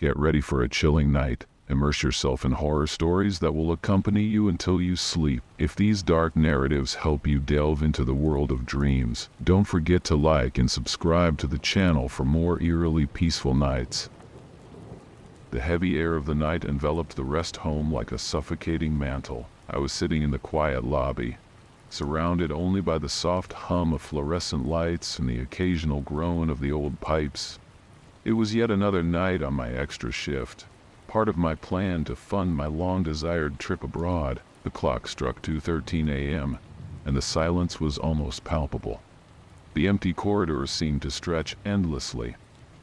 Get ready for a chilling night. Immerse yourself in horror stories that will accompany you until you sleep. If these dark narratives help you delve into the world of dreams, don't forget to like and subscribe to the channel for more eerily peaceful nights. The heavy air of the night enveloped the rest home like a suffocating mantle. I was sitting in the quiet lobby, surrounded only by the soft hum of fluorescent lights and the occasional groan of the old pipes. It was yet another night on my extra shift, part of my plan to fund my long-desired trip abroad. The clock struck 2:13 a.m., and the silence was almost palpable. The empty corridors seemed to stretch endlessly,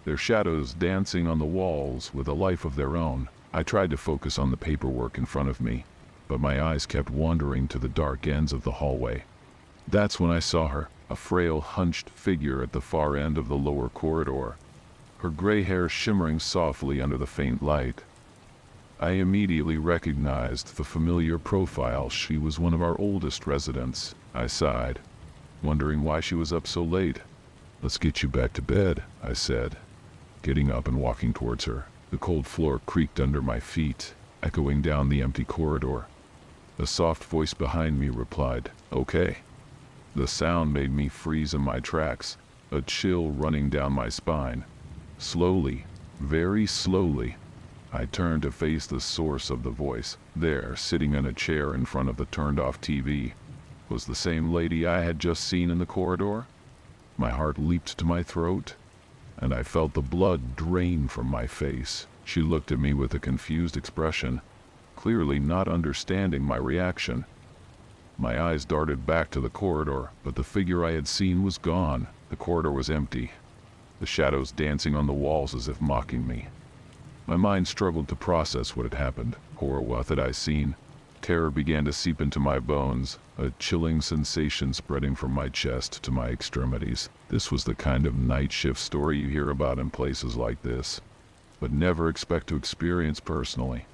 their shadows dancing on the walls with a life of their own. I tried to focus on the paperwork in front of me, but my eyes kept wandering to the dark ends of the hallway. That's when I saw her, a frail, hunched figure at the far end of the lower corridor, her gray hair shimmering softly under the faint light. I immediately recognized the familiar profile. She was one of our oldest residents. I sighed, wondering why she was up so late. "Let's get you back to bed," I said, getting up and walking towards her. The cold floor creaked under my feet, echoing down the empty corridor. A soft voice behind me replied, "Okay." The sound made me freeze in my tracks, a chill running down my spine. Slowly, very slowly, I turned to face the source of the voice. There, sitting in a chair in front of the turned-off TV, was the same lady I had just seen in the corridor. My heart leaped to my throat, and I felt the blood drain from my face. She looked at me with a confused expression, clearly not understanding my reaction. My eyes darted back to the corridor, but the figure I had seen was gone. The corridor was empty, the shadows dancing on the walls as if mocking me. My mind struggled to process what had happened. Horror, what had I seen? Terror began to seep into my bones, a chilling sensation spreading from my chest to my extremities. This was the kind of night shift story you hear about in places like this, but never expect to experience personally.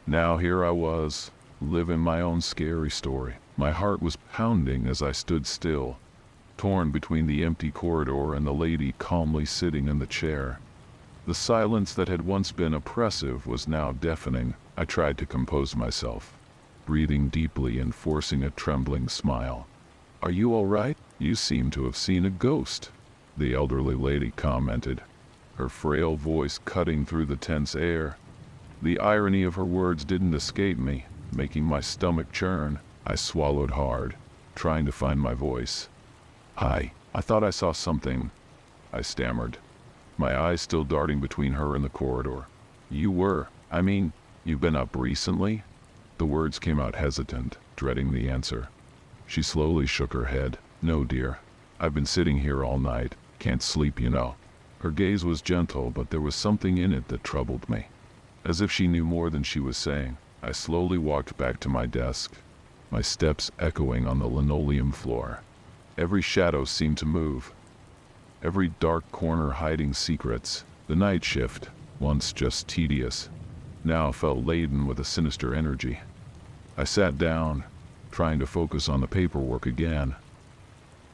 Now here I was, living my own scary story. My heart was pounding as I stood still, torn between the empty corridor and the lady calmly sitting in the chair. The silence that had once been oppressive was now deafening. I tried to compose myself, breathing deeply and forcing a trembling smile. "Are you all right? You seem to have seen a ghost," the elderly lady commented, her frail voice cutting through the tense air. The irony of her words didn't escape me, making my stomach churn. I swallowed hard, trying to find my voice. "Hi, I thought I saw something," I stammered, my eyes still darting between her and the corridor. You've been up recently?" The words came out hesitant, dreading the answer. She slowly shook her head. "No, dear. I've been sitting here all night. Can't sleep, you know." Her gaze was gentle, but there was something in it that troubled me. As if she knew more than she was saying, I slowly walked back to my desk, my steps echoing on the linoleum floor. Every shadow seemed to move, every dark corner hiding secrets. The night shift, once just tedious, now felt laden with a sinister energy. I sat down, trying to focus on the paperwork again,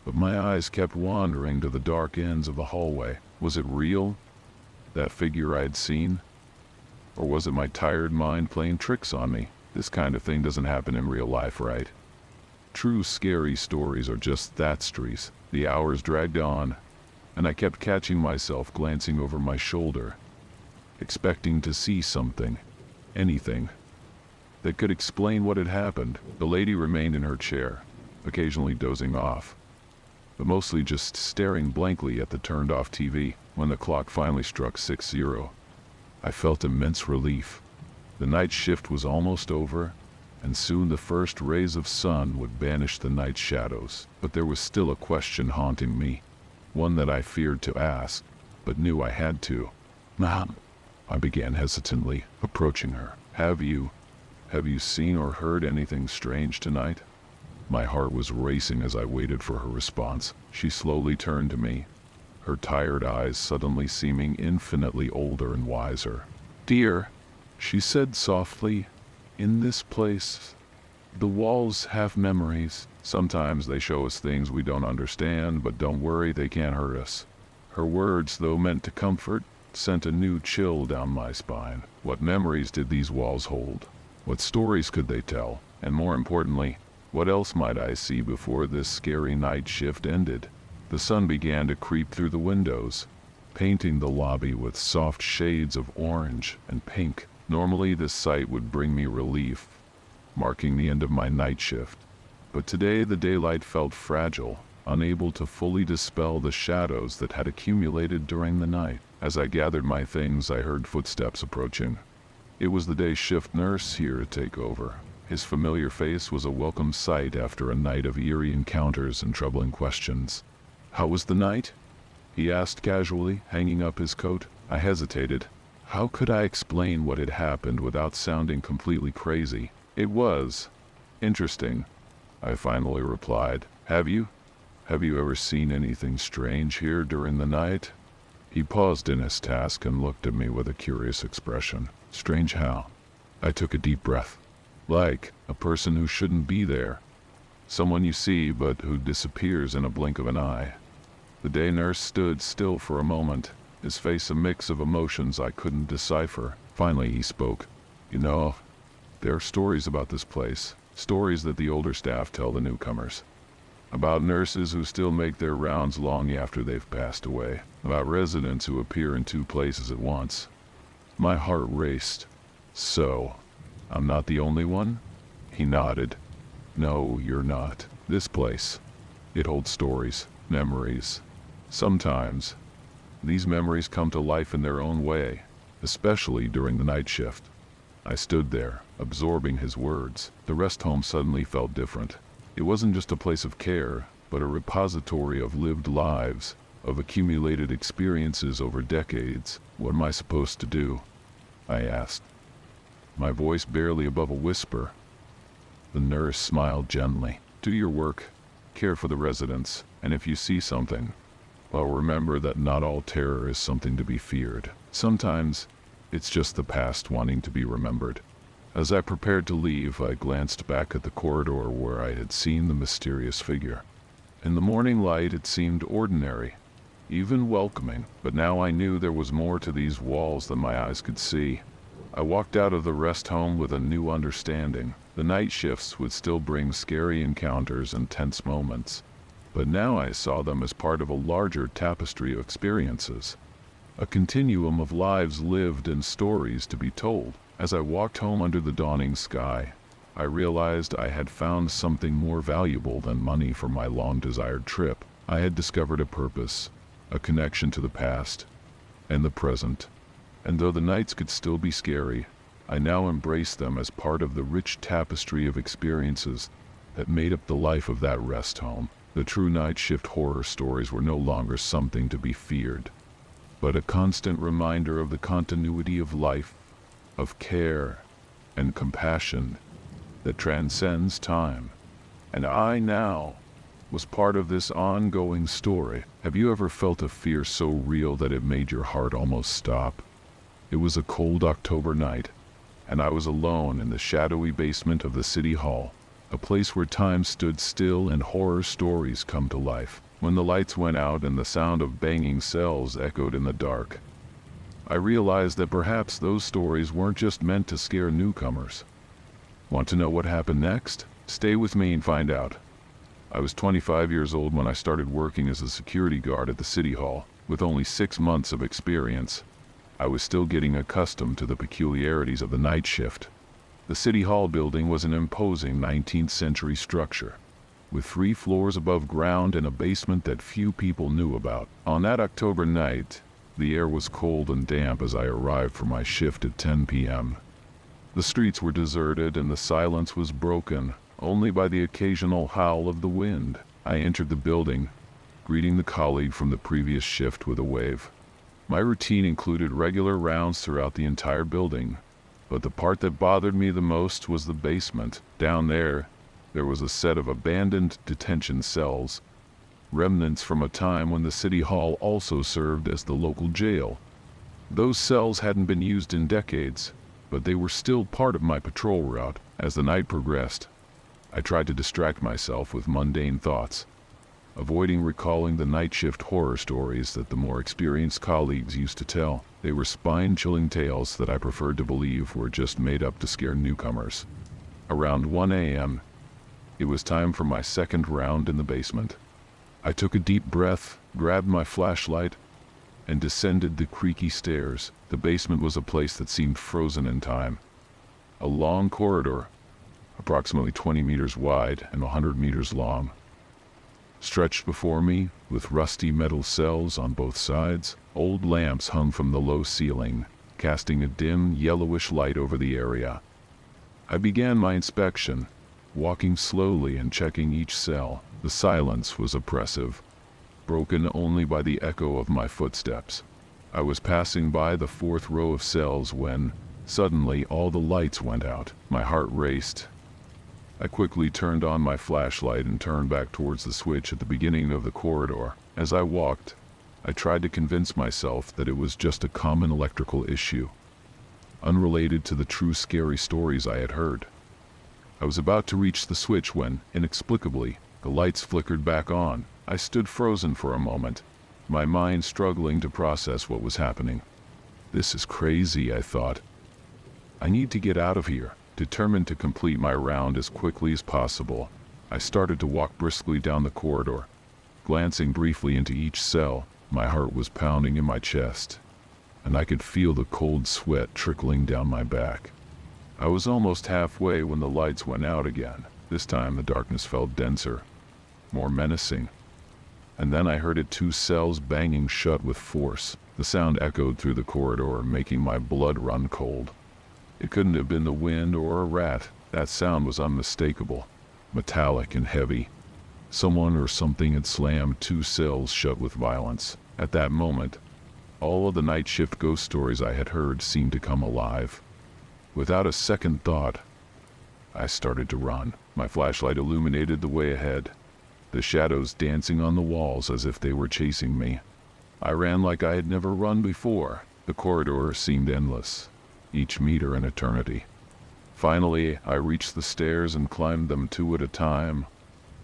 but my eyes kept wandering to the dark ends of the hallway. Was it real, that figure I had seen? Or was it my tired mind playing tricks on me? This kind of thing doesn't happen in real life, right? True scary stories are just that, streets. The hours dragged on, and I kept catching myself glancing over my shoulder, expecting to see something, anything, that could explain what had happened. The lady remained in her chair, occasionally dozing off, but mostly just staring blankly at the turned-off TV. When the clock finally struck 6:00, I felt immense relief. The night shift was almost over, and soon the first rays of sun would banish the night's shadows. But there was still a question haunting me, one that I feared to ask, but knew I had to. "Ma'am," I began hesitantly, approaching her. Have you seen or heard anything strange tonight?" My heart was racing as I waited for her response. She slowly turned to me, her tired eyes suddenly seeming infinitely older and wiser. "Dear," she said softly, "in this place, the walls have memories. Sometimes they show us things we don't understand, but don't worry, they can't hurt us." Her words, though meant to comfort, sent a new chill down my spine. What memories did these walls hold? What stories could they tell? And more importantly, what else might I see before this scary night shift ended? The sun began to creep through the windows, painting the lobby with soft shades of orange and pink. Normally this sight would bring me relief, marking the end of my night shift. But today the daylight felt fragile, unable to fully dispel the shadows that had accumulated during the night. As I gathered my things, I heard footsteps approaching. It was the day shift nurse here to take over. His familiar face was a welcome sight after a night of eerie encounters and troubling questions. "How was the night?" he asked casually, hanging up his coat. I hesitated. How could I explain what had happened without sounding completely crazy? "It was interesting," I finally replied. Have you ever seen anything strange here during the night?" He paused in his task and looked at me with a curious expression. "Strange how?" I took a deep breath. "Like a person who shouldn't be there. Someone you see but who disappears in a blink of an eye." The day nurse stood still for a moment, his face a mix of emotions I couldn't decipher. Finally he spoke. "You know, there are stories about this place, stories that the older staff tell the newcomers. About nurses who still make their rounds long after they've passed away. About residents who appear in two places at once." My heart raced. "So, I'm not the only one?" He nodded. "No, you're not. This place, it holds stories, memories. Sometimes, these memories come to life in their own way, especially during the night shift." I stood there, absorbing his words. The rest home suddenly felt different. It wasn't just a place of care, but a repository of lived lives, of accumulated experiences over decades. "What am I supposed to do?" I asked, my voice barely above a whisper. The nurse smiled gently. "Do your work, care for the residents, and if you see something, well, remember that not all terror is something to be feared. Sometimes, it's just the past wanting to be remembered." As I prepared to leave, I glanced back at the corridor where I had seen the mysterious figure. In the morning light, it seemed ordinary, even welcoming, but now I knew there was more to these walls than my eyes could see. I walked out of the rest home with a new understanding. The night shifts would still bring scary encounters and tense moments, but now I saw them as part of a larger tapestry of experiences, a continuum of lives lived and stories to be told. As I walked home under the dawning sky, I realized I had found something more valuable than money for my long-desired trip. I had discovered a purpose, a connection to the past and the present, and though the nights could still be scary, I now embraced them as part of the rich tapestry of experiences that made up the life of that rest home. The true night shift horror stories were no longer something to be feared, but a constant reminder of the continuity of life, of care and compassion that transcends time. And I now was part of this ongoing story. Have you ever felt a fear so real that it made your heart almost stop? It was a cold October night, and I was alone in the shadowy basement of the city hall, a place where time stood still and horror stories come to life. When the lights went out and the sound of banging cells echoed in the dark, I realized that perhaps those stories weren't just meant to scare newcomers. Want to know what happened next? Stay with me and find out. I was 25 years old when I started working as a security guard at the city hall. With only 6 months of experience, I was still getting accustomed to the peculiarities of the night shift. The city hall building was an imposing 19th century structure, with 3 floors above ground and a basement that few people knew about. On that October night, the air was cold and damp as I arrived for my shift at 10 p.m. The streets were deserted and the silence was broken only by the occasional howl of the wind. I entered the building, greeting the colleague from the previous shift with a wave. My routine included regular rounds throughout the entire building, but the part that bothered me the most was the basement. Down there was a set of abandoned detention cells, remnants from a time when the city hall also served as the local jail. Those cells hadn't been used in decades, but they were still part of my patrol route. As the night progressed, I tried to distract myself with mundane thoughts. avoiding recalling the night shift horror stories that the more experienced colleagues used to tell. They were spine-chilling tales that I preferred to believe were just made up to scare newcomers. Around 1 a.m., it was time for my second round in the basement. I took a deep breath, grabbed my flashlight, and descended the creaky stairs. The basement was a place that seemed frozen in time. A long corridor, approximately 20 meters wide and 100 meters long, stretched before me with rusty metal cells on both sides. Old lamps hung from the low ceiling, casting a dim, yellowish light over the area. I began my inspection, walking slowly and checking each cell. The silence was oppressive, broken only by the echo of my footsteps. I was passing by the fourth row of cells when, suddenly, all the lights went out. My heart raced. I quickly turned on my flashlight and turned back towards the switch at the beginning of the corridor. As I walked, I tried to convince myself that it was just a common electrical issue, unrelated to the true scary stories I had heard. I was about to reach the switch when, inexplicably, the lights flickered back on. I stood frozen for a moment, my mind struggling to process what was happening. This is crazy, I thought. I need to get out of here. Determined to complete my round as quickly as possible, I started to walk briskly down the corridor. Glancing briefly into each cell, my heart was pounding in my chest, and I could feel the cold sweat trickling down my back. I was almost halfway when the lights went out again. This time the darkness felt denser, more menacing. And then I heard 2 cells banging shut with force. The sound echoed through the corridor, making my blood run cold. It couldn't have been the wind or a rat. That sound was unmistakable, metallic and heavy. Someone or something had slammed 2 cells shut with violence. At that moment, all of the night shift ghost stories I had heard seemed to come alive. Without a second thought, I started to run. My flashlight illuminated the way ahead, the shadows dancing on the walls as if they were chasing me. I ran like I had never run before. The corridor seemed endless, each meter an eternity. Finally, I reached the stairs and climbed them 2 at a time,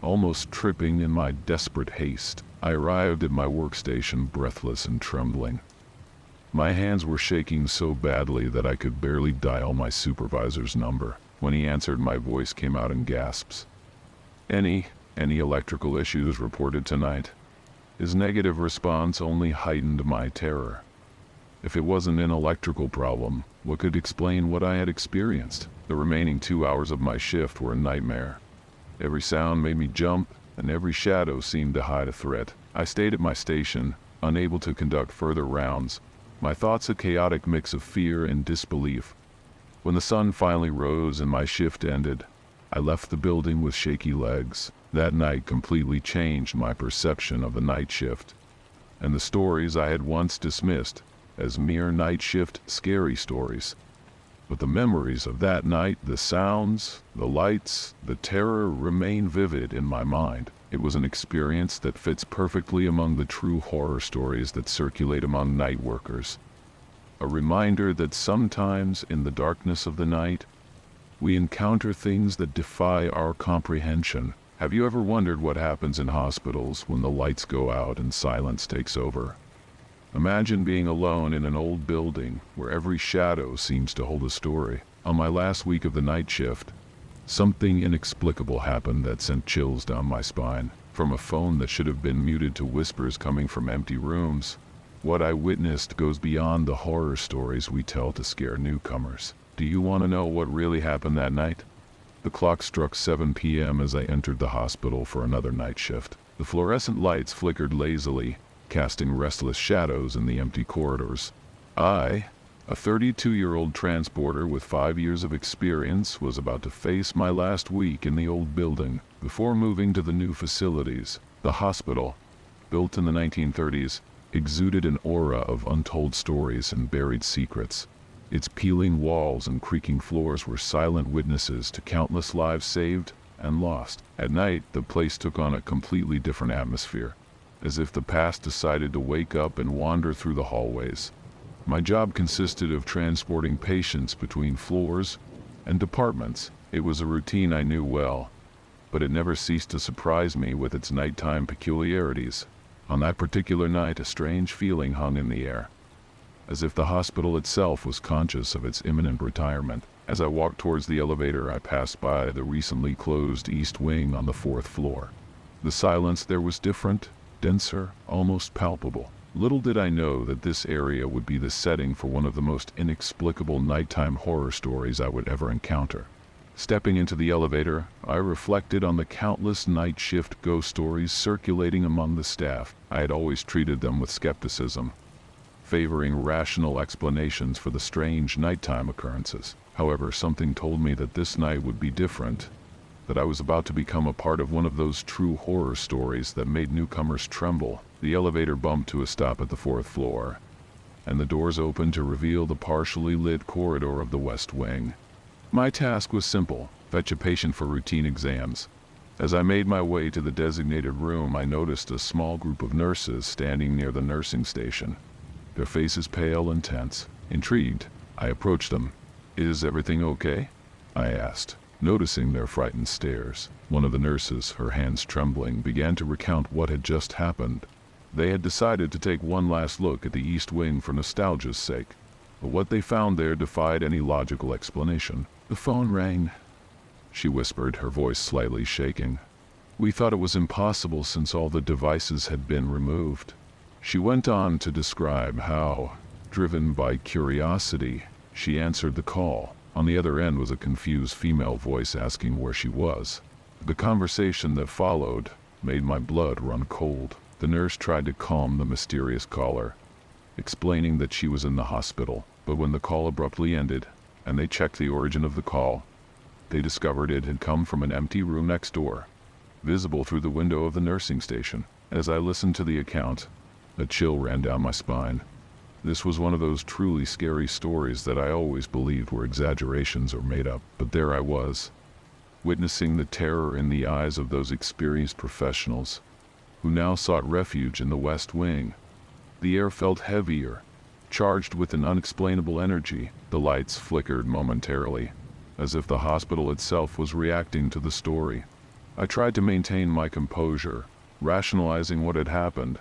almost tripping in my desperate haste. I arrived at my workstation breathless and trembling. My hands were shaking so badly that I could barely dial my supervisor's number. When he answered, my voice came out in gasps. Any electrical issues reported tonight?" His negative response only heightened my terror. If it wasn't an electrical problem, what could explain what I had experienced? The remaining 2 hours of my shift were a nightmare. Every sound made me jump, and every shadow seemed to hide a threat. I stayed at my station, unable to conduct further rounds, my thoughts a chaotic mix of fear and disbelief. When the sun finally rose and my shift ended, I left the building with shaky legs. That night completely changed my perception of the night shift, and the stories I had once dismissed as mere night shift scary stories. But the memories of that night, the sounds, the lights, the terror remain vivid in my mind. It was an experience that fits perfectly among the true horror stories that circulate among night workers. A reminder that sometimes in the darkness of the night, we encounter things that defy our comprehension. Have you ever wondered what happens in hospitals when the lights go out and silence takes over? Imagine being alone in an old building where every shadow seems to hold a story. On my last week of the night shift, something inexplicable happened that sent chills down my spine. From a phone that should have been muted to whispers coming from empty rooms, what I witnessed goes beyond the horror stories we tell to scare newcomers. Do you want to know what really happened that night? The clock struck 7 p.m. as I entered the hospital for another night shift. The fluorescent lights flickered lazily, casting restless shadows in the empty corridors. I, a 32-year-old transporter with 5 years of experience, was about to face my last week in the old building before moving to the new facilities. The hospital, built in the 1930s, exuded an aura of untold stories and buried secrets. Its peeling walls and creaking floors were silent witnesses to countless lives saved and lost. At night, the place took on a completely different atmosphere, as if the past decided to wake up and wander through the hallways. My job consisted of transporting patients between floors and departments. It was a routine I knew well, but it never ceased to surprise me with its nighttime peculiarities. On that particular night, a strange feeling hung in the air, as if the hospital itself was conscious of its imminent retirement. As I walked towards the elevator, I passed by the recently closed east wing on the 4th floor. The silence there was different, denser, almost palpable. Little did I know that this area would be the setting for one of the most inexplicable nighttime horror stories I would ever encounter. Stepping into the elevator, I reflected on the countless night shift ghost stories circulating among the staff. I had always treated them with skepticism, favoring rational explanations for the strange nighttime occurrences. However, something told me that this night would be different, that I was about to become a part of one of those true horror stories that made newcomers tremble. The elevator bumped to a stop at the 4th floor, and the doors opened to reveal the partially lit corridor of the West Wing. My task was simple: fetch a patient for routine exams. As I made my way to the designated room, I noticed a small group of nurses standing near the nursing station, their faces pale and tense. Intrigued, I approached them. "Is everything okay?" I asked, noticing their frightened stares. One of the nurses, her hands trembling, began to recount what had just happened. They had decided to take one last look at the East Wing for nostalgia's sake, but what they found there defied any logical explanation. "The phone rang," she whispered, her voice slightly shaking. "We thought it was impossible since all the devices had been removed." She went on to describe how, driven by curiosity, she answered the call. On the other end was a confused female voice asking where she was. The conversation that followed made my blood run cold. The nurse tried to calm the mysterious caller, explaining that she was in the hospital, but when the call abruptly ended, and they checked the origin of the call, they discovered it had come from an empty room next door, visible through the window of the nursing station. As I listened to the account, a chill ran down my spine. This was one of those truly scary stories that I always believed were exaggerations or made up, but there I was, witnessing the terror in the eyes of those experienced professionals, who now sought refuge in the West Wing. The air felt heavier, charged with an unexplainable energy. The lights flickered momentarily, as if the hospital itself was reacting to the story. I tried to maintain my composure, rationalizing what had happened,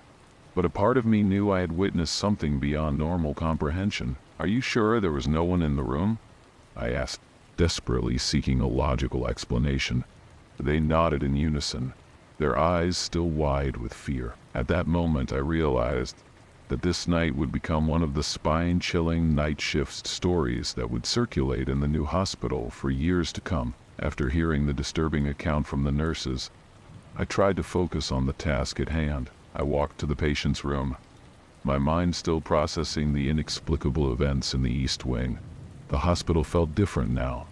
but a part of me knew I had witnessed something beyond normal comprehension. "Are you sure there was no one in the room?" I asked, desperately seeking a logical explanation. They nodded in unison, their eyes still wide with fear. At that moment I realized that this night would become one of the spine-chilling night shift stories that would circulate in the new hospital for years to come. After hearing the disturbing account from the nurses, I tried to focus on the task at hand. I walked to the patient's room, my mind still processing the inexplicable events in the East Wing. The hospital felt different now,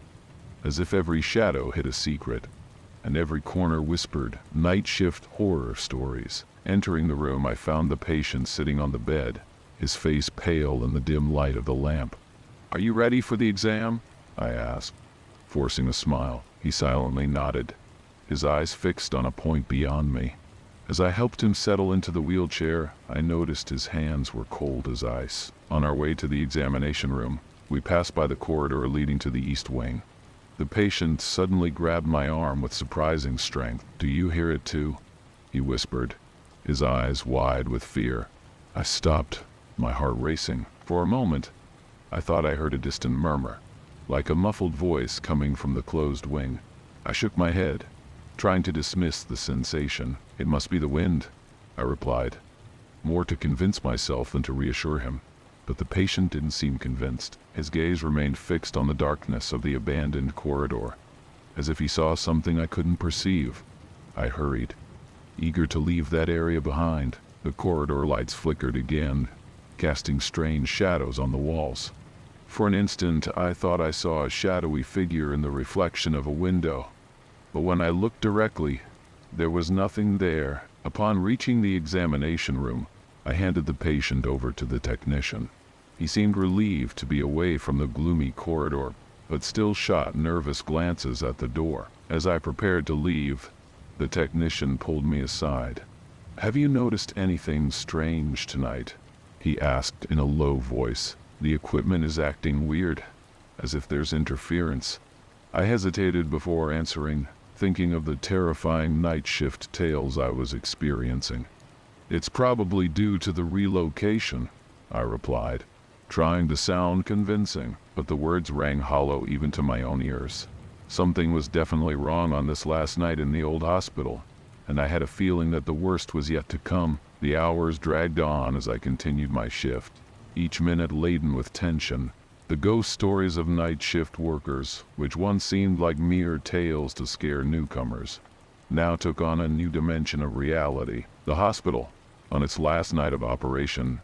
as if every shadow hid a secret, and every corner whispered night shift horror stories. Entering the room, I found the patient sitting on the bed, his face pale in the dim light of the lamp. "Are you ready for the exam?" I asked, forcing a smile. He silently nodded, his eyes fixed on a point beyond me. As I helped him settle into the wheelchair, I noticed his hands were cold as ice. On our way to the examination room, we passed by the corridor leading to the East Wing. The patient suddenly grabbed my arm with surprising strength. "Do you hear it too?" he whispered, his eyes wide with fear. I stopped, my heart racing. For a moment, I thought I heard a distant murmur, like a muffled voice coming from the closed wing. I shook my head, trying to dismiss the sensation. "It must be the wind," I replied, more to convince myself than to reassure him. But the patient didn't seem convinced. His gaze remained fixed on the darkness of the abandoned corridor, as if he saw something I couldn't perceive. I hurried, eager to leave that area behind. The corridor lights flickered again, casting strange shadows on the walls. For an instant, I thought I saw a shadowy figure in the reflection of a window, but when I looked directly, there was nothing there. Upon reaching the examination room, I handed the patient over to the technician. He seemed relieved to be away from the gloomy corridor, but still shot nervous glances at the door. As I prepared to leave, the technician pulled me aside. "Have you noticed anything strange tonight?" he asked in a low voice. "The equipment is acting weird, as if there's interference." I hesitated before answering, thinking of the terrifying night shift tales I was experiencing. "It's probably due to the relocation," I replied, trying to sound convincing, but the words rang hollow even to my own ears. Something was definitely wrong on this last night in the old hospital, and I had a feeling that the worst was yet to come. The hours dragged on as I continued my shift, each minute laden with tension. The ghost stories of night shift workers, which once seemed like mere tales to scare newcomers, now took on a new dimension of reality. The hospital, on its last night of operation,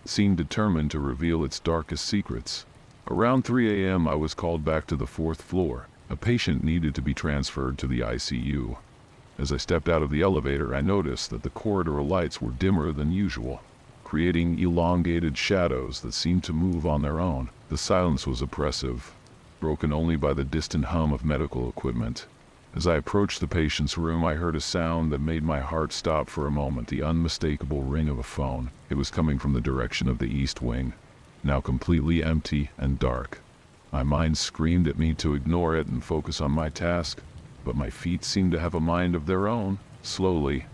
seemed determined to reveal its darkest secrets. Around 3 a.m. I was called back to the 4th floor. A patient needed to be transferred to the ICU. As I stepped out of the elevator, I noticed that the corridor lights were dimmer than usual, creating elongated shadows that seemed to move on their own. The silence was oppressive, broken only by the distant hum of medical equipment. As I approached the patient's room, I heard a sound that made my heart stop for a moment, the unmistakable ring of a phone. It was coming from the direction of the East Wing, now completely empty and dark. My mind screamed at me to ignore it and focus on my task, but my feet seemed to have a mind of their own. Slowly,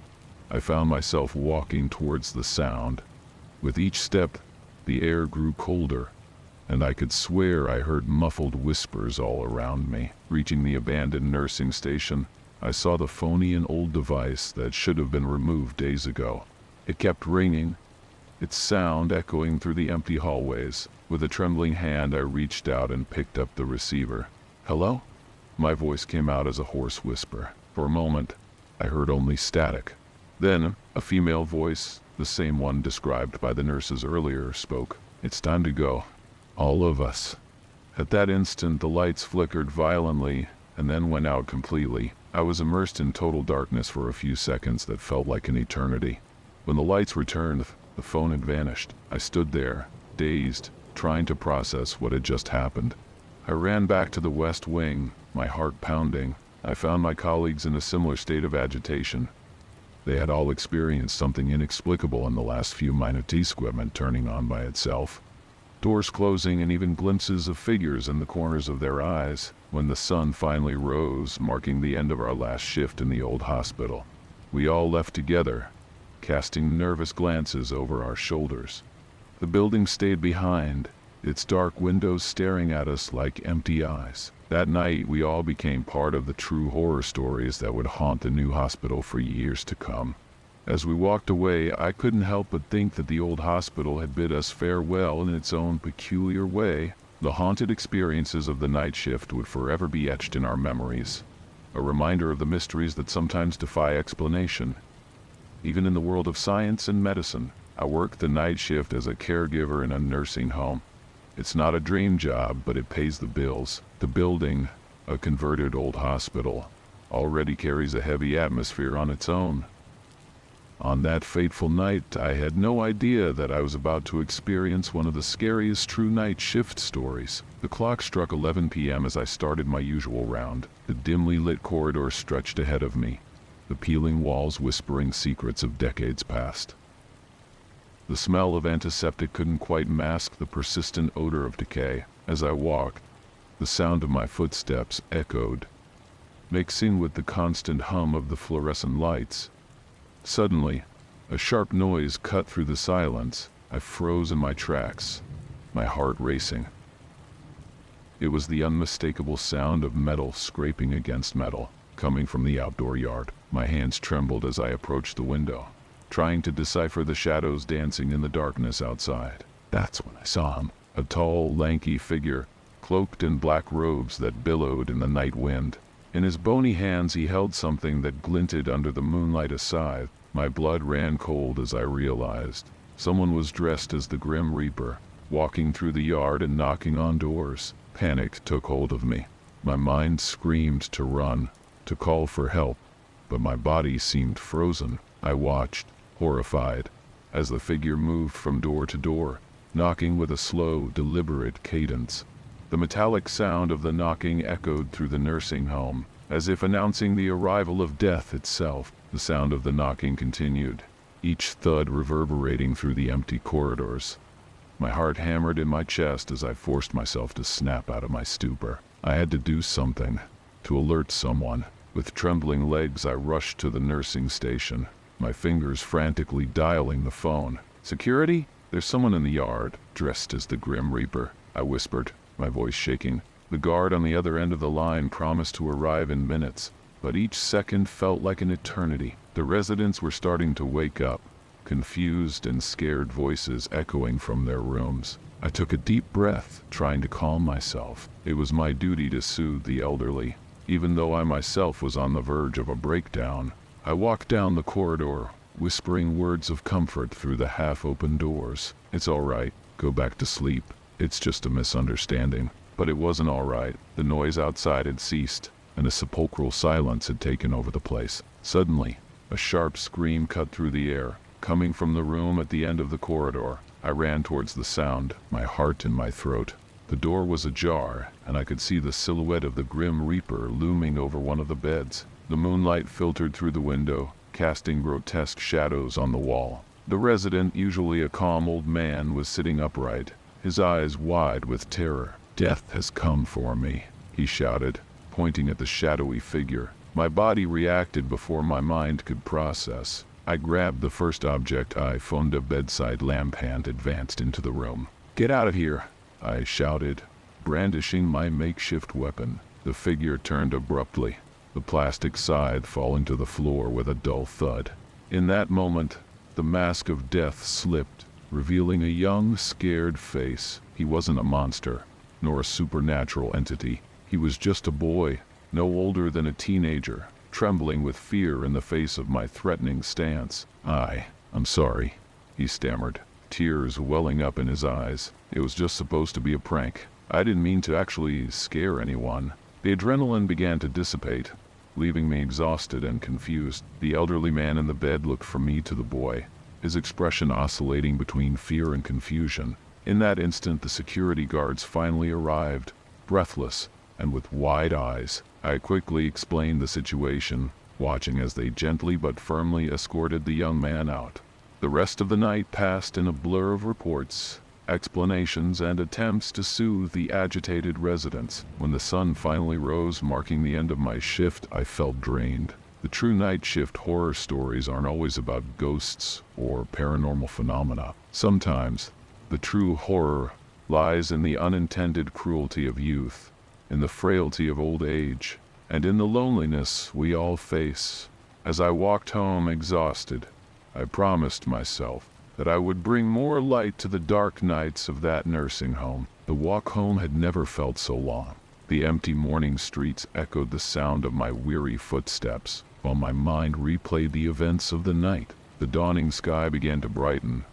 I found myself walking towards the sound. With each step, the air grew colder, and I could swear I heard muffled whispers all around me. Reaching the abandoned nursing station, I saw the phony and old device that should have been removed days ago. It kept ringing, its sound echoing through the empty hallways. With a trembling hand, I reached out and picked up the receiver. "Hello?" My voice came out as a hoarse whisper. For a moment, I heard only static. Then, a female voice, the same one described by the nurses earlier, spoke. "It's time to go. All of us." At that instant, the lights flickered violently and then went out completely. I was immersed in total darkness for a few seconds that felt like an eternity. When the lights returned, the phone had vanished. I stood there, dazed, trying to process what had just happened. I ran back to the West Wing, my heart pounding. I found my colleagues in a similar state of agitation. They had all experienced something inexplicable in the last few minutes, equipment turning on by itself, doors closing, and even glimpses of figures in the corners of their eyes. When the sun finally rose, marking the end of our last shift in the old hospital, we all left together, casting nervous glances over our shoulders. The building stayed behind, its dark windows staring at us like empty eyes. That night, we all became part of the true horror stories that would haunt the new hospital for years to come. As we walked away, I couldn't help but think that the old hospital had bid us farewell in its own peculiar way. The haunted experiences of the night shift would forever be etched in our memories, a reminder of the mysteries that sometimes defy explanation. Even in the world of science and medicine, I worked the night shift as a caregiver in a nursing home. It's not a dream job, but it pays the bills. The building, a converted old hospital, already carries a heavy atmosphere on its own. On that fateful night, I had no idea that I was about to experience one of the scariest true night shift stories. The clock struck 11 p.m. as I started my usual round. The dimly lit corridor stretched ahead of me, the peeling walls whispering secrets of decades past. The smell of antiseptic couldn't quite mask the persistent odor of decay. As I walked, the sound of my footsteps echoed, mixing with the constant hum of the fluorescent lights. Suddenly, a sharp noise cut through the silence. I froze in my tracks, my heart racing. It was the unmistakable sound of metal scraping against metal, coming from the outdoor yard. My hands trembled as I approached the window, trying to decipher the shadows dancing in the darkness outside. That's when I saw him, a tall, lanky figure, cloaked in black robes that billowed in the night wind. In his bony hands he held something that glinted under the moonlight, a scythe. My blood ran cold as I realized someone was dressed as the Grim Reaper, walking through the yard and knocking on doors. Panic took hold of me. My mind screamed to run, to call for help, but my body seemed frozen. I watched, horrified, as the figure moved from door to door, knocking with a slow, deliberate cadence. The metallic sound of the knocking echoed through the nursing home, as if announcing the arrival of death itself. The sound of the knocking continued, each thud reverberating through the empty corridors. My heart hammered in my chest as I forced myself to snap out of my stupor. I had to do something, to alert someone. With trembling legs, I rushed to the nursing station, my fingers frantically dialing the phone. "Security? There's someone in the yard, dressed as the Grim Reaper," I whispered, my voice shaking. The guard on the other end of the line promised to arrive in minutes, but each second felt like an eternity. The residents were starting to wake up, confused and scared voices echoing from their rooms. I took a deep breath, trying to calm myself. It was my duty to soothe the elderly, even though I myself was on the verge of a breakdown. I walked down the corridor, whispering words of comfort through the half-open doors. "It's all right. Go back to sleep. It's just a misunderstanding." But it wasn't all right. The noise outside had ceased, and a sepulchral silence had taken over the place. Suddenly, a sharp scream cut through the air, coming from the room at the end of the corridor. I ran towards the sound, my heart in my throat. The door was ajar, and I could see the silhouette of the Grim Reaper looming over one of the beds. The moonlight filtered through the window, casting grotesque shadows on the wall. The resident, usually a calm old man, was sitting upright, his eyes wide with terror. "Death has come for me," he shouted, pointing at the shadowy figure. My body reacted before my mind could process. I grabbed the first object I found, a bedside lamp, and advanced into the room. "Get out of here," I shouted, brandishing my makeshift weapon. The figure turned abruptly, the plastic scythe falling to the floor with a dull thud. In that moment, the mask of death slipped, revealing a young, scared face. He wasn't a monster, nor a supernatural entity. He was just a boy, no older than a teenager, trembling with fear in the face of my threatening stance. I'm sorry," he stammered, tears welling up in his eyes. "It was just supposed to be a prank. I didn't mean to actually scare anyone." The adrenaline began to dissipate, leaving me exhausted and confused. The elderly man in the bed looked from me to the boy, his expression oscillating between fear and confusion. In that instant, the security guards finally arrived, breathless and with wide eyes. I quickly explained the situation, watching as they gently but firmly escorted the young man out. The rest of the night passed in a blur of reports, explanations, and attempts to soothe the agitated residents. When the sun finally rose, marking the end of my shift, I felt drained. The true night shift horror stories aren't always about ghosts or paranormal phenomena. Sometimes, the true horror lies in the unintended cruelty of youth, in the frailty of old age, and in the loneliness we all face. As I walked home exhausted, I promised myself that I would bring more light to the dark nights of that nursing home. The walk home had never felt so long. The empty morning streets echoed the sound of my weary footsteps, while my mind replayed the events of the night. The dawning sky began to brighten,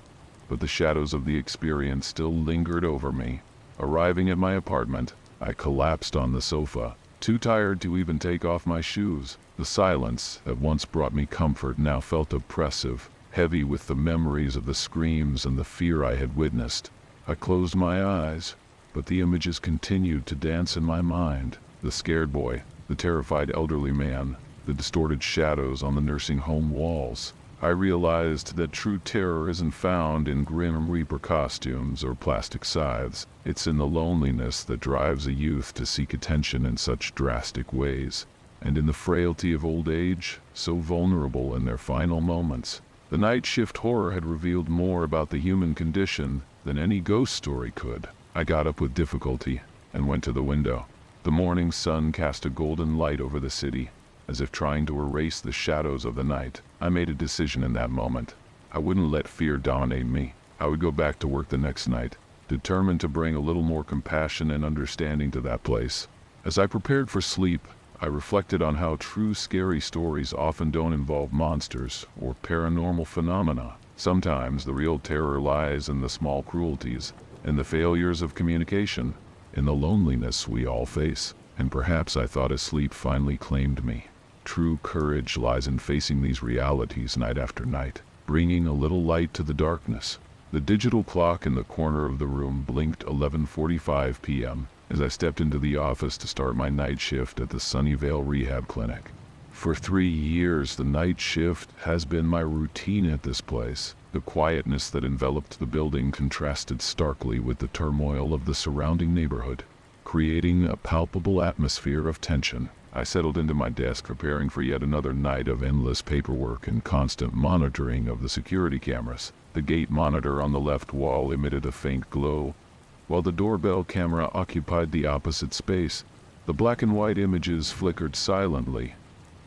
but the shadows of the experience still lingered over me. Arriving at my apartment, I collapsed on the sofa, too tired to even take off my shoes. The silence that once brought me comfort now felt oppressive, heavy with the memories of the screams and the fear I had witnessed. I closed my eyes, but the images continued to dance in my mind. The scared boy, the terrified elderly man, the distorted shadows on the nursing home walls. I realized that true terror isn't found in Grim Reaper costumes or plastic scythes. It's in the loneliness that drives a youth to seek attention in such drastic ways, and in the frailty of old age, so vulnerable in their final moments. The night shift horror had revealed more about the human condition than any ghost story could. I got up with difficulty and went to the window. The morning sun cast a golden light over the city, as if trying to erase the shadows of the night. I made a decision in that moment. I wouldn't let fear dominate me. I would go back to work the next night, determined to bring a little more compassion and understanding to that place. As I prepared for sleep, I reflected on how true scary stories often don't involve monsters or paranormal phenomena. Sometimes the real terror lies in the small cruelties, in the failures of communication, in the loneliness we all face. And perhaps I thought as sleep finally claimed me. True courage lies in facing these realities night after night, bringing a little light to the darkness. The digital clock in the corner of the room blinked 11:45 p.m. as I stepped into the office to start my night shift at the Sunnyvale Rehab Clinic. For 3 years, the night shift has been my routine at this place. The quietness that enveloped the building contrasted starkly with the turmoil of the surrounding neighborhood, creating a palpable atmosphere of tension. I settled into my desk, preparing for yet another night of endless paperwork and constant monitoring of the security cameras. The gate monitor on the left wall emitted a faint glow, while the doorbell camera occupied the opposite space. The black and white images flickered silently,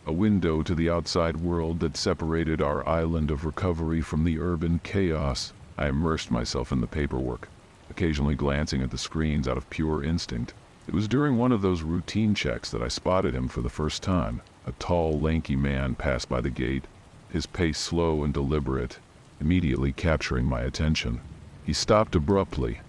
a window to the outside world that separated our island of recovery from the urban chaos. I immersed myself in the paperwork, occasionally glancing at the screens out of pure instinct. It was during one of those routine checks that I spotted him for the first time. A tall, lanky man passed by the gate, his pace slow and deliberate, immediately capturing my attention. He stopped abruptly,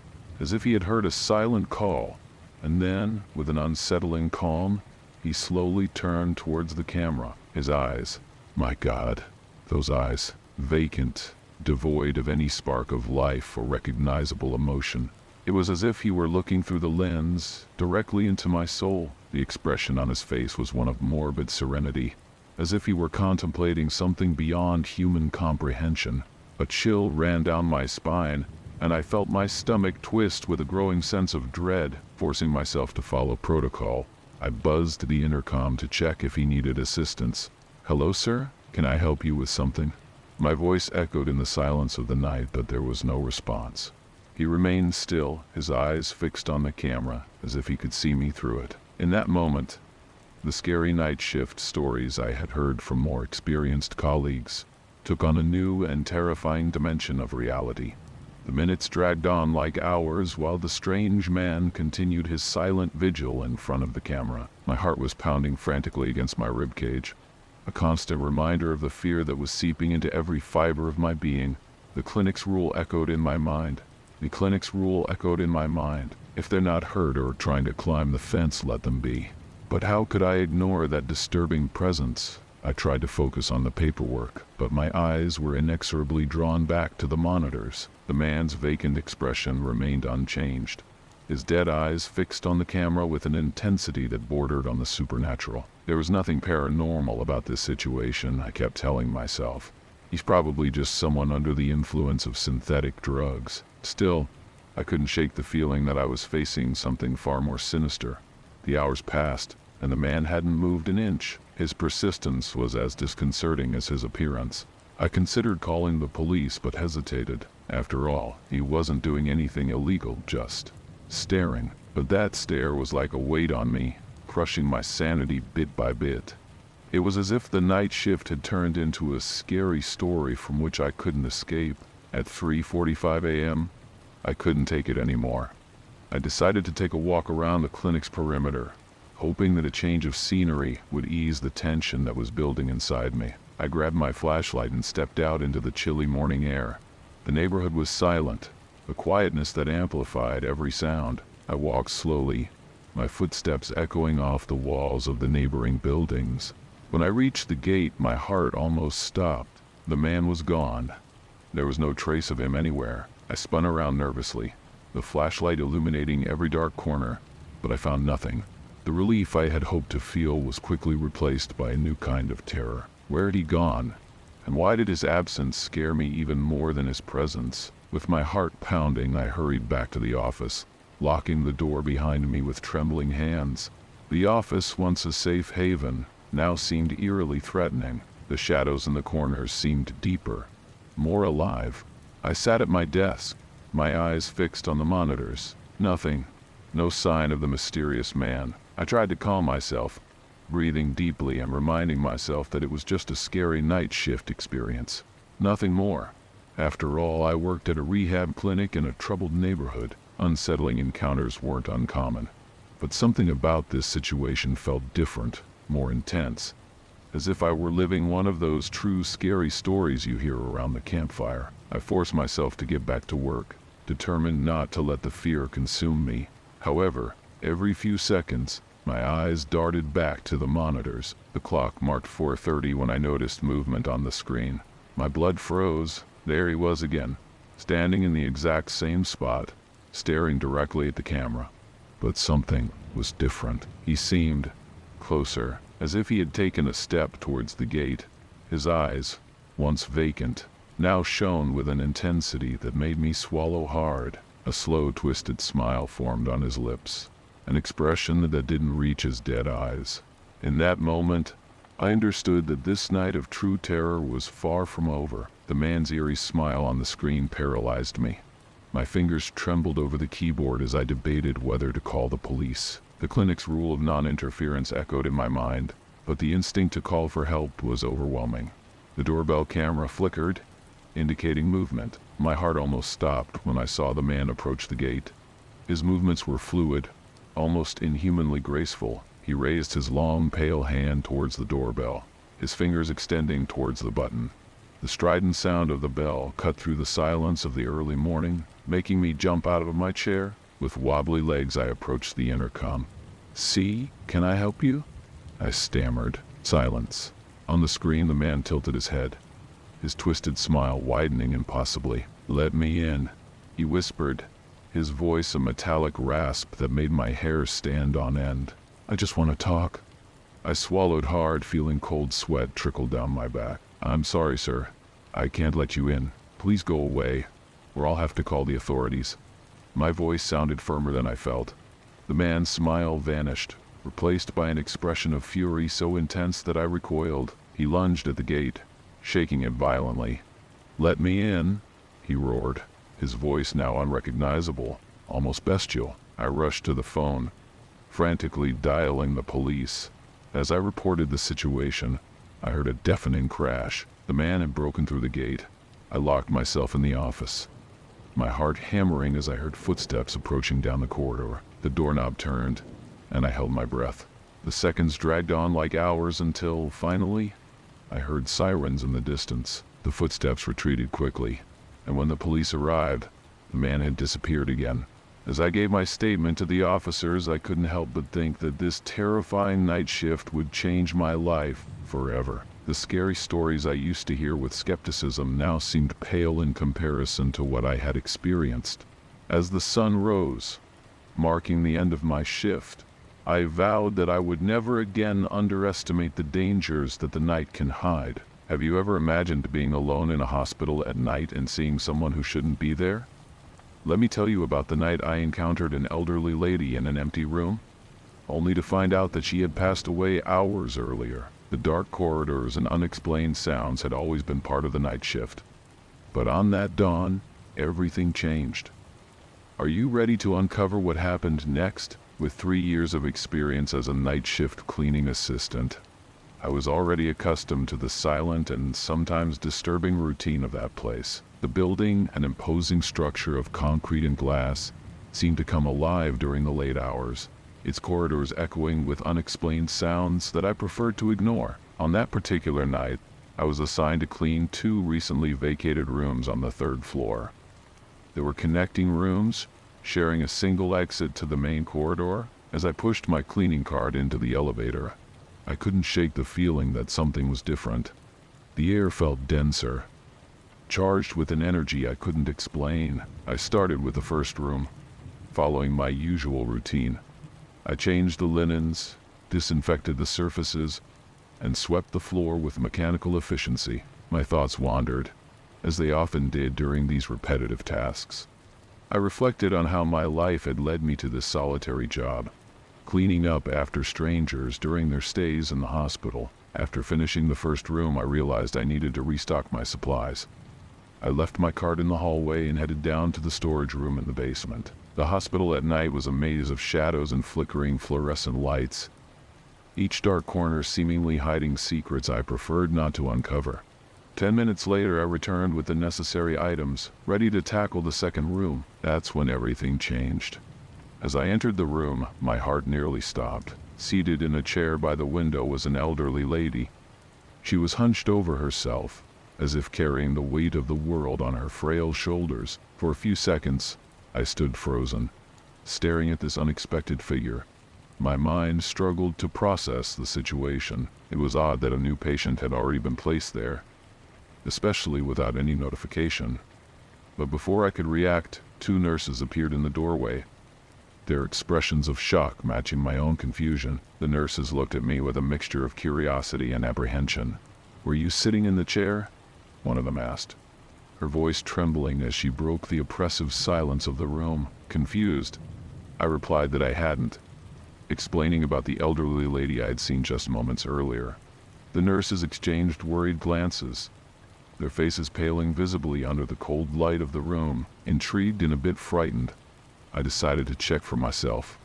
as if he had heard a silent call, and then, with an unsettling calm, he slowly turned towards the camera. His eyes, my God, those eyes, vacant, devoid of any spark of life or recognizable emotion. It was as if he were looking through the lens directly into my soul. The expression on his face was one of morbid serenity, as if he were contemplating something beyond human comprehension. A chill ran down my spine, and I felt my stomach twist with a growing sense of dread. Forcing myself to follow protocol, I buzzed the intercom to check if he needed assistance. "Hello, sir? Can I help you with something?" My voice echoed in the silence of the night, but there was no response. He remained still, his eyes fixed on the camera, as if he could see me through it. In that moment, the scary night shift stories I had heard from more experienced colleagues took on a new and terrifying dimension of reality. The minutes dragged on like hours while the strange man continued his silent vigil in front of the camera. My heart was pounding frantically against my ribcage, a constant reminder of the fear that was seeping into every fiber of my being. The clinic's rule echoed in my mind. The clinic's rule echoed in my mind. If they're not hurt or trying to climb the fence, let them be. But how could I ignore that disturbing presence? I tried to focus on the paperwork, but my eyes were inexorably drawn back to the monitors. The man's vacant expression remained unchanged, his dead eyes fixed on the camera with an intensity that bordered on the supernatural. There was nothing paranormal about this situation, I kept telling myself. He's probably just someone under the influence of synthetic drugs. Still, I couldn't shake the feeling that I was facing something far more sinister. The hours passed, and the man hadn't moved an inch. His persistence was as disconcerting as his appearance. I considered calling the police, but hesitated. After all, he wasn't doing anything illegal, just staring. But that stare was like a weight on me, crushing my sanity bit by bit. It was as if the night shift had turned into a scary story from which I couldn't escape. At 3:45 a.m., I couldn't take it anymore. I decided to take a walk around the clinic's perimeter, hoping that a change of scenery would ease the tension that was building inside me. I grabbed my flashlight and stepped out into the chilly morning air. The neighborhood was silent, a quietness that amplified every sound. I walked slowly, my footsteps echoing off the walls of the neighboring buildings. When I reached the gate, my heart almost stopped. The man was gone. There was no trace of him anywhere. I spun around nervously, the flashlight illuminating every dark corner, but I found nothing. The relief I had hoped to feel was quickly replaced by a new kind of terror. Where had he gone? And why did his absence scare me even more than his presence? With my heart pounding, I hurried back to the office, locking the door behind me with trembling hands. The office, once a safe haven, now seemed eerily threatening. The shadows in the corners seemed deeper, more alive. I sat at my desk, my eyes fixed on the monitors. Nothing, no sign of the mysterious man. I tried to calm myself, breathing deeply and reminding myself that it was just a scary night shift experience. Nothing more. After all, I worked at a rehab clinic in a troubled neighborhood. Unsettling encounters weren't uncommon. But something about this situation felt different, more intense, as if I were living one of those true scary stories you hear around the campfire. I forced myself to get back to work, determined not to let the fear consume me. However, every few seconds, my eyes darted back to the monitors. The clock marked 4:30 when I noticed movement on the screen. My blood froze. There he was again, standing in the exact same spot, staring directly at the camera. But something was different. He seemed closer, as if he had taken a step towards the gate. His eyes, once vacant, now shone with an intensity that made me swallow hard. A slow, twisted smile formed on his lips, an expression that didn't reach his dead eyes. In that moment, I understood that this night of true terror was far from over. The man's eerie smile on the screen paralyzed me. My fingers trembled over the keyboard as I debated whether to call the police. The clinic's rule of non-interference echoed in my mind, but the instinct to call for help was overwhelming. The doorbell camera flickered, indicating movement. My heart almost stopped when I saw the man approach the gate. His movements were fluid, almost inhumanly graceful. He raised his long, pale hand towards the doorbell, his fingers extending towards the button. The strident sound of the bell cut through the silence of the early morning, making me jump out of my chair. With wobbly legs, I approached the intercom. "See, can I help you?" I stammered. Silence. On the screen, the man tilted his head, his twisted smile widening impossibly. "Let me in," he whispered, his voice a metallic rasp that made my hair stand on end. "I just want to talk." I swallowed hard, feeling cold sweat trickle down my back. "I'm sorry, sir. I can't let you in. Please go away, or I'll have to call the authorities." My voice sounded firmer than I felt. The man's smile vanished, replaced by an expression of fury so intense that I recoiled. He lunged at the gate, shaking it violently. "Let me in," he roared, his voice now unrecognizable, almost bestial. I rushed to the phone, frantically dialing the police. As I reported the situation, I heard a deafening crash. The man had broken through the gate. I locked myself in the office, my heart hammering as I heard footsteps approaching down the corridor. The doorknob turned, and I held my breath. The seconds dragged on like hours until, finally, I heard sirens in the distance. The footsteps retreated quickly, and when the police arrived, the man had disappeared again. As I gave my statement to the officers, I couldn't help but think that this terrifying night shift would change my life forever. The scary stories I used to hear with skepticism now seemed pale in comparison to what I had experienced. As the sun rose, marking the end of my shift, I vowed that I would never again underestimate the dangers that the night can hide. Have you ever imagined being alone in a hospital at night and seeing someone who shouldn't be there? Let me tell you about the night I encountered an elderly lady in an empty room, only to find out that she had passed away hours earlier. The dark corridors and unexplained sounds had always been part of the night shift. But on that dawn, everything changed. Are you ready to uncover what happened next? With 3 years of experience as a night shift cleaning assistant, I was already accustomed to the silent and sometimes disturbing routine of that place. The building, an imposing structure of concrete and glass, seemed to come alive during the late hours, its corridors echoing with unexplained sounds that I preferred to ignore. On that particular night, I was assigned to clean 2 recently vacated rooms on the 3rd floor. There were connecting rooms, sharing a single exit to the main corridor. As I pushed my cleaning cart into the elevator, I couldn't shake the feeling that something was different. The air felt denser, charged with an energy I couldn't explain. I started with the first room, following my usual routine. I changed the linens, disinfected the surfaces, and swept the floor with mechanical efficiency. My thoughts wandered, as they often did during these repetitive tasks. I reflected on how my life had led me to this solitary job, cleaning up after strangers during their stays in the hospital. After finishing the first room, I realized I needed to restock my supplies. I left my cart in the hallway and headed down to the storage room in the basement. The hospital at night was a maze of shadows and flickering fluorescent lights, each dark corner seemingly hiding secrets I preferred not to uncover. 10 minutes later, I returned with the necessary items, ready to tackle the second room. That's when everything changed. As I entered the room, my heart nearly stopped. Seated in a chair by the window was an elderly lady. She was hunched over herself, as if carrying the weight of the world on her frail shoulders. For a few seconds, I stood frozen, staring at this unexpected figure. My mind struggled to process the situation. It was odd that a new patient had already been placed there, especially without any notification. But before I could react, 2 nurses appeared in the doorway, their expressions of shock matching my own confusion. The nurses looked at me with a mixture of curiosity and apprehension. "Were you sitting in the chair?" one of them asked, her voice trembling as she broke the oppressive silence of the room. Confused, I replied that I hadn't. explaining about the elderly lady I had seen just moments earlier. The nurses exchanged worried glances, their faces paling visibly under the cold light of the room. Intrigued and a bit frightened, I decided to check for myself.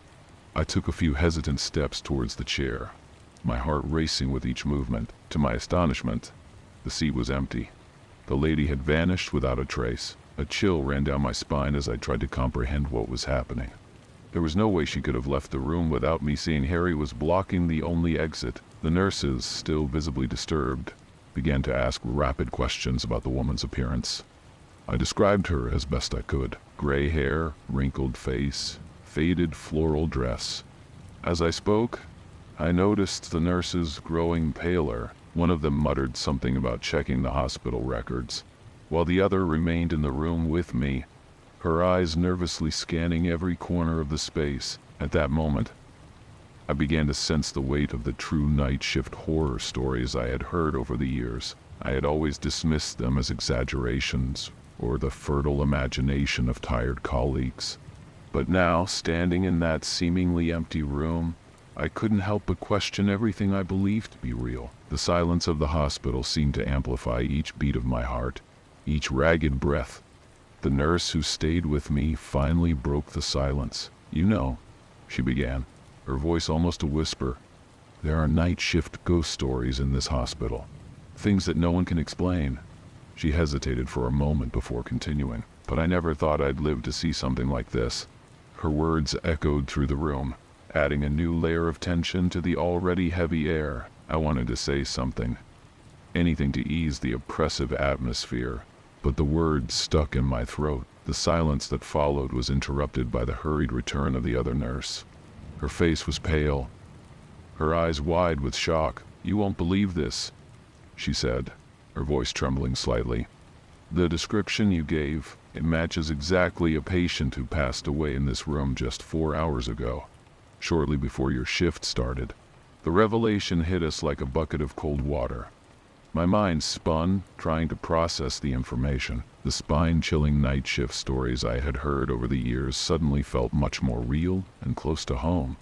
I took a few hesitant steps towards the chair, my heart racing with each movement. To my astonishment, the seat was empty. The lady had vanished without a trace. A chill ran down my spine as I tried to comprehend what was happening. There was no way she could have left the room without me seeing. Harry was blocking the only exit. The nurses, still visibly disturbed, began to ask rapid questions about the woman's appearance. I described her as best I could. Gray hair, wrinkled face, faded floral dress. As I spoke, I noticed the nurses growing paler. One of them muttered something about checking the hospital records, while the other remained in the room with me, her eyes nervously scanning every corner of the space. At that moment, I began to sense the weight of the true night shift horror stories I had heard over the years. I had always dismissed them as exaggerations or the fertile imagination of tired colleagues. But now, standing in that seemingly empty room, I couldn't help but question everything I believed to be real. The silence of the hospital seemed to amplify each beat of my heart, each ragged breath. The nurse who stayed with me finally broke the silence. "You know," she began, her voice almost a whisper, "there are night shift ghost stories in this hospital. Things that no one can explain." She hesitated for a moment before continuing. "But I never thought I'd live to see something like this." Her words echoed through the room, adding a new layer of tension to the already heavy air. I wanted to say something, anything to ease the oppressive atmosphere, but the words stuck in my throat. The silence that followed was interrupted by the hurried return of the other nurse. Her face was pale, her eyes wide with shock. "You won't believe this," she said, her voice trembling slightly. "The description you gave, it matches exactly a patient who passed away in this room just 4 hours ago, shortly before your shift started." The revelation hit us like a bucket of cold water. My mind spun, trying to process the information. The spine-chilling night shift stories I had heard over the years suddenly felt much more real and close to home.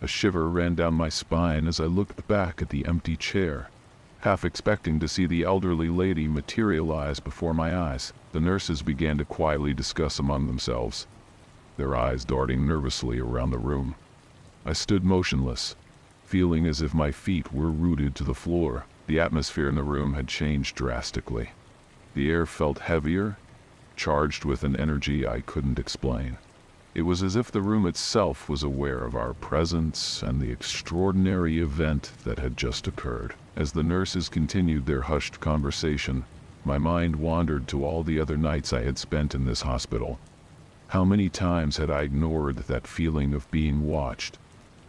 A shiver ran down my spine as I looked back at the empty chair, half expecting to see the elderly lady materialize before my eyes. The nurses began to quietly discuss among themselves, their eyes darting nervously around the room. I stood motionless, feeling as if my feet were rooted to the floor. The atmosphere in the room had changed drastically. The air felt heavier, charged with an energy I couldn't explain. It was as if the room itself was aware of our presence and the extraordinary event that had just occurred. As the nurses continued their hushed conversation, my mind wandered to all the other nights I had spent in this hospital. How many times had I ignored that feeling of being watched,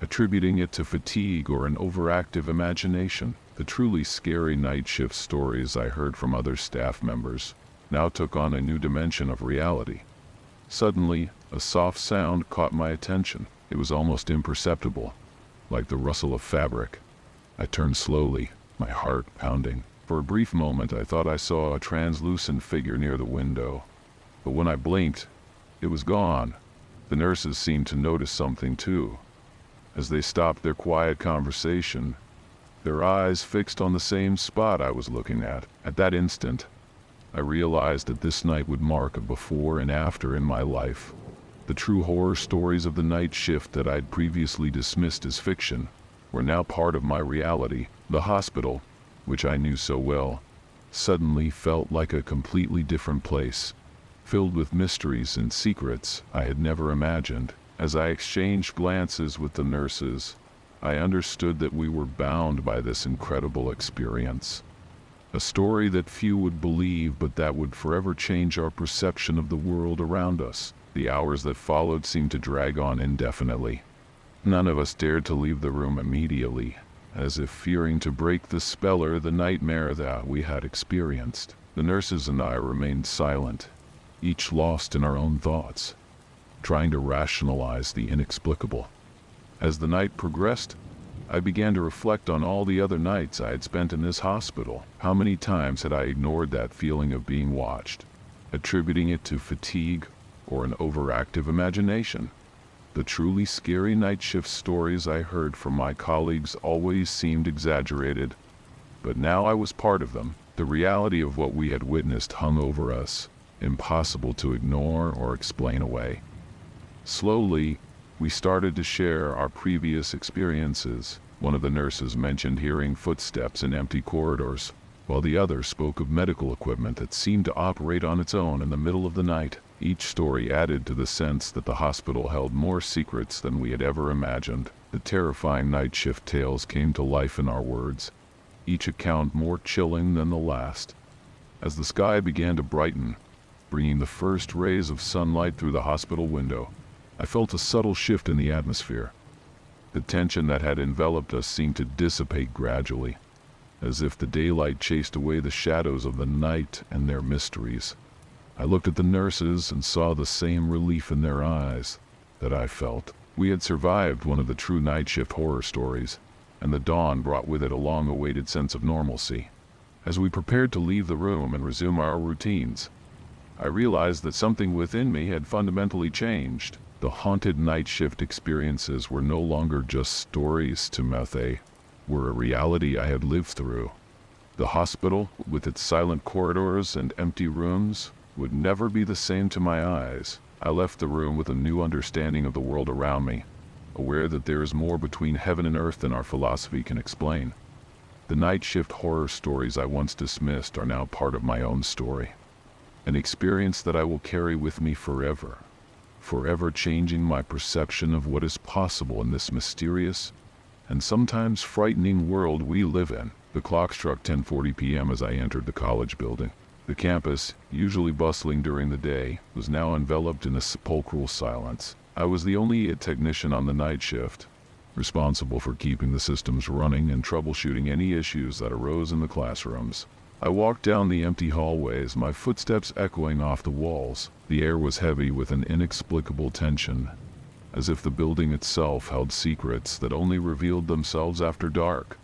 attributing it to fatigue or an overactive imagination? The truly scary night shift stories I heard from other staff members now took on a new dimension of reality. Suddenly, a soft sound caught my attention. It was almost imperceptible, like the rustle of fabric. I turned slowly, my heart pounding. For a brief moment I thought I saw a translucent figure near the window, but when I blinked, it was gone. The nurses seemed to notice something too. As they stopped their quiet conversation, their eyes fixed on the same spot I was looking at. At that instant, I realized that this night would mark a before and after in my life. The true horror stories of the night shift that I'd previously dismissed as fiction were now part of my reality. The hospital, which I knew so well, suddenly felt like a completely different place, filled with mysteries and secrets I had never imagined. As I exchanged glances with the nurses, I understood that we were bound by this incredible experience. A story that few would believe, but that would forever change our perception of the world around us. The hours that followed seemed to drag on indefinitely. None of us dared to leave the room immediately, as if fearing to break the spell or the nightmare that we had experienced. The nurses and I remained silent, each lost in our own thoughts, trying to rationalize the inexplicable. As the night progressed, I began to reflect on all the other nights I had spent in this hospital. How many times had I ignored that feeling of being watched, attributing it to fatigue or an overactive imagination? The truly scary night shift stories I heard from my colleagues always seemed exaggerated, but now I was part of them. The reality of what we had witnessed hung over us, impossible to ignore or explain away. Slowly, we started to share our previous experiences. One of the nurses mentioned hearing footsteps in empty corridors, while the other spoke of medical equipment that seemed to operate on its own in the middle of the night. Each story added to the sense that the hospital held more secrets than we had ever imagined. The terrifying night shift tales came to life in our words, each account more chilling than the last. As the sky began to brighten, bringing the first rays of sunlight through the hospital window, I felt a subtle shift in the atmosphere. The tension that had enveloped us seemed to dissipate gradually, as if the daylight chased away the shadows of the night and their mysteries. I looked at the nurses and saw the same relief in their eyes that I felt. We had survived one of the true night shift horror stories, and the dawn brought with it a long-awaited sense of normalcy. As we prepared to leave the room and resume our routines, I realized that something within me had fundamentally changed. The haunted night shift experiences were no longer just stories to me, they were a reality I had lived through. The hospital, with its silent corridors and empty rooms, would never be the same to my eyes. I left the room with a new understanding of the world around me, aware that there is more between heaven and earth than our philosophy can explain. The night shift horror stories I once dismissed are now part of my own story, an experience that I will carry with me forever, forever changing my perception of what is possible in this mysterious and sometimes frightening world we live in. The clock struck 10:40 p.m. as I entered the college building. The campus, usually bustling during the day, was now enveloped in a sepulchral silence. I was the only technician on the night shift, responsible for keeping the systems running and troubleshooting any issues that arose in the classrooms. I walked down the empty hallways, my footsteps echoing off the walls. The air was heavy with an inexplicable tension, as if the building itself held secrets that only revealed themselves after dark.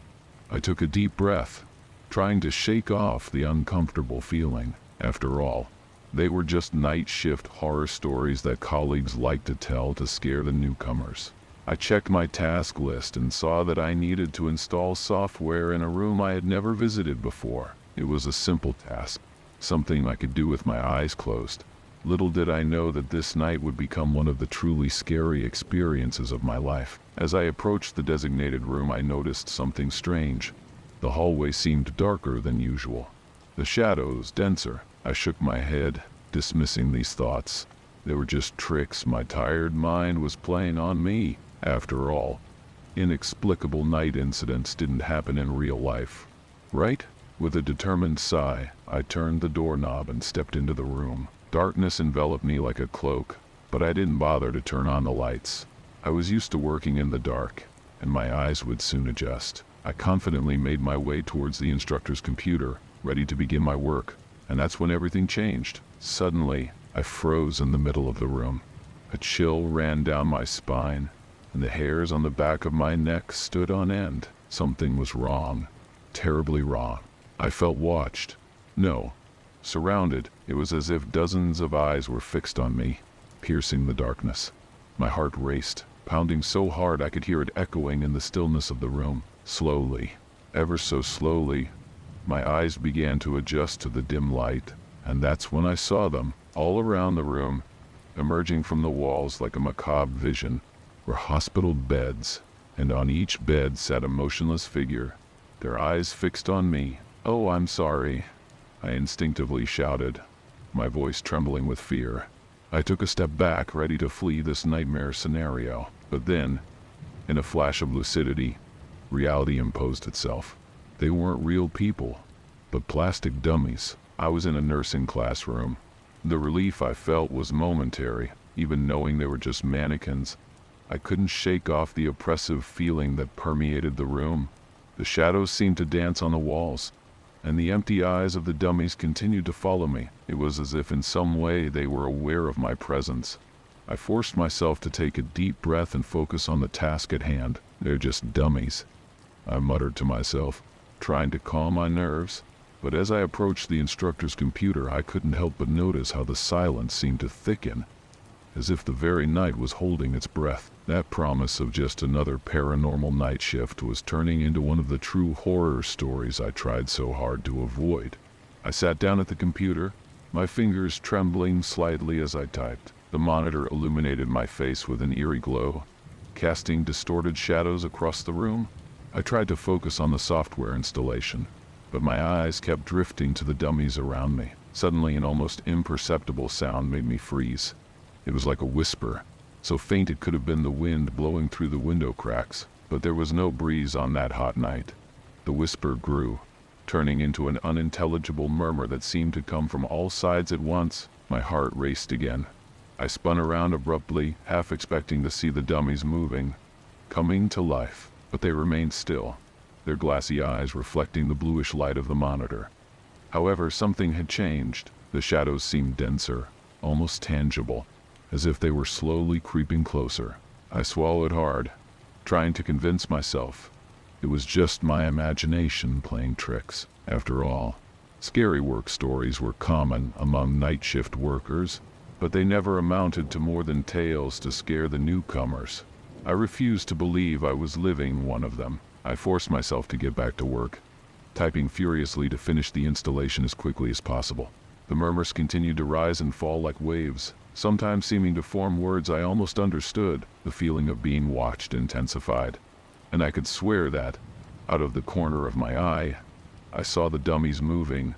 I took a deep breath, trying to shake off the uncomfortable feeling. After all, they were just night shift horror stories that colleagues liked to tell to scare the newcomers. I checked my task list and saw that I needed to install software in a room I had never visited before. It was a simple task, something I could do with my eyes closed. Little did I know that this night would become one of the truly scary experiences of my life. As I approached the designated room, I noticed something strange. The hallway seemed darker than usual, the shadows denser. I shook my head, dismissing these thoughts. They were just tricks my tired mind was playing on me. After all, inexplicable night incidents didn't happen in real life, right? With a determined sigh, I turned the doorknob and stepped into the room. Darkness enveloped me like a cloak, but I didn't bother to turn on the lights. I was used to working in the dark, and my eyes would soon adjust. I confidently made my way towards the instructor's computer, ready to begin my work, and that's when everything changed. Suddenly, I froze in the middle of the room. A chill ran down my spine, and the hairs on the back of my neck stood on end. Something was wrong, terribly wrong. I felt watched. No, surrounded. It was as if dozens of eyes were fixed on me, piercing the darkness. My heart raced, pounding so hard I could hear it echoing in the stillness of the room. Slowly, ever so slowly, my eyes began to adjust to the dim light, and that's when I saw them. All around the room, emerging from the walls like a macabre vision, were hospital beds, and on each bed sat a motionless figure, their eyes fixed on me. "Oh, I'm sorry," I instinctively shouted, my voice trembling with fear. I took a step back, ready to flee this nightmare scenario. But then, in a flash of lucidity, reality imposed itself. They weren't real people, but plastic dummies. I was in a nursing classroom. The relief I felt was momentary. Even knowing they were just mannequins, I couldn't shake off the oppressive feeling that permeated the room. The shadows seemed to dance on the walls, and the empty eyes of the dummies continued to follow me. It was as if in some way they were aware of my presence. I forced myself to take a deep breath and focus on the task at hand. "They're just dummies," I muttered to myself, trying to calm my nerves. But as I approached the instructor's computer, I couldn't help but notice how the silence seemed to thicken. as if the very night was holding its breath. That promise of just another paranormal night shift was turning into one of the true horror stories I tried so hard to avoid. I sat down at the computer, my fingers trembling slightly as I typed. The monitor illuminated my face with an eerie glow, casting distorted shadows across the room. I tried to focus on the software installation, but my eyes kept drifting to the dummies around me. Suddenly, an almost imperceptible sound made me freeze. It was like a whisper, so faint it could have been the wind blowing through the window cracks, but there was no breeze on that hot night. The whisper grew, turning into an unintelligible murmur that seemed to come from all sides at once. My heart raced again. I spun around abruptly, half expecting to see the dummies moving, coming to life, but they remained still, their glassy eyes reflecting the bluish light of the monitor. However, something had changed. The shadows seemed denser, almost tangible, as if they were slowly creeping closer. I swallowed hard, trying to convince myself it was just my imagination playing tricks. After all, scary work stories were common among night shift workers, but they never amounted to more than tales to scare the newcomers. I refused to believe I was living one of them. I forced myself to get back to work, typing furiously to finish the installation as quickly as possible. The murmurs continued to rise and fall like waves, sometimes seeming to form words I almost understood. The feeling of being watched intensified, and I could swear that, out of the corner of my eye, I saw the dummies moving,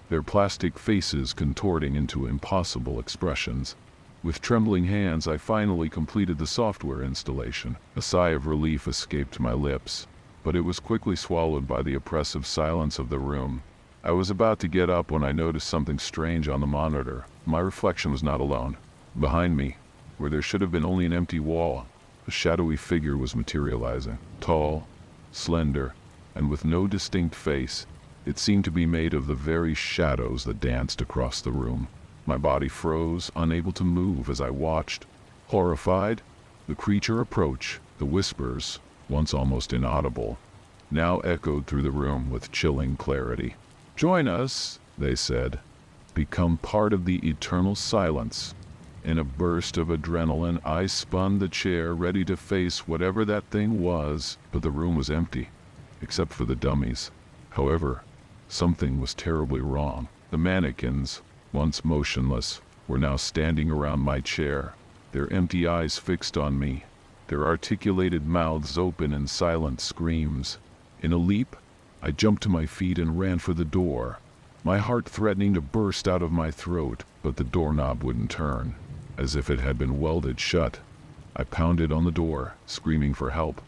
their plastic faces contorting into impossible expressions. With trembling hands, I finally completed the software installation. A sigh of relief escaped my lips, but it was quickly swallowed by the oppressive silence of the room. I was about to get up when I noticed something strange on the monitor. My reflection was not alone. Behind me, where there should have been only an empty wall, a shadowy figure was materializing. Tall, slender, and with no distinct face, it seemed to be made of the very shadows that danced across the room. My body froze, unable to move as I watched. Horrified, the creature approached. The whispers, once almost inaudible, now echoed through the room with chilling clarity. "Join us," they said. "Become part of the eternal silence." In a burst of adrenaline, I spun the chair, ready to face whatever that thing was, but the room was empty, except for the dummies. However, something was terribly wrong. The mannequins, once motionless, were now standing around my chair, their empty eyes fixed on me, their articulated mouths open in silent screams. In a leap, I jumped to my feet and ran for the door, my heart threatening to burst out of my throat, but the doorknob wouldn't turn, as if it had been welded shut. I pounded on the door, screaming for help,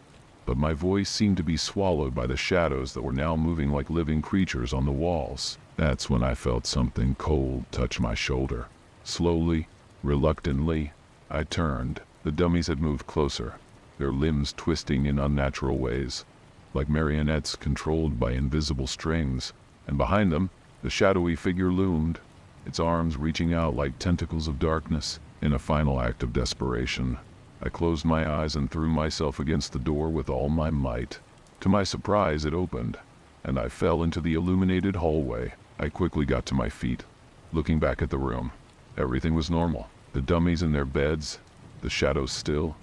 but my voice seemed to be swallowed by the shadows that were now moving like living creatures on the walls. That's when I felt something cold touch my shoulder. Slowly, reluctantly, I turned. The dummies had moved closer, their limbs twisting in unnatural ways, like marionettes controlled by invisible strings, and behind them, the shadowy figure loomed, its arms reaching out like tentacles of darkness. In a final act of desperation, I closed my eyes and threw myself against the door with all my might. To my surprise, it opened, and I fell into the illuminated hallway. I quickly got to my feet, looking back at the room. Everything was normal. The dummies in their beds, the shadows still.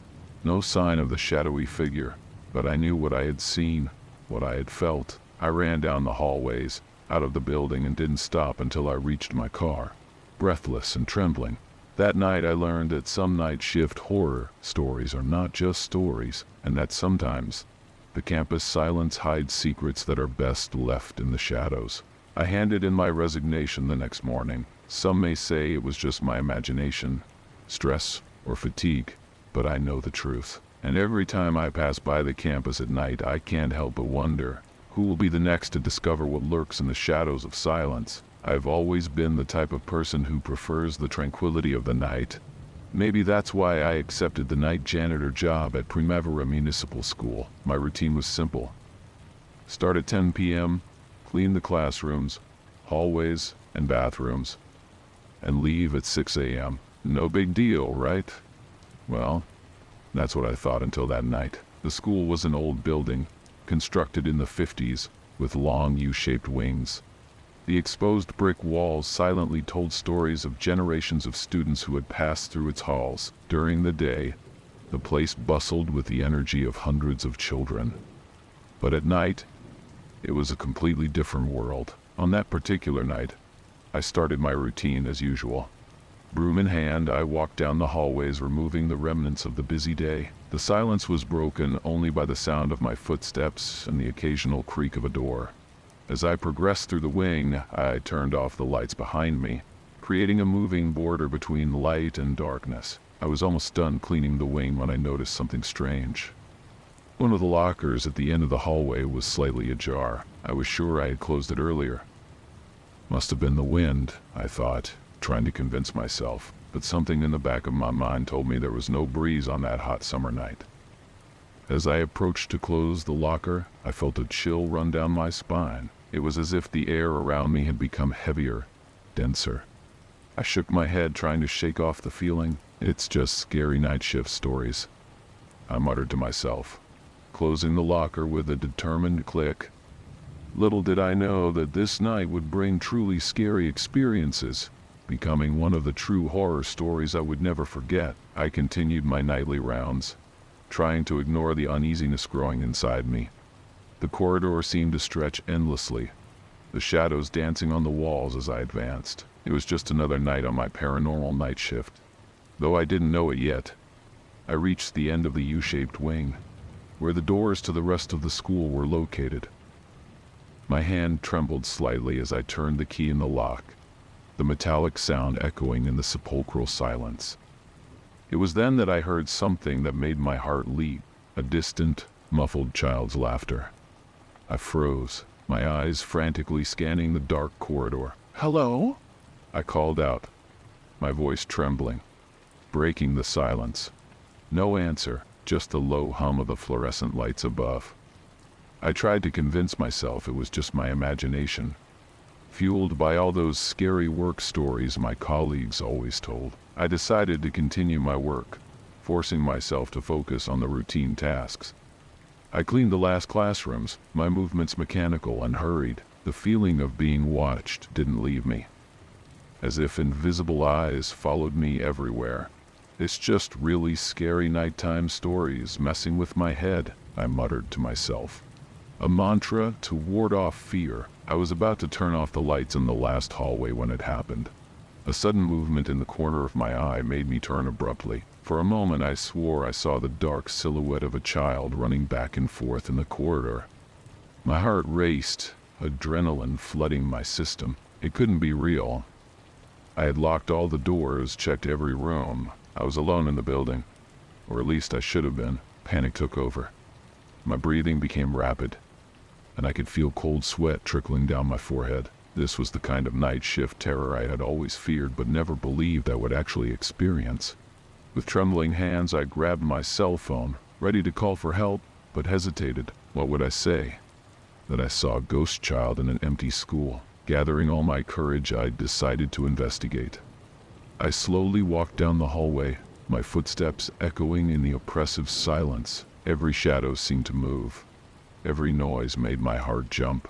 No sign of the shadowy figure, but I knew what I had seen, what I had felt. I ran down the hallways, out of the building, and didn't stop until I reached my car, breathless and trembling. That night I learned that some night shift horror stories are not just stories, and that sometimes the campus silence hides secrets that are best left in the shadows. I handed in my resignation the next morning. Some may say it was just my imagination, stress, or fatigue, but I know the truth. And every time I pass by the campus at night, I can't help but wonder, who will be the next to discover what lurks in the shadows of silence? I've always been the type of person who prefers the tranquility of the night. Maybe that's why I accepted the night janitor job at Primavera Municipal School. My routine was simple. Start at 10 p.m., clean the classrooms, hallways, and bathrooms, and leave at 6 a.m. No big deal, right? Well, that's what I thought until that night. The school was an old building, constructed in the 50s, with long U-shaped wings. The exposed brick walls silently told stories of generations of students who had passed through its halls. During the day, the place bustled with the energy of hundreds of children. But at night, it was a completely different world. On that particular night, I started my routine as usual. Broom in hand, I walked down the hallways, removing the remnants of the busy day. The silence was broken only by the sound of my footsteps and the occasional creak of a door. As I progressed through the wing, I turned off the lights behind me, creating a moving border between light and darkness. I was almost done cleaning the wing when I noticed something strange. One of the lockers at the end of the hallway was slightly ajar. I was sure I had closed it earlier. Must have been the wind, I thought, trying to convince myself, but something in the back of my mind told me there was no breeze on that hot summer night. As I approached to close the locker, I felt a chill run down my spine. It was as if the air around me had become heavier, denser. I shook my head, trying to shake off the feeling. It's just scary night shift stories, I muttered to myself, closing the locker with a determined click. Little did I know that this night would bring truly scary experiences, becoming one of the true horror stories I would never forget. I continued my nightly rounds, trying to ignore the uneasiness growing inside me. The corridor seemed to stretch endlessly, the shadows dancing on the walls as I advanced. It was just another night on my paranormal night shift. Though I didn't know it yet, I reached the end of the U-shaped wing, where the doors to the rest of the school were located. My hand trembled slightly as I turned the key in the lock, the metallic sound echoing in the sepulchral silence. It was then that I heard something that made my heart leap, a distant, muffled child's laughter. I froze, my eyes frantically scanning the dark corridor. "Hello?" I called out, my voice trembling, breaking the silence. No answer, just the low hum of the fluorescent lights above. I tried to convince myself it was just my imagination, fueled by all those scary work stories my colleagues always told. I decided to continue my work, forcing myself to focus on the routine tasks. I cleaned the last classrooms, my movements mechanical and hurried. The feeling of being watched didn't leave me, as if invisible eyes followed me everywhere. "It's just really scary nighttime stories messing with my head," I muttered to myself, a mantra to ward off fear. I was about to turn off the lights in the last hallway when it happened. A sudden movement in the corner of my eye made me turn abruptly. For a moment I swore I saw the dark silhouette of a child running back and forth in the corridor. My heart raced, adrenaline flooding my system. It couldn't be real. I had locked all the doors, checked every room. I was alone in the building, or at least I should have been. Panic took over. My breathing became rapid, and I could feel cold sweat trickling down my forehead. This was the kind of night shift terror I had always feared but never believed I would actually experience. With trembling hands, I grabbed my cell phone, ready to call for help, but hesitated. What would I say? That I saw a ghost child in an empty school. Gathering all my courage, I decided to investigate. I slowly walked down the hallway, my footsteps echoing in the oppressive silence. Every shadow seemed to move. Every noise made my heart jump.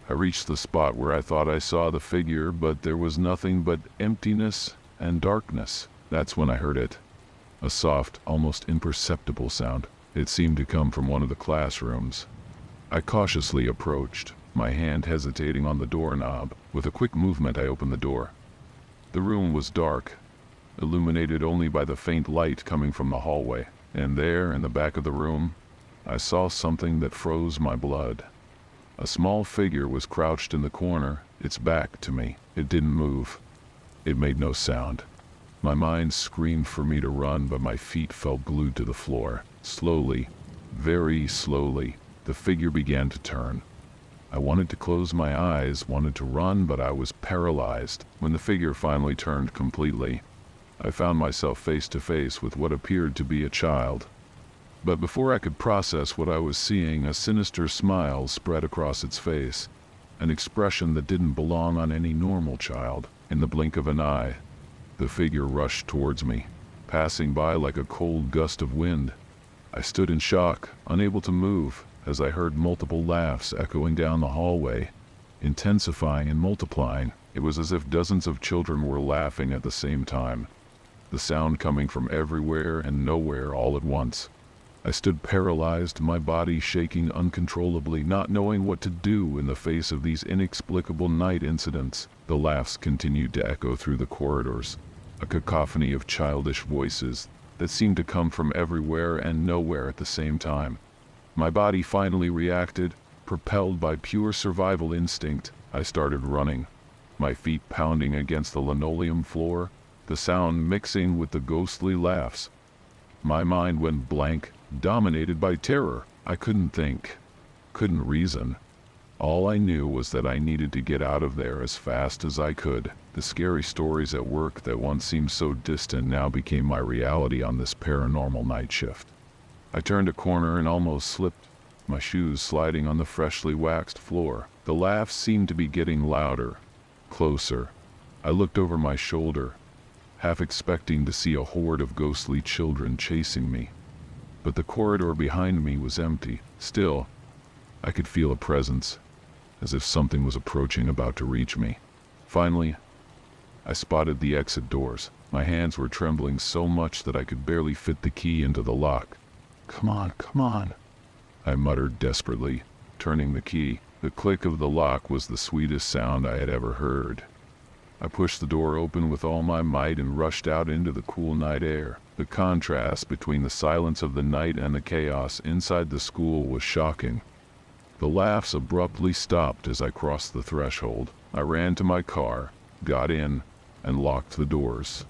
I reached the spot where I thought I saw the figure, but there was nothing but emptiness and darkness. That's when I heard it. A soft, almost imperceptible sound. It seemed to come from one of the classrooms. I cautiously approached, my hand hesitating on the doorknob. With a quick movement, I opened the door. The room was dark, illuminated only by the faint light coming from the hallway. And there, in the back of the room, I saw something that froze my blood. A small figure was crouched in the corner, its back to me. It didn't move. It made no sound. My mind screamed for me to run, but my feet felt glued to the floor. Slowly, very slowly, the figure began to turn. I wanted to close my eyes, wanted to run, but I was paralyzed. When the figure finally turned completely, I found myself face to face with what appeared to be a child. But before I could process what I was seeing, a sinister smile spread across its face, an expression that didn't belong on any normal child. In the blink of an eye, the figure rushed towards me, passing by like a cold gust of wind. I stood in shock, unable to move, as I heard multiple laughs echoing down the hallway. intensifying and multiplying. It was as if dozens of children were laughing at the same time, the sound coming from everywhere and nowhere all at once. I stood paralyzed, my body shaking uncontrollably, not knowing what to do in the face of these inexplicable night incidents. The laughs continued to echo through the corridors, a cacophony of childish voices that seemed to come from everywhere and nowhere at the same time. My body finally reacted, propelled by pure survival instinct. I started running, my feet pounding against the linoleum floor, the sound mixing with the ghostly laughs. My mind went blank, dominated by terror. I couldn't think, couldn't reason. All I knew was that I needed to get out of there as fast as I could. The scary stories at work that once seemed so distant now became my reality on this paranormal night shift. I turned a corner and almost slipped, my shoes sliding on the freshly waxed floor. The laughs seemed to be getting louder, closer. I looked over my shoulder, half expecting to see a horde of ghostly children chasing me. But the corridor behind me was empty. Still, I could feel a presence, as if something was approaching, about to reach me. Finally, I spotted the exit doors. My hands were trembling so much that I could barely fit the key into the lock. "Come on, come on," I muttered desperately, turning the key. The click of the lock was the sweetest sound I had ever heard. I pushed the door open with all my might and rushed out into the cool night air. The contrast between the silence of the night and the chaos inside the school was shocking. The laughs abruptly stopped as I crossed the threshold. I ran to my car, got in, and locked the doors,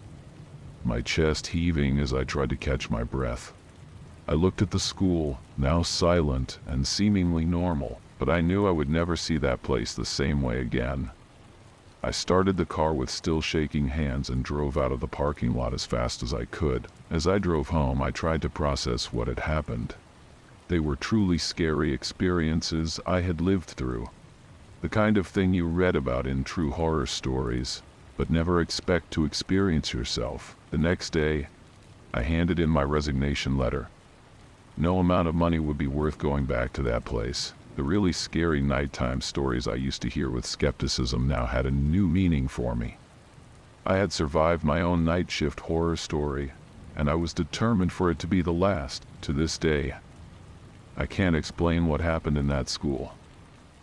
my chest heaving as I tried to catch my breath. I looked at the school, now silent and seemingly normal, but I knew I would never see that place the same way again. I started the car with still shaking hands and drove out of the parking lot as fast as I could. As I drove home, I tried to process what had happened. They were truly scary experiences I had lived through. The kind of thing you read about in true horror stories, but never expect to experience yourself. The next day, I handed in my resignation letter. No amount of money would be worth going back to that place. The really scary nighttime stories I used to hear with skepticism now had a new meaning for me. I had survived my own night shift horror story, and I was determined for it to be the last. To this day, I can't explain what happened in that school.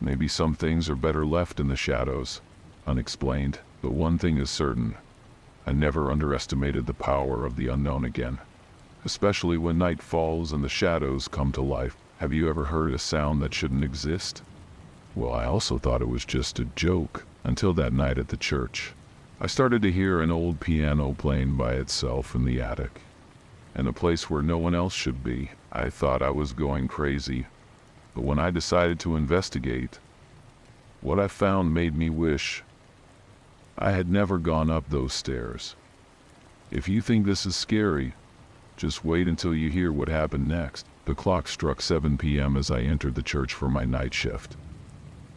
Maybe some things are better left in the shadows, unexplained, but one thing is certain. I never underestimated the power of the unknown again, especially when night falls and the shadows come to life. Have you ever heard a sound that shouldn't exist? Well, I also thought it was just a joke, until that night at the church. I started to hear an old piano playing by itself in the attic, in a place where no one else should be. I thought I was going crazy, but when I decided to investigate, what I found made me wish I had never gone up those stairs. If you think this is scary, just wait until you hear what happened next. The clock struck 7 p.m. as I entered the church for my night shift.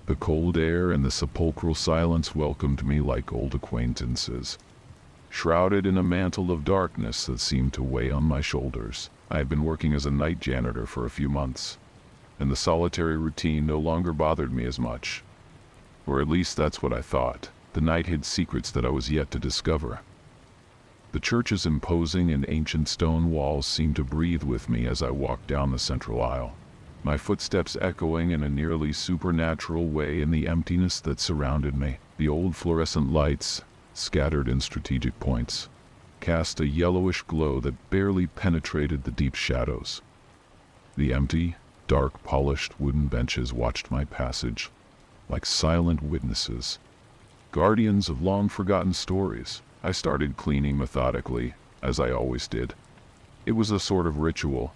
The cold air and the sepulchral silence welcomed me like old acquaintances, shrouded in a mantle of darkness that seemed to weigh on my shoulders. I had been working as a night janitor for a few months, and the solitary routine no longer bothered me as much. Or at least that's what I thought. The night hid secrets that I was yet to discover. The church's imposing and ancient stone walls seemed to breathe with me as I walked down the central aisle, my footsteps echoing in a nearly supernatural way in the emptiness that surrounded me. The old fluorescent lights, scattered in strategic points, cast a yellowish glow that barely penetrated the deep shadows. The empty, dark, polished wooden benches watched my passage, like silent witnesses, guardians of long-forgotten stories. I started cleaning methodically, as I always did. It was a sort of ritual,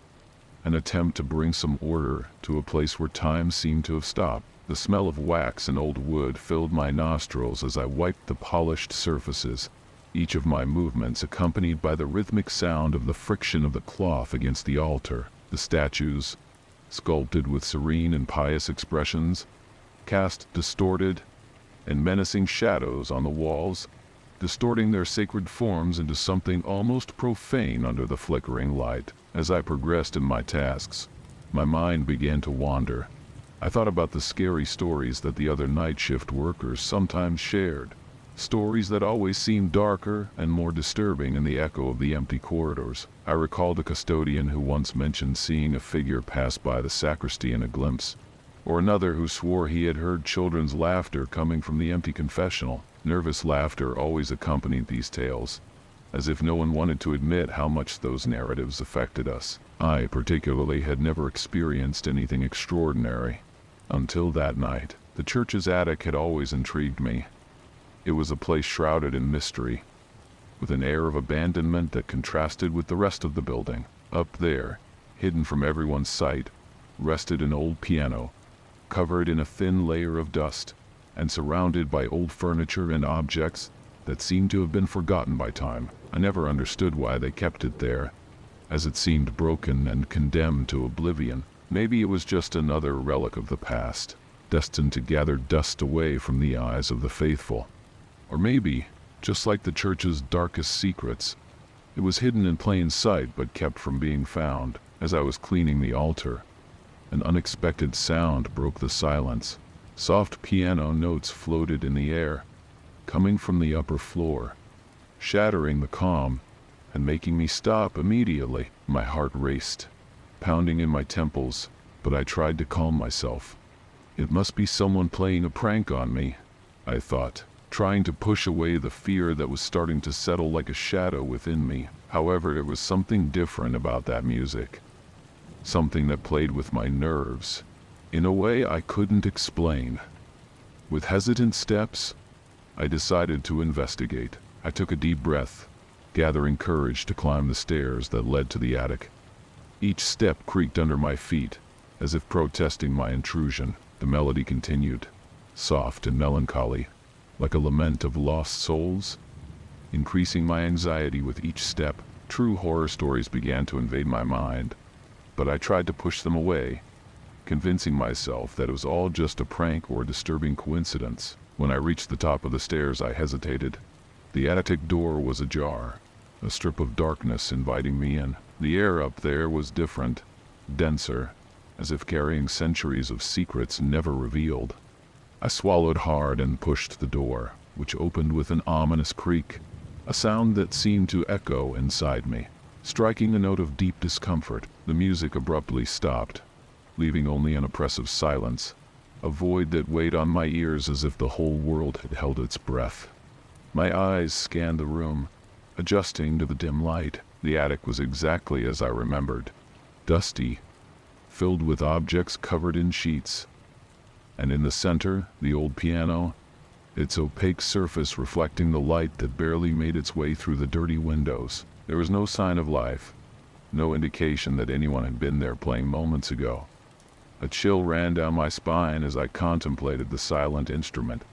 an attempt to bring some order to a place where time seemed to have stopped. The smell of wax and old wood filled my nostrils as I wiped the polished surfaces, each of my movements accompanied by the rhythmic sound of the friction of the cloth against the altar. The statues, sculpted with serene and pious expressions, cast distorted and menacing shadows on the walls, distorting their sacred forms into something almost profane under the flickering light. As I progressed in my tasks, my mind began to wander, I thought about the scary stories that the other night shift workers sometimes shared. Stories that always seemed darker and more disturbing in the echo of the empty corridors. I recalled a custodian who once mentioned seeing a figure pass by the sacristy in a glimpse, or another who swore he had heard children's laughter coming from the empty confessional. Nervous laughter always accompanied these tales, as if no one wanted to admit how much those narratives affected us. I, particularly, had never experienced anything extraordinary. Until that night, the church's attic had always intrigued me. It was a place shrouded in mystery, with an air of abandonment that contrasted with the rest of the building. Up there, hidden from everyone's sight, rested an old piano, covered in a thin layer of dust, and surrounded by old furniture and objects that seemed to have been forgotten by time. I never understood why they kept it there, as it seemed broken and condemned to oblivion. Maybe it was just another relic of the past, destined to gather dust away from the eyes of the faithful. Or maybe, just like the church's darkest secrets, it was hidden in plain sight but kept from being found. As I was cleaning the altar, an unexpected sound broke the silence. Soft piano notes floated in the air, coming from the upper floor, shattering the calm and making me stop immediately. My heart raced, pounding in my temples, but I tried to calm myself. It must be someone playing a prank on me, I thought, trying to push away the fear that was starting to settle like a shadow within me. However, there was something different about that music, something that played with my nerves in a way I couldn't explain. With hesitant steps, I decided to investigate. I took a deep breath, gathering courage to climb the stairs that led to the attic. Each step creaked under my feet, as if protesting my intrusion. The melody continued, soft and melancholy, like a lament of lost souls, increasing my anxiety with each step. True horror stories began to invade my mind, but I tried to push them away, convincing myself that it was all just a prank or a disturbing coincidence. When I reached the top of the stairs, I hesitated. The attic door was ajar, a strip of darkness inviting me in. The air up there was different, denser, as if carrying centuries of secrets never revealed. I swallowed hard and pushed the door, which opened with an ominous creak, a sound that seemed to echo inside me, striking a note of deep discomfort. The music abruptly stopped, leaving only an oppressive silence, a void that weighed on my ears as if the whole world had held its breath. My eyes scanned the room, adjusting to the dim light. The attic was exactly as I remembered, dusty, filled with objects covered in sheets. And in the center, the old piano, its opaque surface reflecting the light that barely made its way through the dirty windows. There was no sign of life, no indication that anyone had been there playing moments ago. A chill ran down my spine as I contemplated the silent instrument,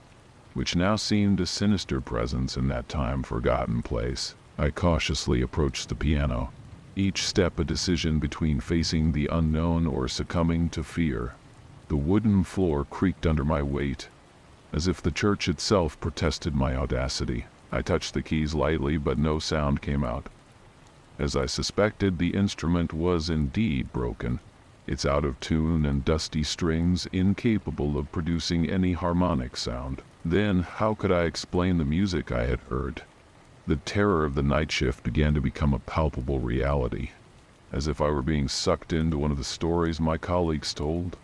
which now seemed a sinister presence in that time-forgotten place. I cautiously approached the piano, each step a decision between facing the unknown or succumbing to fear. The wooden floor creaked under my weight, as if the church itself protested my audacity. I touched the keys lightly, but no sound came out. As I suspected, the instrument was indeed broken, its out-of-tune and dusty strings incapable of producing any harmonic sound. Then, how could I explain the music I had heard? The terror of the night shift began to become a palpable reality, as if I were being sucked into one of the stories my colleagues told.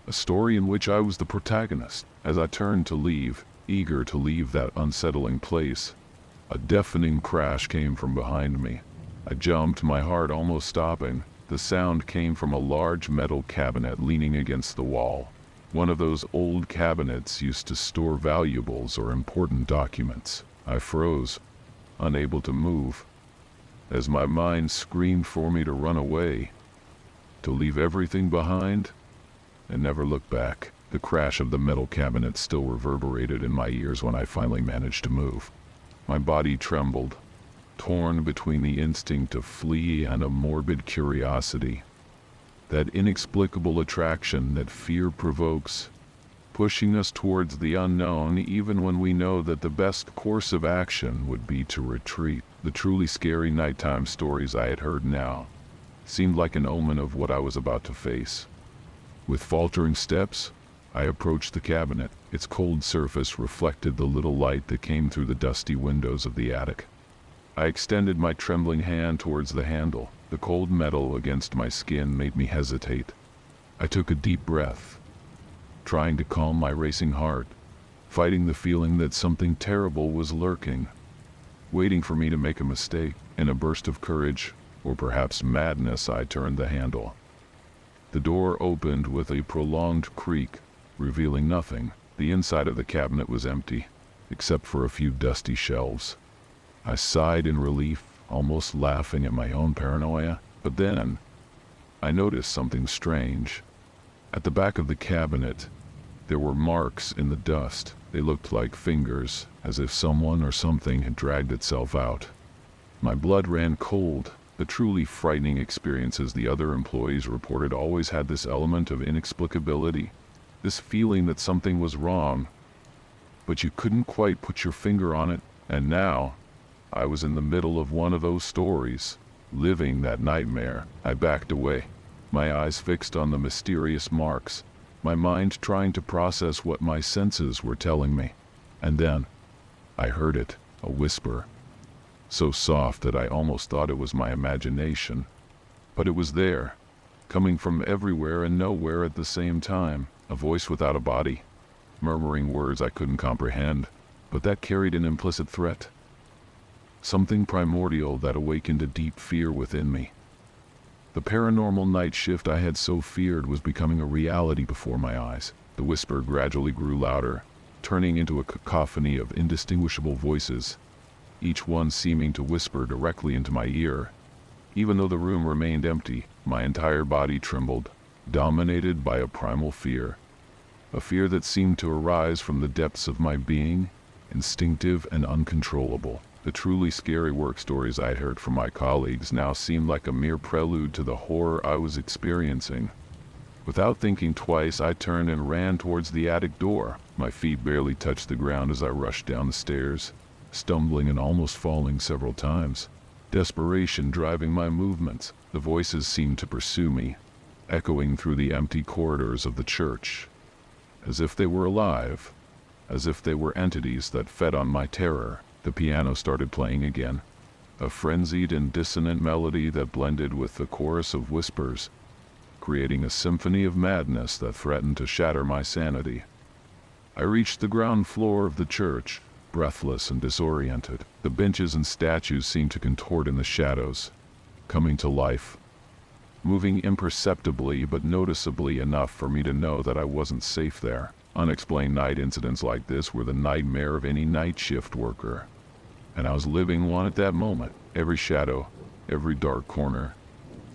A story in which I was the protagonist. As I turned to leave, eager to leave that unsettling place, a deafening crash came from behind me. I jumped, my heart almost stopping. The sound came from a large metal cabinet leaning against the wall. One of those old cabinets used to store valuables or important documents. I froze, unable to move, as my mind screamed for me to run away, to leave everything behind, and never look back. The crash of the metal cabinet still reverberated in my ears when I finally managed to move. My body trembled, torn between the instinct to flee and a morbid curiosity, that inexplicable attraction that fear provokes, pushing us towards the unknown even when we know that the best course of action would be to retreat. The truly scary nighttime stories I had heard now seemed like an omen of what I was about to face. With faltering steps, I approached the cabinet. Its cold surface reflected the little light that came through the dusty windows of the attic. I extended my trembling hand towards the handle. The cold metal against my skin made me hesitate. I took a deep breath, trying to calm my racing heart, fighting the feeling that something terrible was lurking, waiting for me to make a mistake. In a burst of courage, or perhaps madness, I turned the handle. The door opened with a prolonged creak, revealing nothing. The inside of the cabinet was empty, except for a few dusty shelves. I sighed in relief, almost laughing at my own paranoia. But then, I noticed something strange. At the back of the cabinet, there were marks in the dust. They looked like fingers, as if someone or something had dragged itself out. My blood ran cold. The truly frightening experiences the other employees reported always had this element of inexplicability, this feeling that something was wrong, but you couldn't quite put your finger on it. And now, I was in the middle of one of those stories, living that nightmare. I backed away, my eyes fixed on the mysterious marks, my mind trying to process what my senses were telling me. And then, I heard it, a whisper, so soft that I almost thought it was my imagination. But it was there, coming from everywhere and nowhere at the same time, a voice without a body, murmuring words I couldn't comprehend, but that carried an implicit threat. Something primordial that awakened a deep fear within me. The paranormal night shift I had so feared was becoming a reality before my eyes. The whisper gradually grew louder, turning into a cacophony of indistinguishable voices, each one seeming to whisper directly into my ear. Even though the room remained empty, my entire body trembled, dominated by a primal fear. A fear that seemed to arise from the depths of my being, instinctive and uncontrollable. The truly scary work stories I'd heard from my colleagues now seemed like a mere prelude to the horror I was experiencing. Without thinking twice, I turned and ran towards the attic door. My feet barely touched the ground as I rushed down the stairs, stumbling and almost falling several times. Desperation driving my movements. The voices seemed to pursue me, echoing through the empty corridors of the church, as if they were alive, as if they were entities that fed on my terror. The piano started playing again, a frenzied and dissonant melody that blended with the chorus of whispers, creating a symphony of madness that threatened to shatter my sanity. I reached the ground floor of the church, breathless and disoriented. The benches and statues seemed to contort in the shadows, coming to life, moving imperceptibly but noticeably enough for me to know that I wasn't safe there. Unexplained night incidents like this were the nightmare of any night shift worker, and I was living one at that moment. Every shadow, every dark corner,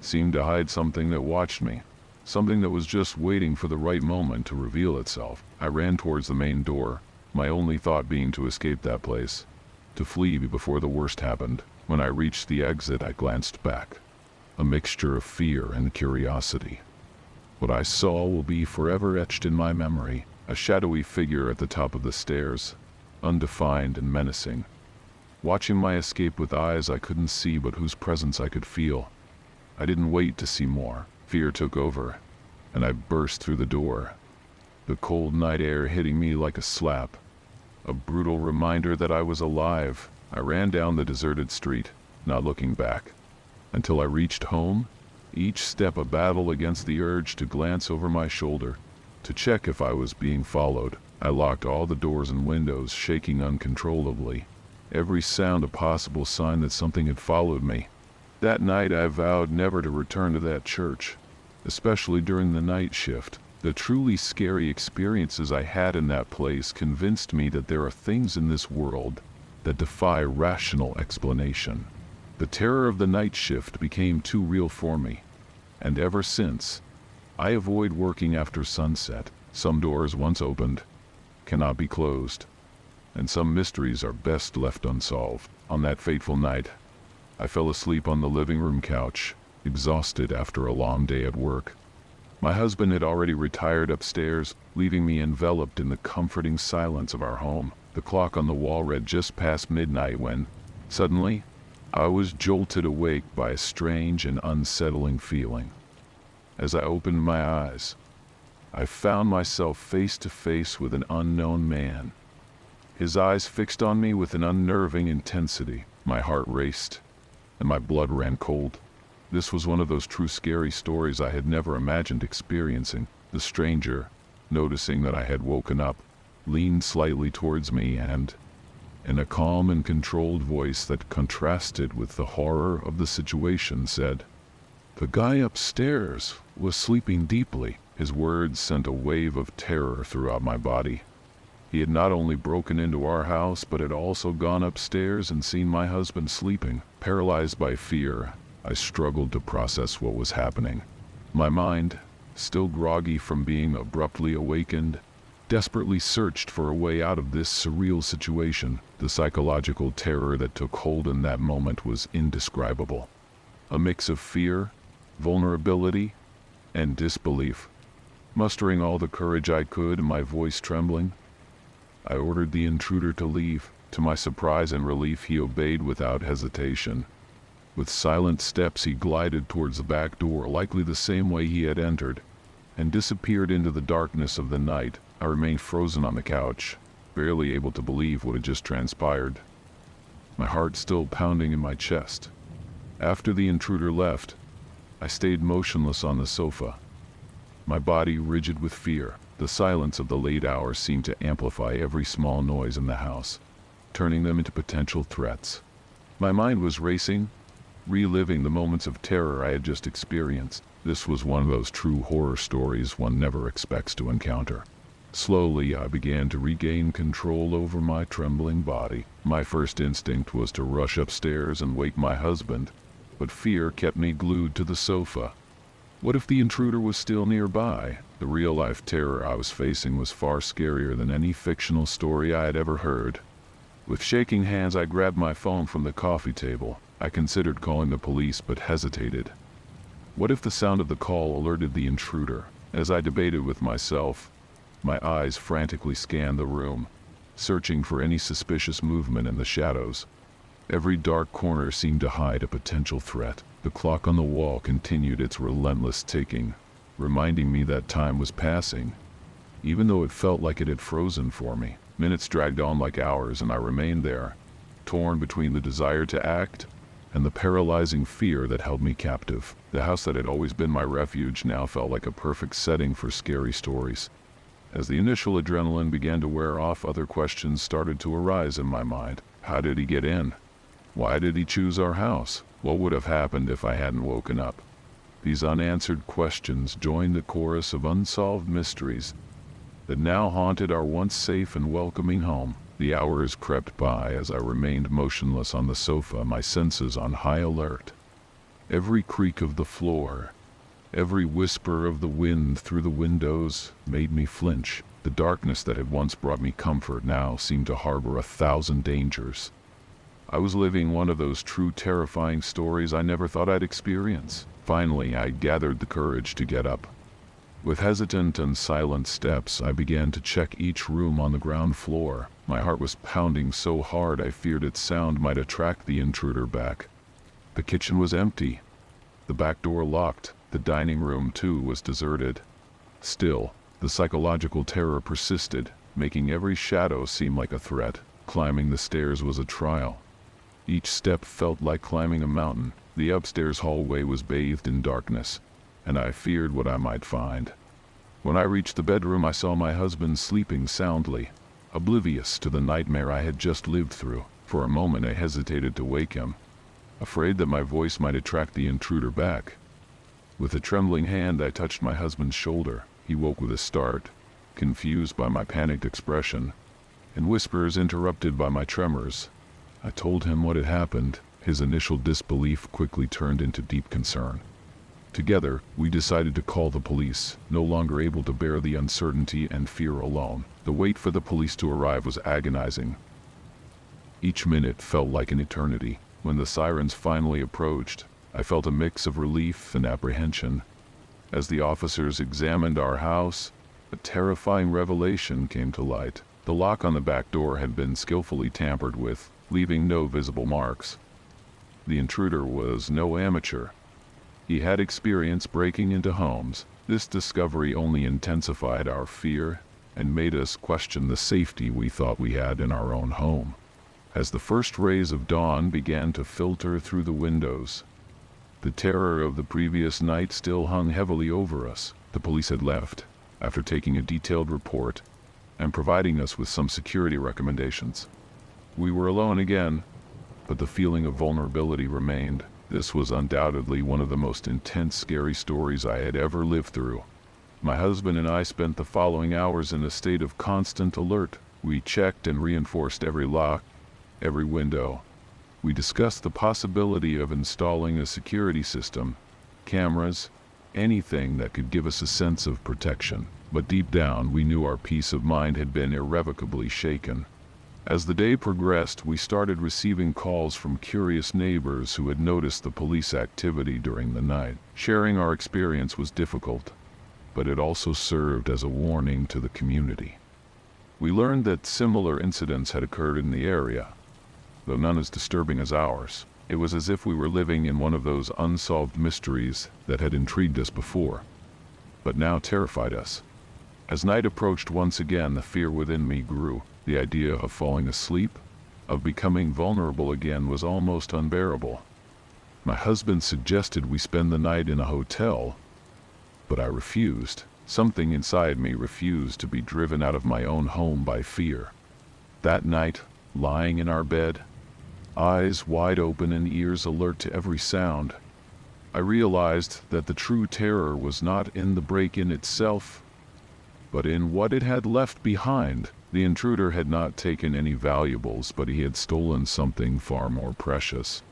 seemed to hide something that watched me, something that was just waiting for the right moment to reveal itself. I ran towards the main door, my only thought being to escape that place, to flee before the worst happened. When I reached the exit, I glanced back, a mixture of fear and curiosity. What I saw will be forever etched in my memory, a shadowy figure at the top of the stairs, undefined and menacing, watching my escape with eyes I couldn't see but whose presence I could feel. I didn't wait to see more. Fear took over, and I burst through the door, the cold night air hitting me like a slap, a brutal reminder that I was alive. I ran down the deserted street, not looking back, until I reached home, each step a battle against the urge to glance over my shoulder, to check if I was being followed. I locked all the doors and windows, shaking uncontrollably, every sound a possible sign that something had followed me. That night I vowed never to return to that church, especially during the night shift. The truly scary experiences I had in that place convinced me that there are things in this world that defy rational explanation. The terror of the night shift became too real for me, and ever since, I avoid working after sunset. Some doors once opened cannot be closed, and some mysteries are best left unsolved. On that fateful night, I fell asleep on the living room couch, exhausted after a long day at work. My husband had already retired upstairs, leaving me enveloped in the comforting silence of our home. The clock on the wall read just past midnight when, suddenly, I was jolted awake by a strange and unsettling feeling. As I opened my eyes, I found myself face to face with an unknown man. His eyes fixed on me with an unnerving intensity. My heart raced, and my blood ran cold. This was one of those true scary stories I had never imagined experiencing. The stranger, noticing that I had woken up, leaned slightly towards me and, in a calm and controlled voice that contrasted with the horror of the situation, said, "The guy upstairs was sleeping deeply." His words sent a wave of terror throughout my body. He had not only broken into our house, but had also gone upstairs and seen my husband sleeping. Paralyzed by fear, I struggled to process what was happening. My mind, still groggy from being abruptly awakened, desperately searched for a way out of this surreal situation. The psychological terror that took hold in that moment was indescribable. A mix of fear, vulnerability, and disbelief. Mustering all the courage I could, my voice trembling, I ordered the intruder to leave. To my surprise and relief, he obeyed without hesitation. With silent steps, he glided towards the back door, likely the same way he had entered, and disappeared into the darkness of the night. I remained frozen on the couch, barely able to believe what had just transpired, my heart still pounding in my chest. After the intruder left, I stayed motionless on the sofa, my body rigid with fear. The silence of the late hour seemed to amplify every small noise in the house, turning them into potential threats. My mind was racing, reliving the moments of terror I had just experienced. This was one of those true horror stories one never expects to encounter. Slowly, I began to regain control over my trembling body. My first instinct was to rush upstairs and wake my husband, but fear kept me glued to the sofa. What if the intruder was still nearby? The real-life terror I was facing was far scarier than any fictional story I had ever heard. With shaking hands, I grabbed my phone from the coffee table. I considered calling the police, but hesitated. What if the sound of the call alerted the intruder? As I debated with myself, my eyes frantically scanned the room, searching for any suspicious movement in the shadows. Every dark corner seemed to hide a potential threat. The clock on the wall continued its relentless ticking, reminding me that time was passing, even though it felt like it had frozen for me. Minutes dragged on like hours, and I remained there, torn between the desire to act and the paralyzing fear that held me captive. The house that had always been my refuge now felt like a perfect setting for scary stories. As the initial adrenaline began to wear off, other questions started to arise in my mind. How did he get in? Why did he choose our house? What would have happened if I hadn't woken up? These unanswered questions joined the chorus of unsolved mysteries that now haunted our once safe and welcoming home. The hours crept by as I remained motionless on the sofa, my senses on high alert. Every creak of the floor, every whisper of the wind through the windows made me flinch. The darkness that had once brought me comfort now seemed to harbor 1,000 dangers. I was living one of those true terrifying stories I never thought I'd experience. Finally, I gathered the courage to get up. With hesitant and silent steps, I began to check each room on the ground floor. My heart was pounding so hard I feared its sound might attract the intruder back. The kitchen was empty, the back door locked, the dining room too was deserted. Still, the psychological terror persisted, making every shadow seem like a threat. Climbing the stairs was a trial. Each step felt like climbing a mountain. The upstairs hallway was bathed in darkness, and I feared what I might find. When I reached the bedroom, I saw my husband sleeping soundly, oblivious to the nightmare I had just lived through. For a moment I hesitated to wake him, afraid that my voice might attract the intruder back. With a trembling hand I touched my husband's shoulder. He woke with a start, confused by my panicked expression, and whispers interrupted by my tremors. I told him what had happened. His initial disbelief quickly turned into deep concern. Together, we decided to call the police, no longer able to bear the uncertainty and fear alone. The wait for the police to arrive was agonizing. Each minute felt like an eternity. When the sirens finally approached, I felt a mix of relief and apprehension. As the officers examined our house, a terrifying revelation came to light. The lock on the back door had been skillfully tampered with, leaving no visible marks. The intruder was no amateur. He had experience breaking into homes. This discovery only intensified our fear and made us question the safety we thought we had in our own home. As the first rays of dawn began to filter through the windows, the terror of the previous night still hung heavily over us. The police had left, after taking a detailed report and providing us with some security recommendations. We were alone again, but the feeling of vulnerability remained. This was undoubtedly one of the most intense, scary stories I had ever lived through. My husband and I spent the following hours in a state of constant alert. We checked and reinforced every lock, every window. We discussed the possibility of installing a security system, cameras, anything that could give us a sense of protection. But deep down, we knew our peace of mind had been irrevocably shaken. As the day progressed, we started receiving calls from curious neighbors who had noticed the police activity during the night. Sharing our experience was difficult, but it also served as a warning to the community. We learned that similar incidents had occurred in the area, though none as disturbing as ours. It was as if we were living in one of those unsolved mysteries that had intrigued us before, but now terrified us. As night approached once again, the fear within me grew. The idea of falling asleep, of becoming vulnerable again, was almost unbearable. My husband suggested we spend the night in a hotel, but I refused. Something inside me refused to be driven out of my own home by fear. That night, lying in our bed, eyes wide open and ears alert to every sound, I realized that the true terror was not in the break-in itself, but in what it had left behind. The intruder had not taken any valuables, but he had stolen something far more precious: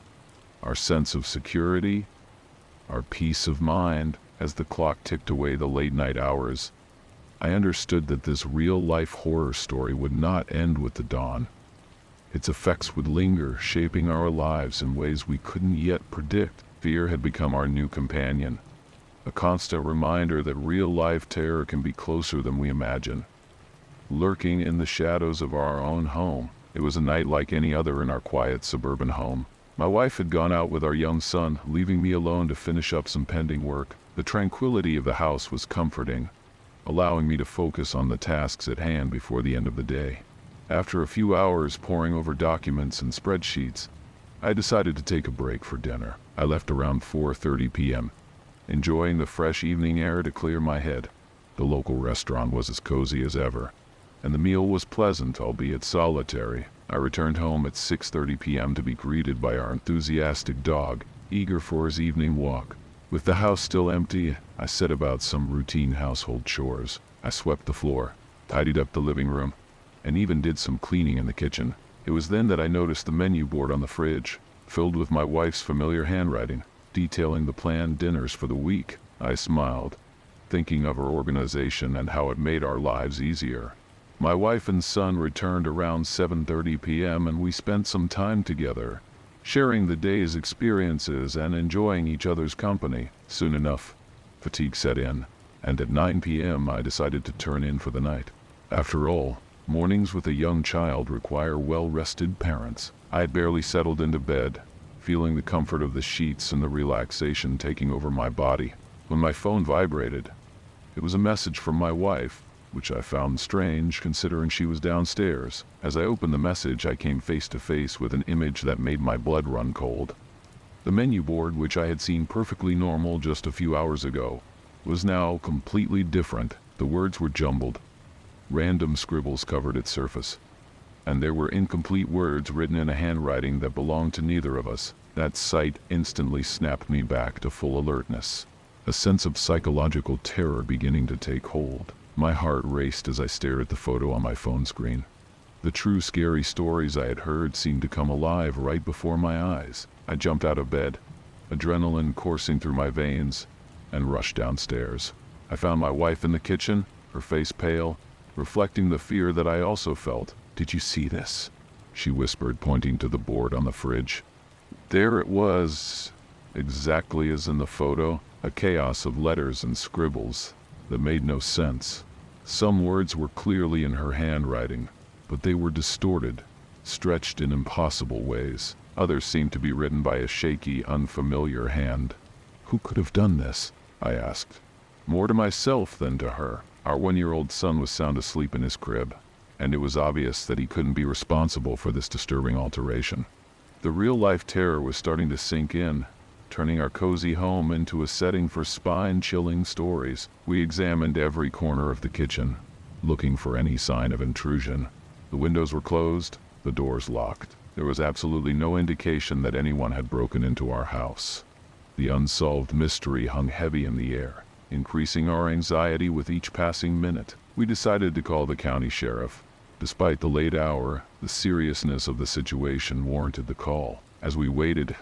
our sense of security, our peace of mind. As the clock ticked away the late-night hours, I understood that this real-life horror story would not end with the dawn. Its effects would linger, shaping our lives in ways we couldn't yet predict. Fear had become our new companion, a constant reminder that real-life terror can be closer than we imagine, lurking in the shadows of our own home. It was a night like any other in our quiet suburban home. My wife had gone out with our young son, leaving me alone to finish up some pending work. The tranquility of the house was comforting, allowing me to focus on the tasks at hand before the end of the day. After a few hours poring over documents and spreadsheets, I decided to take a break for dinner. I left around 4:30 p.m., enjoying the fresh evening air to clear my head. The local restaurant was as cozy as ever, and the meal was pleasant, albeit solitary. I returned home at 6:30 p.m. to be greeted by our enthusiastic dog, eager for his evening walk. With the house still empty, I set about some routine household chores. I swept the floor, tidied up the living room, and even did some cleaning in the kitchen. It was then that I noticed the menu board on the fridge, filled with my wife's familiar handwriting, detailing the planned dinners for the week. I smiled, thinking of her organization and how it made our lives easier. My wife and son returned around 7:30 p.m. and we spent some time together, sharing the day's experiences and enjoying each other's company. Soon enough, fatigue set in, and at 9 p.m. I decided to turn in for the night. After all, mornings with a young child require well-rested parents. I had barely settled into bed, feeling the comfort of the sheets and the relaxation taking over my body, when my phone vibrated. It was a message from my wife, which I found strange considering she was downstairs. As I opened the message, I came face to face with an image that made my blood run cold. The menu board, which I had seen perfectly normal just a few hours ago, was now completely different. The words were jumbled. Random scribbles covered its surface, and there were incomplete words written in a handwriting that belonged to neither of us. That sight instantly snapped me back to full alertness, a sense of psychological terror beginning to take hold. My heart raced as I stared at the photo on my phone screen. The true scary stories I had heard seemed to come alive right before my eyes. I jumped out of bed, adrenaline coursing through my veins, and rushed downstairs. I found my wife in the kitchen, her face pale, reflecting the fear that I also felt. "Did you see this?" she whispered, pointing to the board on the fridge. There it was, exactly as in the photo, a chaos of letters and scribbles that made no sense. Some words were clearly in her handwriting, but they were distorted, stretched in impossible ways. Others seemed to be written by a shaky, unfamiliar hand. "Who could have done this?" I asked. more to myself than to her. Our 1-year-old son was sound asleep in his crib, and it was obvious that he couldn't be responsible for this disturbing alteration. The real-life terror was starting to sink in, turning our cozy home into a setting for spine-chilling stories. We examined every corner of the kitchen, looking for any sign of intrusion. The windows were closed, the doors locked. There was absolutely no indication that anyone had broken into our house. The unsolved mystery hung heavy in the air, increasing our anxiety with each passing minute. We decided to call the county sheriff. Despite the late hour, the seriousness of the situation warranted the call. As we waited,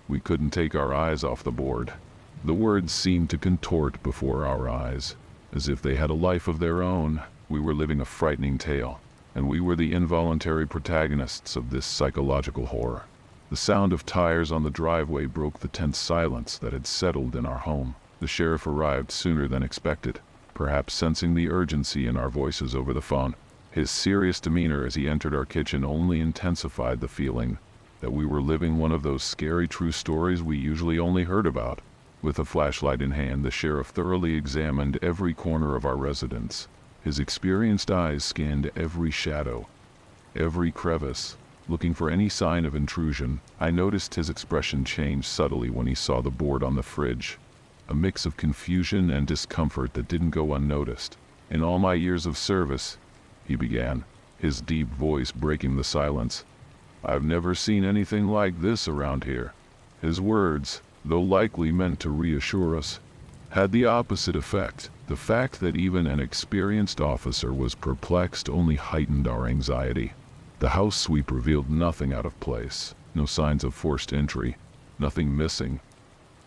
we couldn't take our eyes off the board. The words seemed to contort before our eyes, as if they had a life of their own. We were living a frightening tale, and we were the involuntary protagonists of this psychological horror. The sound of tires on the driveway broke the tense silence that had settled in our home. The sheriff arrived sooner than expected, perhaps sensing the urgency in our voices over the phone. His serious demeanor as he entered our kitchen only intensified the feeling that we were living one of those scary true stories we usually only heard about. With a flashlight in hand, the sheriff thoroughly examined every corner of our residence. His experienced eyes scanned every shadow, every crevice, looking for any sign of intrusion. I noticed his expression change subtly when he saw the board on the fridge, a mix of confusion and discomfort that didn't go unnoticed. In all my years of service, he began, his deep voice breaking the silence, "I've never seen anything like this around here." His words, though likely meant to reassure us, had the opposite effect. The fact that even an experienced officer was perplexed only heightened our anxiety. The house sweep revealed nothing out of place, no signs of forced entry, nothing missing.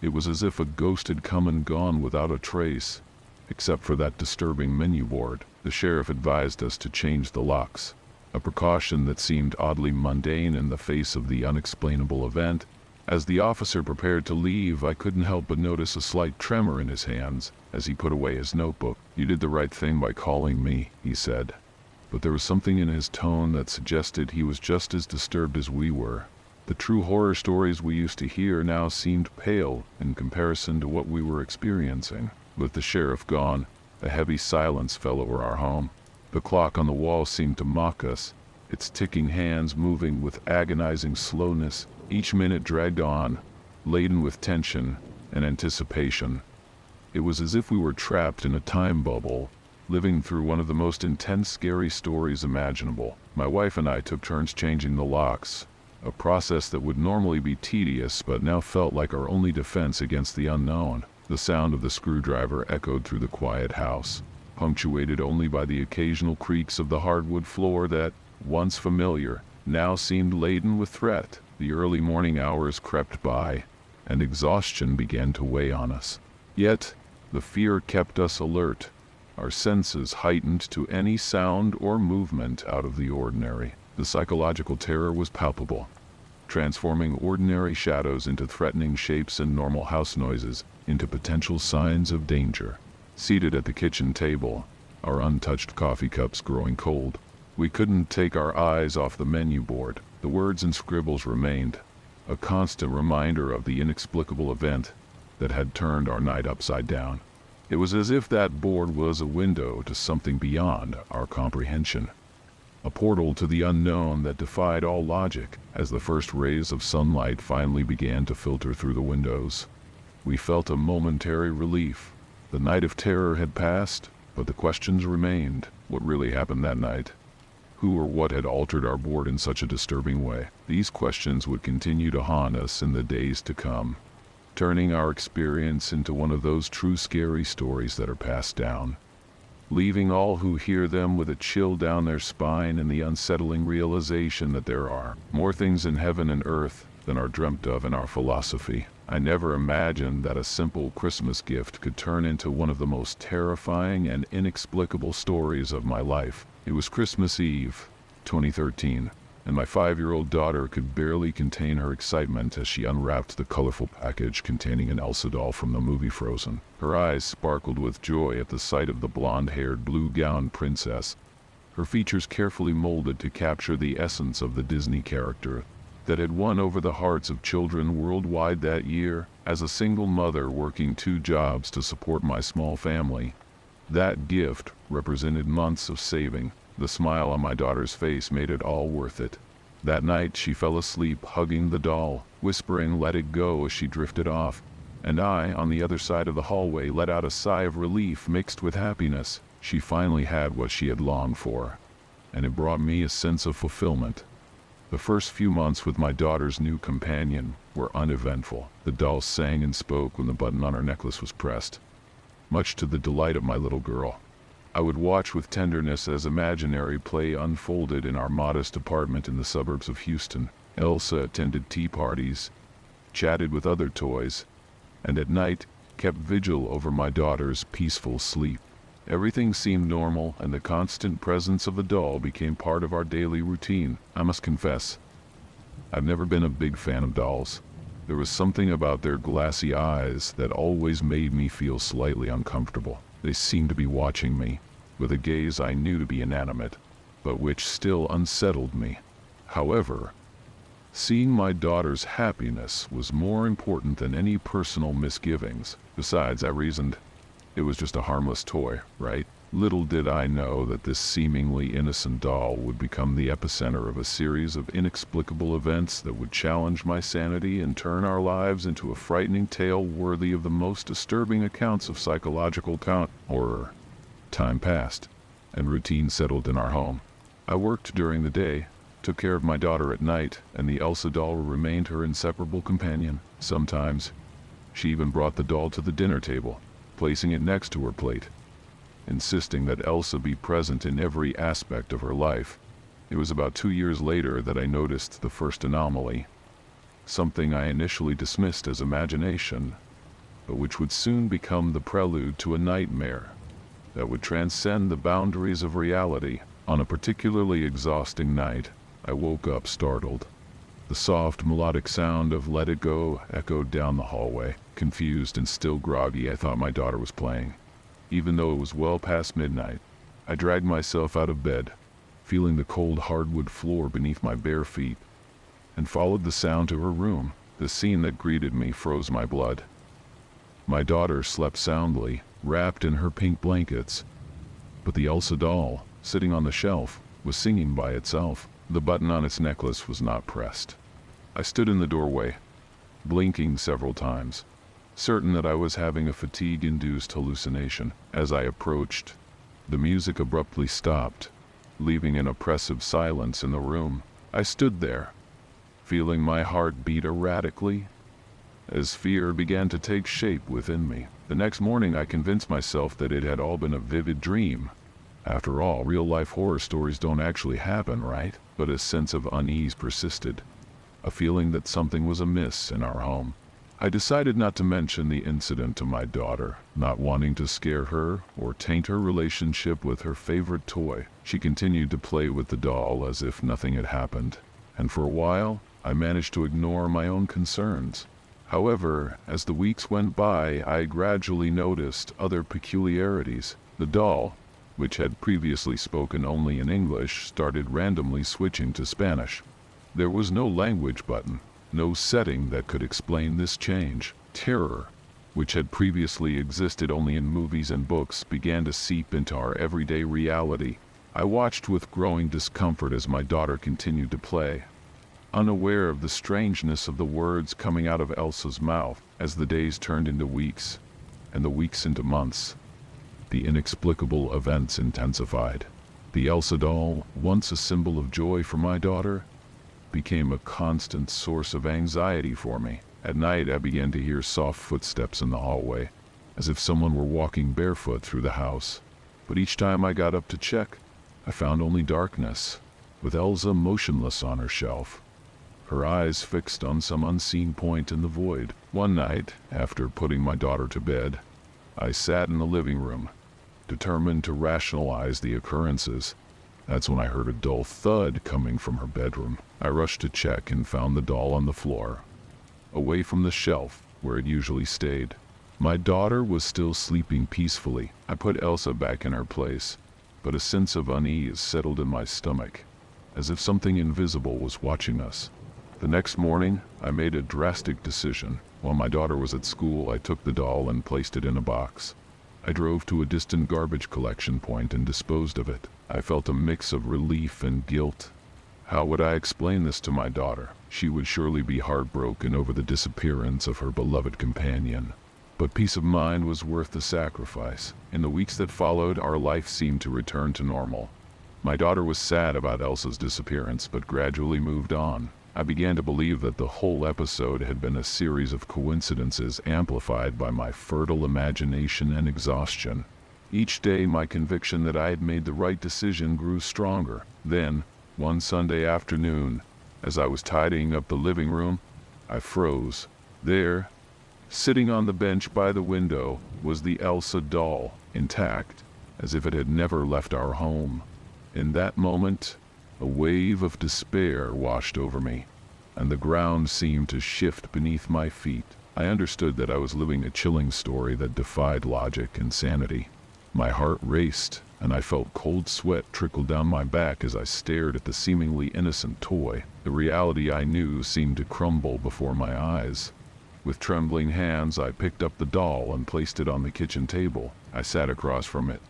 It was as if a ghost had come and gone without a trace, except for that disturbing menu board. The sheriff advised us to change the locks, a precaution that seemed oddly mundane in the face of the unexplainable event. As the officer prepared to leave, I couldn't help but notice a slight tremor in his hands as he put away his notebook. "You did the right thing by calling me," he said, but there was something in his tone that suggested he was just as disturbed as we were. The true horror stories we used to hear now seemed pale in comparison to what we were experiencing. With the sheriff gone, a heavy silence fell over our home. The clock on the wall seemed to mock us, its ticking hands moving with agonizing slowness. Each minute dragged on, laden with tension and anticipation. It was as if we were trapped in a time bubble, living through one of the most intense, scary stories imaginable. My wife and I took turns changing the locks, a process that would normally be tedious but now felt like our only defense against the unknown. The sound of the screwdriver echoed through the quiet house, punctuated only by the occasional creaks of the hardwood floor that, once familiar, now seemed laden with threat. The early morning hours crept by, and exhaustion began to weigh on us. Yet, the fear kept us alert, our senses heightened to any sound or movement out of the ordinary. The psychological terror was palpable, transforming ordinary shadows into threatening shapes and normal house noises into potential signs of danger. Seated at the kitchen table, our untouched coffee cups growing cold, we couldn't take our eyes off the menu board. The words and scribbles remained, a constant reminder of the inexplicable event that had turned our night upside down. It was as if that board was a window to something beyond our comprehension, a portal to the unknown that defied all logic. As the first rays of sunlight finally began to filter through the windows, we felt a momentary relief. The night of terror had passed, but the questions remained. What really happened that night? Who or what had altered our board in such a disturbing way? These questions would continue to haunt us in the days to come, turning our experience into one of those true scary stories that are passed down, leaving all who hear them with a chill down their spine and the unsettling realization that there are more things in heaven and earth than are dreamt of in our philosophy. I never imagined that a simple Christmas gift could turn into one of the most terrifying and inexplicable stories of my life. It was Christmas Eve, 2013, and my 5-year-old daughter could barely contain her excitement as she unwrapped the colorful package containing an Elsa doll from the movie Frozen. Her eyes sparkled with joy at the sight of the blonde-haired, blue-gowned princess, her features carefully molded to capture the essence of the Disney character that had won over the hearts of children worldwide that year. As a single mother working 2 jobs to support my small family, that gift represented months of saving. The smile on my daughter's face made it all worth it. That night she fell asleep hugging the doll, whispering "let it go" as she drifted off, and I, on the other side of the hallway, let out a sigh of relief mixed with happiness. She finally had what she had longed for, and it brought me a sense of fulfillment. The first few months with my daughter's new companion were uneventful. The doll sang and spoke when the button on her necklace was pressed, much to the delight of my little girl. I would watch with tenderness as imaginary play unfolded in our modest apartment in the suburbs of Houston. Elsa attended tea parties, chatted with other toys, and at night kept vigil over my daughter's peaceful sleep. Everything seemed normal, and the constant presence of the doll became part of our daily routine. I must confess, I've never been a big fan of dolls. There was something about their glassy eyes that always made me feel slightly uncomfortable. They seemed to be watching me, with a gaze I knew to be inanimate, but which still unsettled me. However, seeing my daughter's happiness was more important than any personal misgivings. Besides, I reasoned, it was just a harmless toy, right? Little did I know that this seemingly innocent doll would become the epicenter of a series of inexplicable events that would challenge my sanity and turn our lives into a frightening tale worthy of the most disturbing accounts of psychological horror. Time passed, and routine settled in our home. I worked during the day, took care of my daughter at night, and the Elsa doll remained her inseparable companion. Sometimes, she even brought the doll to the dinner table, placing it next to her plate, insisting that Elsa be present in every aspect of her life. It was about 2 years later that I noticed the first anomaly, something I initially dismissed as imagination, but which would soon become the prelude to a nightmare that would transcend the boundaries of reality. On a particularly exhausting night, I woke up startled. The soft, melodic sound of "Let It Go" echoed down the hallway. Confused and still groggy, I thought my daughter was playing. Even though it was well past midnight, I dragged myself out of bed, feeling the cold hardwood floor beneath my bare feet, and followed the sound to her room. The scene that greeted me froze my blood. My daughter slept soundly, wrapped in her pink blankets, but the Elsa doll, sitting on the shelf, was singing by itself. The button on its necklace was not pressed. I stood in the doorway, blinking several times, certain that I was having a fatigue-induced hallucination. As I approached, the music abruptly stopped, leaving an oppressive silence in the room. I stood there, feeling my heart beat erratically, as fear began to take shape within me. The next morning I convinced myself that it had all been a vivid dream. After all, real-life horror stories don't actually happen, right? But a sense of unease persisted, a feeling that something was amiss in our home. I decided not to mention the incident to my daughter, not wanting to scare her or taint her relationship with her favorite toy. She continued to play with the doll as if nothing had happened, and for a while I managed to ignore my own concerns. However, as the weeks went by, I gradually noticed other peculiarities. The doll, which had previously spoken only in English, started randomly switching to Spanish. There was no language button, no setting that could explain this change. Terror, which had previously existed only in movies and books, began to seep into our everyday reality. I watched with growing discomfort as my daughter continued to play, unaware of the strangeness of the words coming out of Elsa's mouth. As the days turned into weeks, and the weeks into months, the inexplicable events intensified. The Elsa doll, once a symbol of joy for my daughter, became a constant source of anxiety for me. At night I began to hear soft footsteps in the hallway, as if someone were walking barefoot through the house. But each time I got up to check, I found only darkness, with Elsa motionless on her shelf, her eyes fixed on some unseen point in the void. One night, after putting my daughter to bed, I sat in the living room, determined to rationalize the occurrences. That's when I heard a dull thud coming from her bedroom. I rushed to check and found the doll on the floor, away from the shelf where it usually stayed. My daughter was still sleeping peacefully. I put Elsa back in her place, but a sense of unease settled in my stomach, as if something invisible was watching us. The next morning, I made a drastic decision. While my daughter was at school, I took the doll and placed it in a box. I drove to a distant garbage collection point and disposed of it. I felt a mix of relief and guilt. How would I explain this to my daughter? She would surely be heartbroken over the disappearance of her beloved companion. But peace of mind was worth the sacrifice. In the weeks that followed, our life seemed to return to normal. My daughter was sad about Elsa's disappearance, but gradually moved on. I began to believe that the whole episode had been a series of coincidences amplified by my fertile imagination and exhaustion. Each day, my conviction that I had made the right decision grew stronger. Then, one Sunday afternoon, as I was tidying up the living room, I froze. There, sitting on the bench by the window, was the Elsa doll, intact, as if it had never left our home. In that moment, a wave of despair washed over me, and the ground seemed to shift beneath my feet. I understood that I was living a chilling story that defied logic and sanity. My heart raced, and I felt cold sweat trickle down my back as I stared at the seemingly innocent toy. The reality I knew seemed to crumble before my eyes. With trembling hands, I picked up the doll and placed it on the kitchen table. I sat across from it,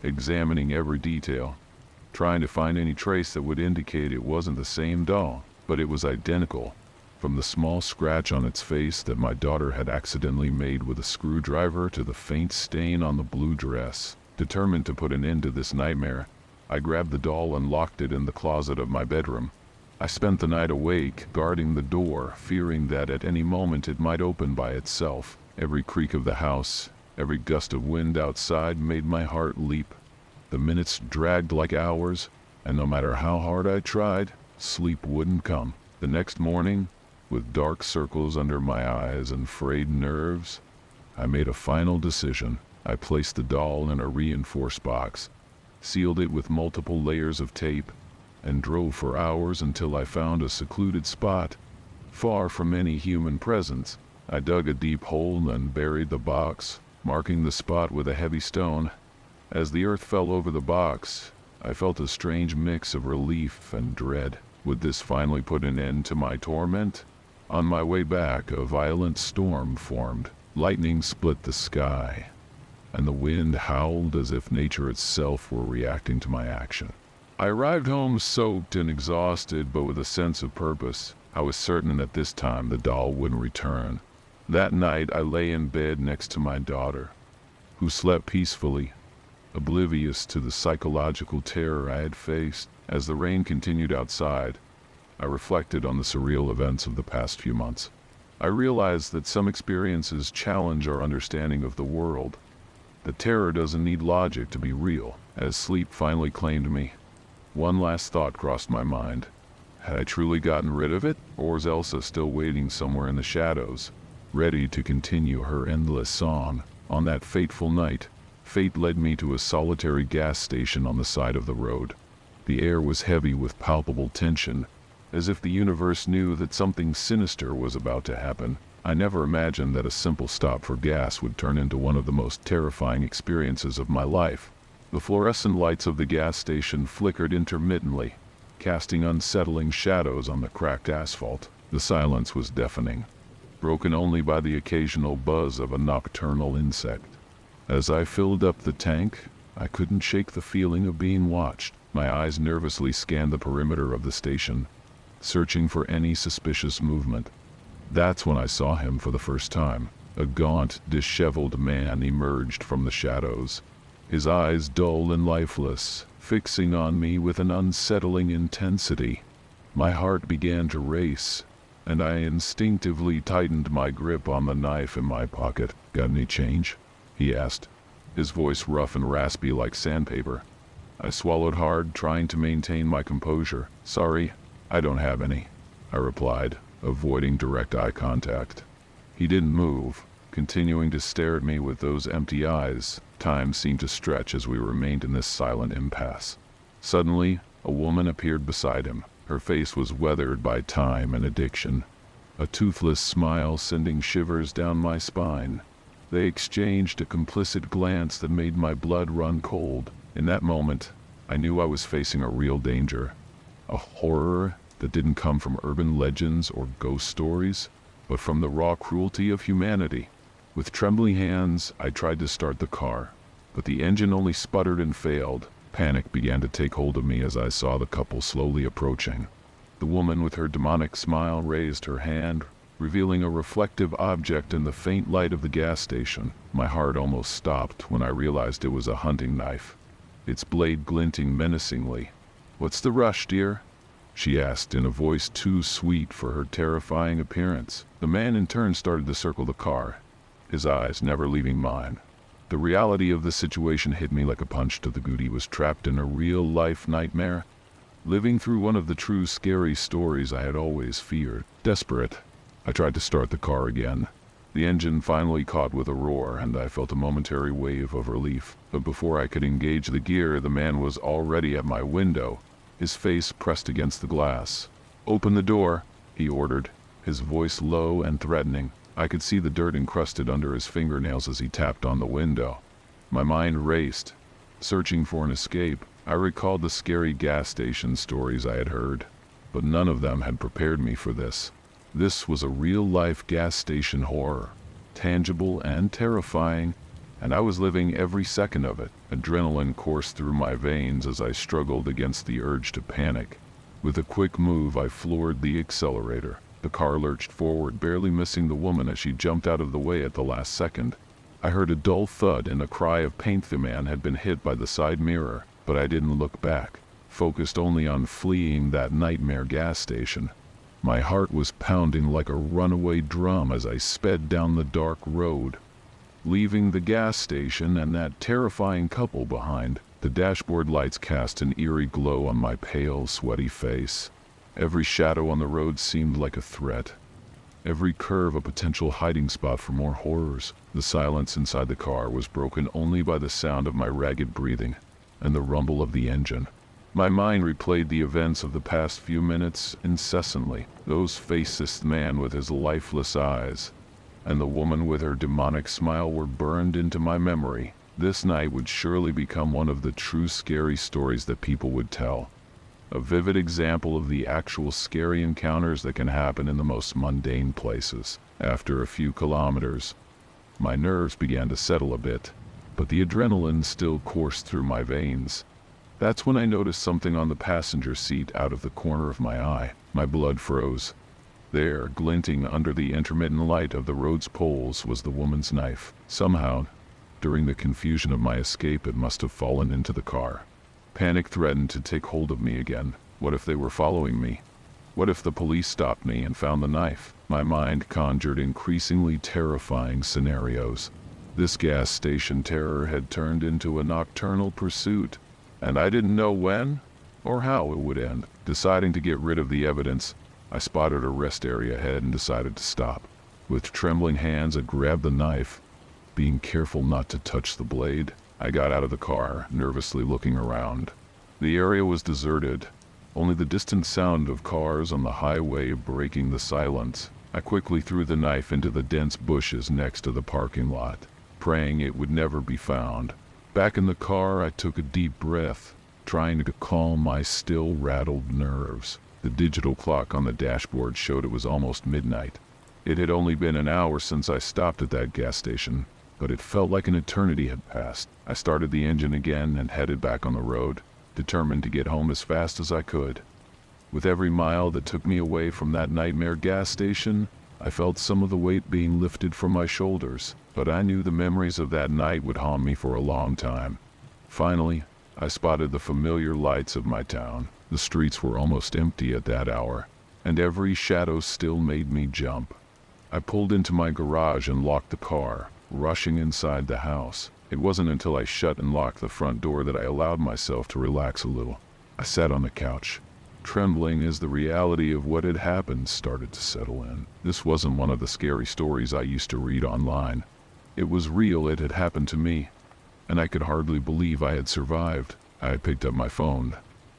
examining every detail, trying to find any trace that would indicate it wasn't the same doll, but it was identical. From the small scratch on its face that my daughter had accidentally made with a screwdriver to the faint stain on the blue dress. Determined to put an end to this nightmare, I grabbed the doll and locked it in the closet of my bedroom. I spent the night awake, guarding the door, fearing that at any moment it might open by itself. Every creak of the house, every gust of wind outside made my heart leap. The minutes dragged like hours, and no matter how hard I tried, sleep wouldn't come. The next morning, with dark circles under my eyes and frayed nerves, I made a final decision. I placed the doll in a reinforced box, sealed it with multiple layers of tape, and drove for hours until I found a secluded spot, far from any human presence. I dug a deep hole and buried the box, marking the spot with a heavy stone. As the earth fell over the box, I felt a strange mix of relief and dread. Would this finally put an end to my torment? On my way back, a violent storm formed. Lightning split the sky, and the wind howled as if nature itself were reacting to my action. I arrived home soaked and exhausted, but with a sense of purpose. I was certain that this time the doll wouldn't return. That night, I lay in bed next to my daughter, who slept peacefully, oblivious to the psychological terror I had faced. As the rain continued outside, I reflected on the surreal events of the past few months. I realized that some experiences challenge our understanding of the world. The terror doesn't need logic to be real. As sleep finally claimed me, one last thought crossed my mind. Had I truly gotten rid of it, or was Elsa still waiting somewhere in the shadows, ready to continue her endless song? On that fateful night, fate led me to a solitary gas station on the side of the road. The air was heavy with palpable tension, as if the universe knew that something sinister was about to happen. I never imagined that a simple stop for gas would turn into one of the most terrifying experiences of my life. The fluorescent lights of the gas station flickered intermittently, casting unsettling shadows on the cracked asphalt. The silence was deafening, broken only by the occasional buzz of a nocturnal insect. As I filled up the tank, I couldn't shake the feeling of being watched. My eyes nervously scanned the perimeter of the station, searching for any suspicious movement. That's when I saw him for the first time. A gaunt, disheveled man emerged from the shadows, his eyes dull and lifeless, fixing on me with an unsettling intensity. My heart began to race, and I instinctively tightened my grip on the knife in my pocket. "Got any change?" he asked, his voice rough and raspy like sandpaper. I swallowed hard, trying to maintain my composure. "Sorry, I don't have any," I replied, avoiding direct eye contact. He didn't move, continuing to stare at me with those empty eyes. Time seemed to stretch as we remained in this silent impasse. Suddenly, a woman appeared beside him. Her face was weathered by time and addiction, a toothless smile sending shivers down my spine. They exchanged a complicit glance that made my blood run cold. In that moment, I knew I was facing a real danger, a horror that didn't come from urban legends or ghost stories, but from the raw cruelty of humanity. With trembling hands, I tried to start the car, but the engine only sputtered and failed. Panic began to take hold of me as I saw the couple slowly approaching. The woman with her demonic smile raised her hand, revealing a reflective object in the faint light of the gas station. My heart almost stopped when I realized it was a hunting knife, its blade glinting menacingly. "What's the rush, dear?" she asked in a voice too sweet for her terrifying appearance. The man in turn started to circle the car, his eyes never leaving mine. The reality of the situation hit me like a punch to the gut. He was trapped in a real-life nightmare, living through one of the true scary stories I had always feared. Desperate, I tried to start the car again. The engine finally caught with a roar, and I felt a momentary wave of relief. But before I could engage the gear, the man was already at my window, his face pressed against the glass. "Open the door," he ordered, his voice low and threatening. I could see the dirt encrusted under his fingernails as he tapped on the window. My mind raced, searching for an escape. I recalled the scary gas station stories I had heard, but none of them had prepared me for this. This was a real-life gas station horror, tangible and terrifying, and I was living every second of it. Adrenaline coursed through my veins as I struggled against the urge to panic. With a quick move, I floored the accelerator. The car lurched forward, barely missing the woman as she jumped out of the way at the last second. I heard a dull thud and a cry of pain. The man had been hit by the side mirror, but I didn't look back, focused only on fleeing that nightmare gas station. My heart was pounding like a runaway drum as I sped down the dark road, leaving the gas station and that terrifying couple behind. The dashboard lights cast an eerie glow on my pale, sweaty face. Every shadow on the road seemed like a threat, every curve a potential hiding spot for more horrors. The silence inside the car was broken only by the sound of my ragged breathing and the rumble of the engine. My mind replayed the events of the past few minutes incessantly. Those faceless man with his lifeless eyes and the woman with her demonic smile were burned into my memory. This night would surely become one of the true scary stories that people would tell. A vivid example of the actual scary encounters that can happen in the most mundane places. After a few kilometers, my nerves began to settle a bit, but the adrenaline still coursed through my veins. That's when I noticed something on the passenger seat out of the corner of my eye. My blood froze. There, glinting under the intermittent light of the road's poles, was the woman's knife. Somehow, during the confusion of my escape, it must have fallen into the car. Panic threatened to take hold of me again. What if they were following me? What if the police stopped me and found the knife? My mind conjured increasingly terrifying scenarios. This gas station terror had turned into a nocturnal pursuit, and I didn't know when or how it would end. Deciding to get rid of the evidence, I spotted a rest area ahead and decided to stop. With trembling hands, I grabbed the knife, being careful not to touch the blade. I got out of the car, nervously looking around. The area was deserted, only the distant sound of cars on the highway breaking the silence. I quickly threw the knife into the dense bushes next to the parking lot, praying it would never be found. Back in the car, I took a deep breath, trying to calm my still rattled nerves. The digital clock on the dashboard showed it was almost midnight. It had only been an hour since I stopped at that gas station, but it felt like an eternity had passed. I started the engine again and headed back on the road, determined to get home as fast as I could. With every mile that took me away from that nightmare gas station, I felt some of the weight being lifted from my shoulders, but I knew the memories of that night would haunt me for a long time. Finally, I spotted the familiar lights of my town. The streets were almost empty at that hour, and every shadow still made me jump. I pulled into my garage and locked the car, rushing inside the house. It wasn't until I shut and locked the front door that I allowed myself to relax a little. I sat on the couch, trembling as the reality of what had happened started to settle in. This wasn't one of the scary stories I used to read online. It was real. It had happened to me, and I could hardly believe I had survived. I had picked up my phone,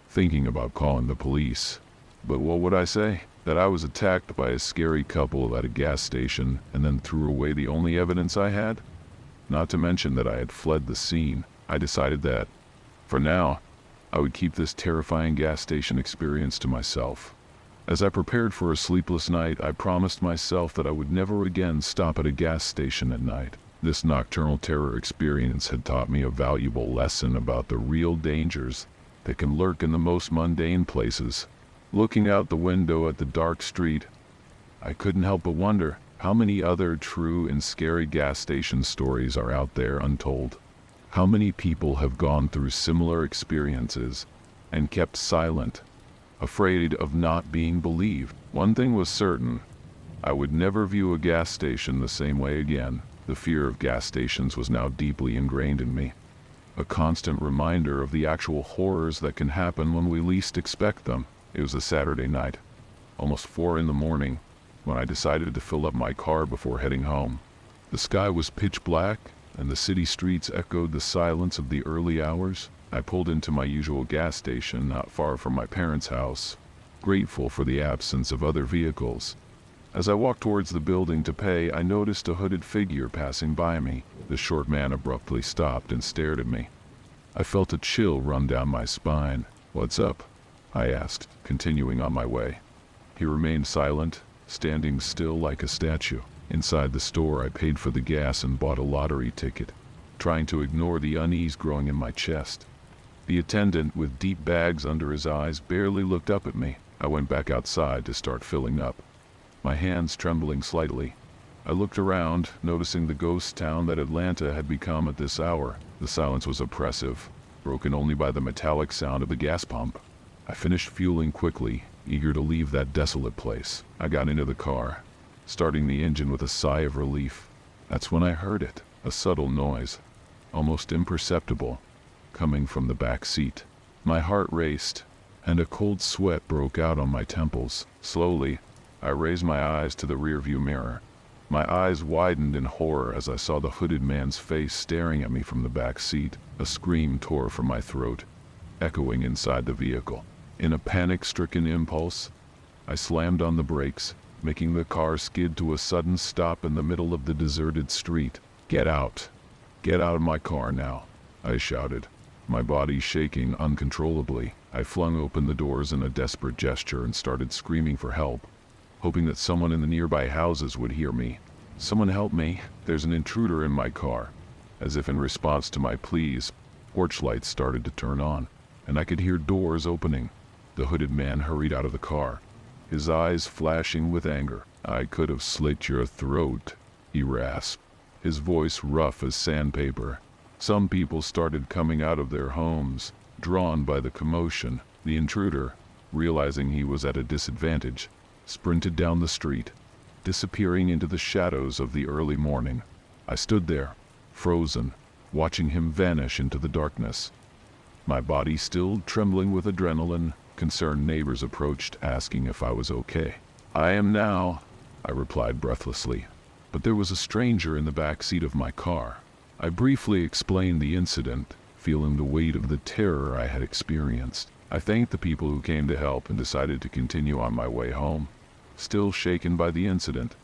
thinking about calling the police. But what would I say? That I was attacked by a scary couple at a gas station and then threw away the only evidence I had? Not to mention that I had fled the scene. I decided that, for now, I would keep this terrifying gas station experience to myself. As I prepared for a sleepless night, I promised myself that I would never again stop at a gas station at night. This nocturnal terror experience had taught me a valuable lesson about the real dangers that can lurk in the most mundane places. Looking out the window at the dark street, I couldn't help but wonder how many other true and scary gas station stories are out there untold. How many people have gone through similar experiences and kept silent, afraid of not being believed. One thing was certain: I would never view a gas station the same way again. The fear of gas stations was now deeply ingrained in me, a constant reminder of the actual horrors that can happen when we least expect them. It was a Saturday night, almost 4 in the morning, when I decided to fill up my car before heading home. The sky was pitch black, and the city streets echoed the silence of the early hours. I pulled into my usual gas station not far from my parents' house, grateful for the absence of other vehicles. As I walked towards the building to pay, I noticed a hooded figure passing by me. The short man abruptly stopped and stared at me. I felt a chill run down my spine. "What's up?" I asked, continuing on my way. He remained silent, standing still like a statue. Inside the store, I paid for the gas and bought a lottery ticket, trying to ignore the unease growing in my chest. The attendant, with deep bags under his eyes, barely looked up at me. I went back outside to start filling up, my hands trembling slightly. I looked around, noticing the ghost town that Atlanta had become at this hour. The silence was oppressive, broken only by the metallic sound of the gas pump. I finished fueling quickly, eager to leave that desolate place. I got into the car, starting the engine with a sigh of relief. That's when I heard it, a subtle noise, almost imperceptible, coming from the back seat. My heart raced, and a cold sweat broke out on my temples. Slowly, I raised my eyes to the rearview mirror. My eyes widened in horror as I saw the hooded man's face staring at me from the back seat. A scream tore from my throat, echoing inside the vehicle. In a panic-stricken impulse, I slammed on the brakes, making the car skid to a sudden stop in the middle of the deserted street. "Get out! Get out of my car now!" I shouted, my body shaking uncontrollably. I flung open the doors in a desperate gesture and started screaming for help, hoping that someone in the nearby houses would hear me. "Someone help me! There's an intruder in my car." As if in response to my pleas, porch lights started to turn on, and I could hear doors opening. The hooded man hurried out of the car, his eyes flashing with anger. "I could have slit your throat," he rasped, his voice rough as sandpaper. Some people started coming out of their homes, drawn by the commotion. The intruder, realizing he was at a disadvantage, sprinted down the street, disappearing into the shadows of the early morning. I stood there, frozen, watching him vanish into the darkness. My body still trembling with adrenaline. Concerned neighbors approached, asking if I was okay. "I am now," I replied breathlessly, but there was a stranger in the back seat of my car. I briefly explained the incident, feeling the weight of the terror I had experienced. I thanked the people who came to help and decided to continue on my way home, still shaken by the incident.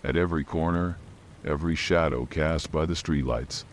At every corner, every shadow cast by the streetlights,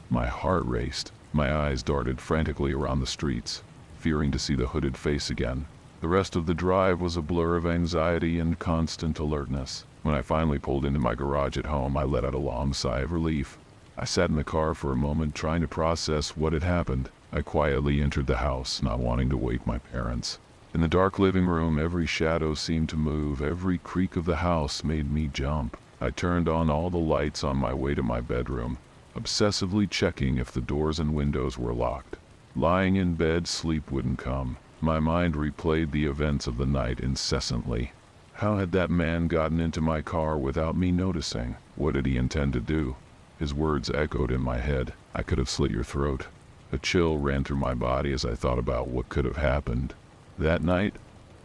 my heart raced. My eyes darted frantically around the streets, fearing to see the hooded face again. The rest of the drive was a blur of anxiety and constant alertness. When I finally pulled into my garage at home, I let out a long sigh of relief. I sat in the car for a moment, trying to process what had happened. I quietly entered the house, not wanting to wake my parents. In the dark living room, every shadow seemed to move. Every creak of the house made me jump. I turned on all the lights on my way to my bedroom, obsessively checking if the doors and windows were locked. Lying in bed, sleep wouldn't come. My mind replayed the events of the night incessantly. How had that man gotten into my car without me noticing? What did he intend to do? His words echoed in my head. "I could have slit your throat." A chill ran through my body as I thought about what could have happened. That night,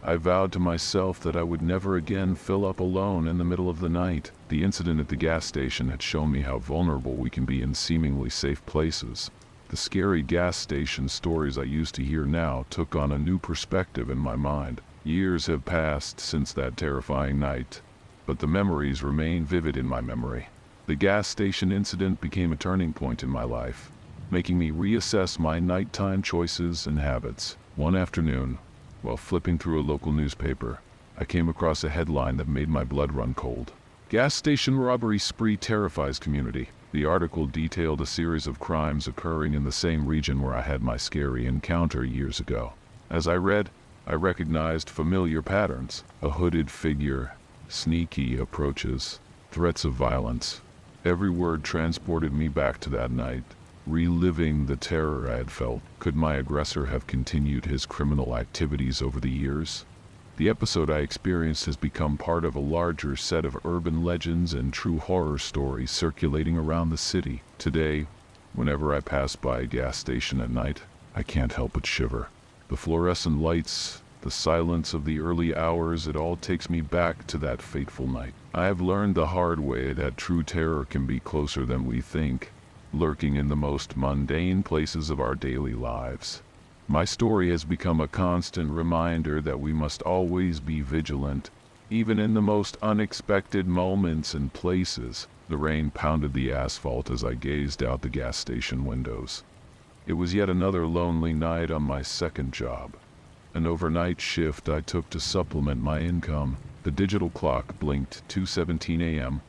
I vowed to myself that I would never again fill up alone in the middle of the night. The incident at the gas station had shown me how vulnerable we can be in seemingly safe places. The scary gas station stories I used to hear now took on a new perspective in my mind. Years have passed since that terrifying night, but the memories remain vivid in my memory. The gas station incident became a turning point in my life, making me reassess my nighttime choices and habits. One afternoon, while flipping through a local newspaper, I came across a headline that made my blood run cold. Gas station robbery spree terrifies community. The article detailed a series of crimes occurring in the same region where I had my scary encounter years ago. As I read, I recognized familiar patterns. A hooded figure, sneaky approaches, threats of violence. Every word transported me back to that night, reliving the terror I had felt. Could my aggressor have continued his criminal activities over the years? The episode I experienced has become part of a larger set of urban legends and true horror stories circulating around the city. Today, whenever I pass by a gas station at night, I can't help but shiver. The fluorescent lights, the silence of the early hours, it all takes me back to that fateful night. I have learned the hard way that true terror can be closer than we think, lurking in the most mundane places of our daily lives. My story has become a constant reminder that we must always be vigilant, even in the most unexpected moments and places. The rain pounded the asphalt as I gazed out the gas station windows. It was yet another lonely night on my second job, an overnight shift I took to supplement my income. The digital clock blinked 2:17 a.m.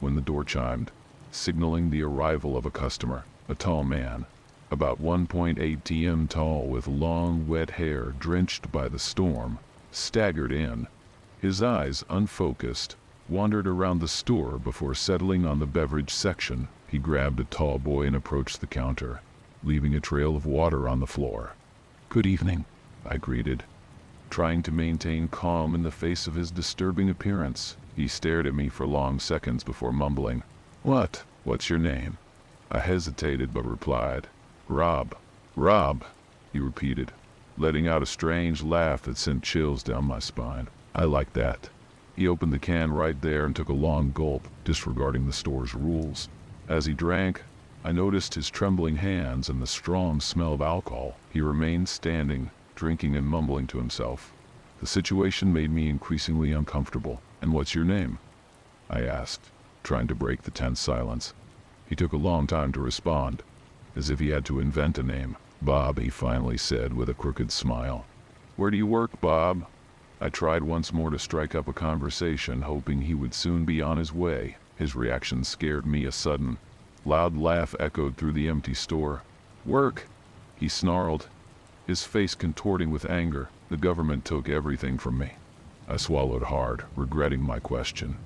when the door chimed, signaling the arrival of a customer, a tall man, about 1.8 tm tall with long wet hair drenched by the storm, staggered in. His eyes, unfocused, wandered around the store before settling on the beverage section. He grabbed a tall boy and approached the counter, leaving a trail of water on the floor. "Good evening," I greeted, trying to maintain calm in the face of his disturbing appearance. He stared at me for long seconds before mumbling, "What's your name?" I hesitated but replied, "Rob." "Rob," he repeated, letting out a strange laugh that sent chills down my spine. "I like that." He opened the can right there and took a long gulp, disregarding the store's rules. As he drank, I noticed his trembling hands and the strong smell of alcohol. He remained standing, drinking and mumbling to himself. The situation made me increasingly uncomfortable. "And what's your name?" I asked, trying to break the tense silence. He took a long time to respond, as if he had to invent a name. "Bob," he finally said with a crooked smile. "Where do you work, Bob?" I tried once more to strike up a conversation, hoping he would soon be on his way. His reaction scared me. A sudden, loud laugh echoed through the empty store. "Work!" he snarled, his face contorting with anger. "The government took everything from me." I swallowed hard, regretting my question.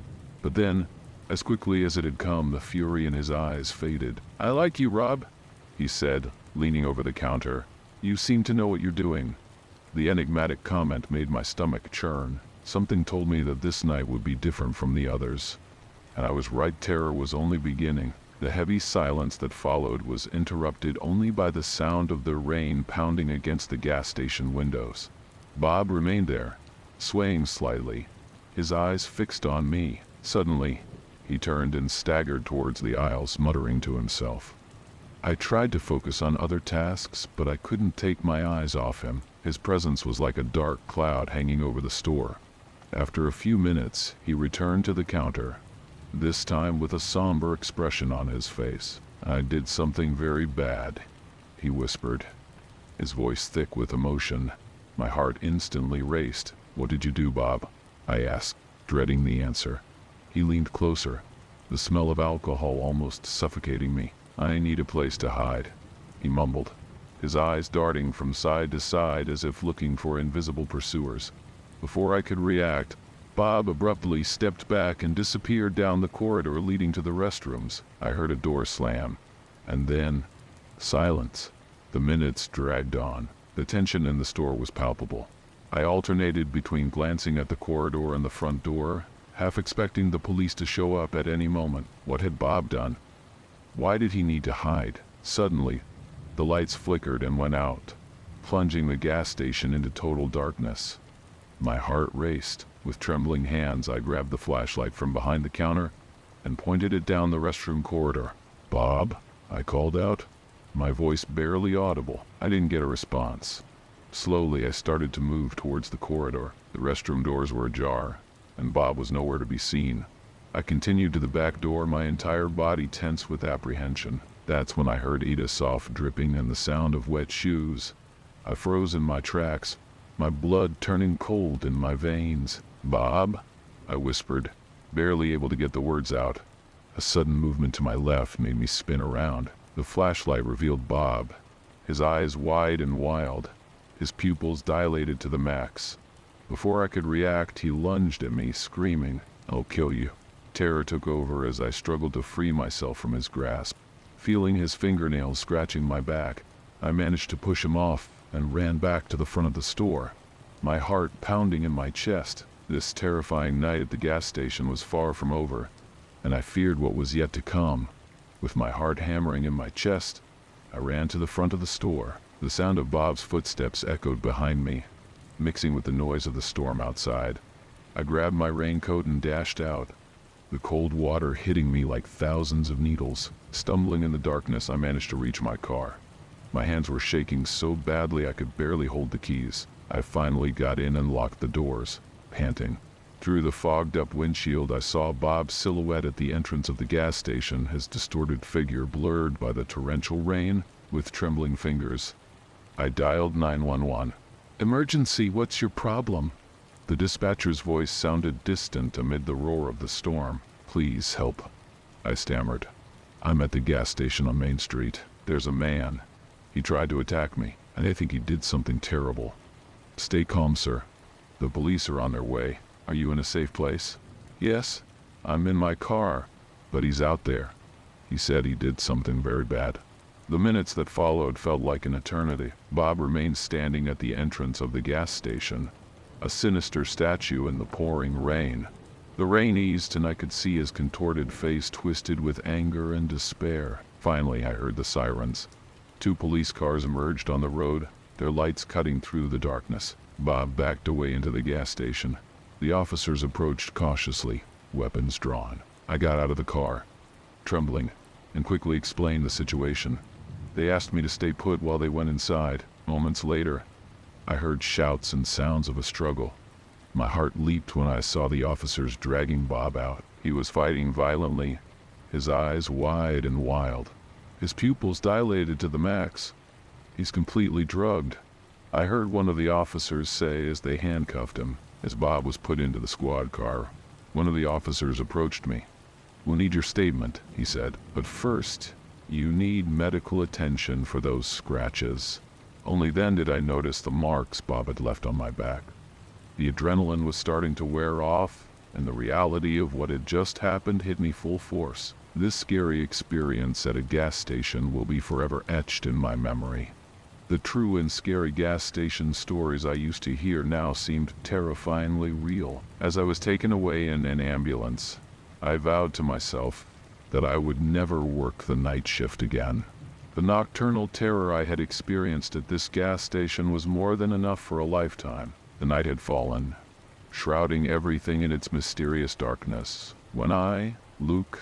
But then, as quickly as it had come, the fury in his eyes faded. "I like you, Rob," he said, leaning over the counter. "You seem to know what you're doing." The enigmatic comment made my stomach churn. Something told me that this night would be different from the others. And I was right, terror was only beginning. The heavy silence that followed was interrupted only by the sound of the rain pounding against the gas station windows. Bob remained there, swaying slightly, his eyes fixed on me. Suddenly, he turned and staggered towards the aisles, muttering to himself. I tried to focus on other tasks, but I couldn't take my eyes off him. His presence was like a dark cloud hanging over the store. After a few minutes, he returned to the counter, this time with a somber expression on his face. "I did something very bad," he whispered, his voice thick with emotion. My heart instantly raced. "What did you do, Bob?" I asked, dreading the answer. He leaned closer, the smell of alcohol almost suffocating me. "I need a place to hide," he mumbled, his eyes darting from side to side as if looking for invisible pursuers. Before I could react, Bob abruptly stepped back and disappeared down the corridor leading to the restrooms. I heard a door slam, and then silence. The minutes dragged on. The tension in the store was palpable. I alternated between glancing at the corridor and the front door, half expecting the police to show up at any moment. What had Bob done? Why did he need to hide? Suddenly, the lights flickered and went out, plunging the gas station into total darkness. My heart raced. With trembling hands, I grabbed the flashlight from behind the counter and pointed it down the restroom corridor. "Bob?" I called out, my voice barely audible. I didn't get a response. Slowly, I started to move towards the corridor. The restroom doors were ajar, and Bob was nowhere to be seen. I continued to the back door, my entire body tense with apprehension. That's when I heard Ida's soft dripping and the sound of wet shoes. I froze in my tracks, my blood turning cold in my veins. "Bob?" I whispered, barely able to get the words out. A sudden movement to my left made me spin around. The flashlight revealed Bob, his eyes wide and wild, his pupils dilated to the max. Before I could react, he lunged at me, screaming, "I'll kill you." Terror took over as I struggled to free myself from his grasp. Feeling his fingernails scratching my back, I managed to push him off and ran back to the front of the store, my heart pounding in my chest. This terrifying night at the gas station was far from over, and I feared what was yet to come. With my heart hammering in my chest, I ran to the front of the store. The sound of Bob's footsteps echoed behind me, mixing with the noise of the storm outside. I grabbed my raincoat and dashed out, the cold water hitting me like thousands of needles. Stumbling in the darkness, I managed to reach my car. My hands were shaking so badly I could barely hold the keys. I finally got in and locked the doors, panting. Through the fogged-up windshield, I saw Bob's silhouette at the entrance of the gas station, his distorted figure blurred by the torrential rain. With trembling fingers, I dialed 911. "Emergency, what's your problem?" The dispatcher's voice sounded distant amid the roar of the storm. "Please help," I stammered. "I'm at the gas station on Main Street. There's a man. He tried to attack me, and I think he did something terrible." "Stay calm, sir. The police are on their way. Are you in a safe place?" "Yes, I'm in my car, but he's out there. He said he did something very bad." The minutes that followed felt like an eternity. Bob remained standing at the entrance of the gas station, a sinister statue in the pouring rain. The rain eased and I could see his contorted face twisted with anger and despair. Finally, I heard the sirens. 2 police cars emerged on the road, their lights cutting through the darkness. Bob backed away into the gas station. The officers approached cautiously, weapons drawn. I got out of the car, trembling, and quickly explained the situation. They asked me to stay put while they went inside. Moments later, I heard shouts and sounds of a struggle. My heart leaped when I saw the officers dragging Bob out. He was fighting violently, his eyes wide and wild, his pupils dilated to the max. "He's completely drugged," I heard one of the officers say as they handcuffed him. As Bob was put into the squad car, one of the officers approached me. "We'll need your statement," he said, "but first, you need medical attention for those scratches." Only then did I notice the marks Bob had left on my back. The adrenaline was starting to wear off, and the reality of what had just happened hit me full force. This scary experience at a gas station will be forever etched in my memory. The true and scary gas station stories I used to hear now seemed terrifyingly real. As I was taken away in an ambulance, I vowed to myself that I would never work the night shift again. The nocturnal terror I had experienced at this gas station was more than enough for a lifetime. The night had fallen, shrouding everything in its mysterious darkness, when I, Luke,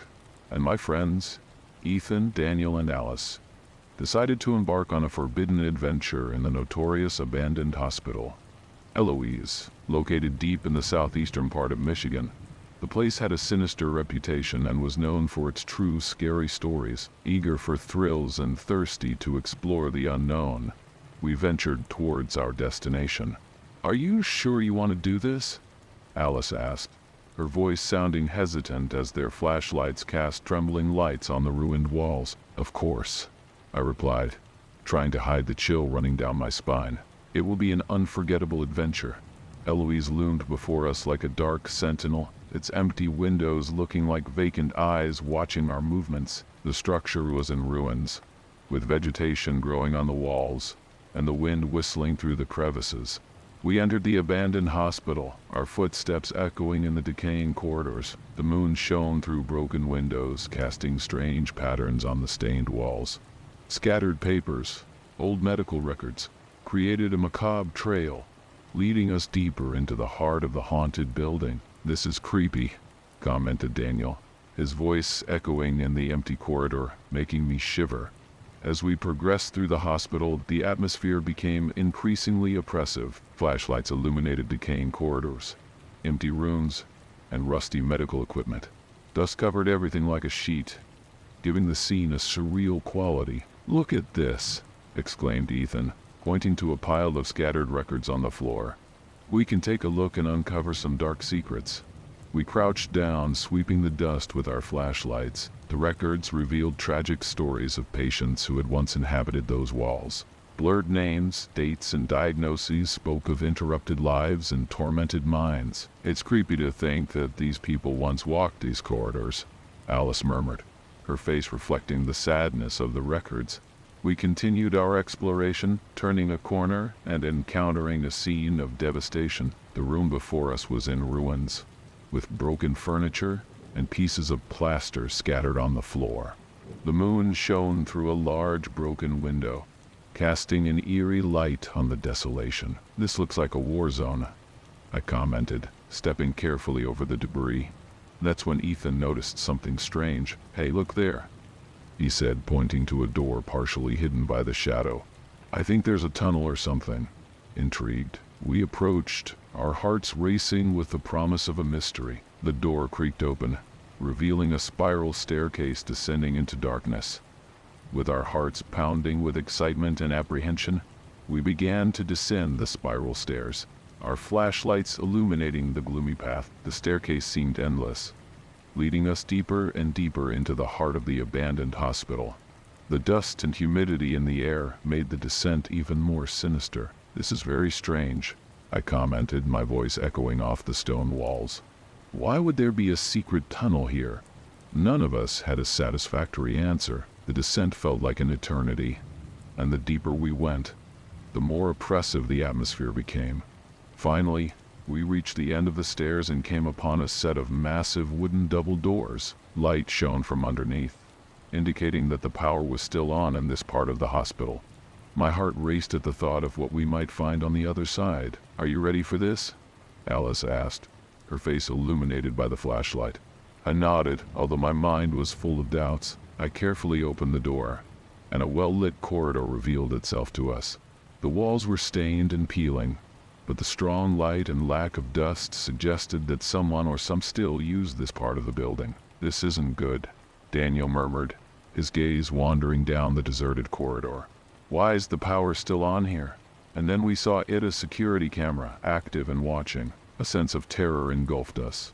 and my friends, Ethan, Daniel, and Alice, decided to embark on a forbidden adventure in the notorious abandoned hospital, Eloise, located deep in the southeastern part of Michigan. The place had a sinister reputation and was known for its true scary stories. Eager for thrills and thirsty to explore the unknown, we ventured towards our destination. "Are you sure you want to do this?" Alice asked, her voice sounding hesitant as their flashlights cast trembling lights on the ruined walls. "Of course," I replied, trying to hide the chill running down my spine. "It will be an unforgettable adventure." Eloise loomed before us like a dark sentinel, its empty windows looking like vacant eyes watching our movements. The structure was in ruins, with vegetation growing on the walls, and the wind whistling through the crevices. We entered the abandoned hospital, our footsteps echoing in the decaying corridors. The moon shone through broken windows, casting strange patterns on the stained walls. Scattered papers, old medical records, created a macabre trail, leading us deeper into the heart of the haunted building. "This is creepy," commented Daniel, his voice echoing in the empty corridor, making me shiver. As we progressed through the hospital, the atmosphere became increasingly oppressive. Flashlights illuminated decaying corridors, empty rooms, and rusty medical equipment. Dust covered everything like a sheet, giving the scene a surreal quality. "Look at this," exclaimed Ethan, pointing to a pile of scattered records on the floor. We can take a look and uncover some dark secrets. We crouched down, sweeping the dust with our flashlights. The records revealed tragic stories of patients who had once inhabited those walls. Blurred names, dates, and diagnoses spoke of interrupted lives and tormented minds. It's creepy to think that these people once walked these corridors, Alice murmured, her face reflecting the sadness of the records. We continued our exploration, turning a corner and encountering a scene of devastation. The room before us was in ruins, with broken furniture and pieces of plaster scattered on the floor. The moon shone through a large broken window, casting an eerie light on the desolation. "This looks like a war zone," I commented, stepping carefully over the debris. That's when Ethan noticed something strange. "Hey, look there," he said, pointing to a door partially hidden by the shadow. "I think there's a tunnel or something." Intrigued, we approached, our hearts racing with the promise of a mystery. The door creaked open, revealing a spiral staircase descending into darkness. With our hearts pounding with excitement and apprehension, we began to descend the spiral stairs, our flashlights illuminating the gloomy path. The staircase seemed endless, leading us deeper and deeper into the heart of the abandoned hospital. The dust and humidity in the air made the descent even more sinister. "This is very strange," I commented, my voice echoing off the stone walls. "Why would there be a secret tunnel here?" None of us had a satisfactory answer. The descent felt like an eternity, and the deeper we went, the more oppressive the atmosphere became. Finally, we reached the end of the stairs and came upon a set of massive wooden double doors. Light shone from underneath, indicating that the power was still on in this part of the hospital. My heart raced at the thought of what we might find on the other side. "Are you ready for this?" Alice asked, her face illuminated by the flashlight. I nodded, although my mind was full of doubts. I carefully opened the door, and a well-lit corridor revealed itself to us. The walls were stained and peeling, but the strong light and lack of dust suggested that someone or some still used this part of the building. "This isn't good," Daniel murmured, his gaze wandering down the deserted corridor. "Why is the power still on here?" And then we saw a security camera, active and watching. A sense of terror engulfed us.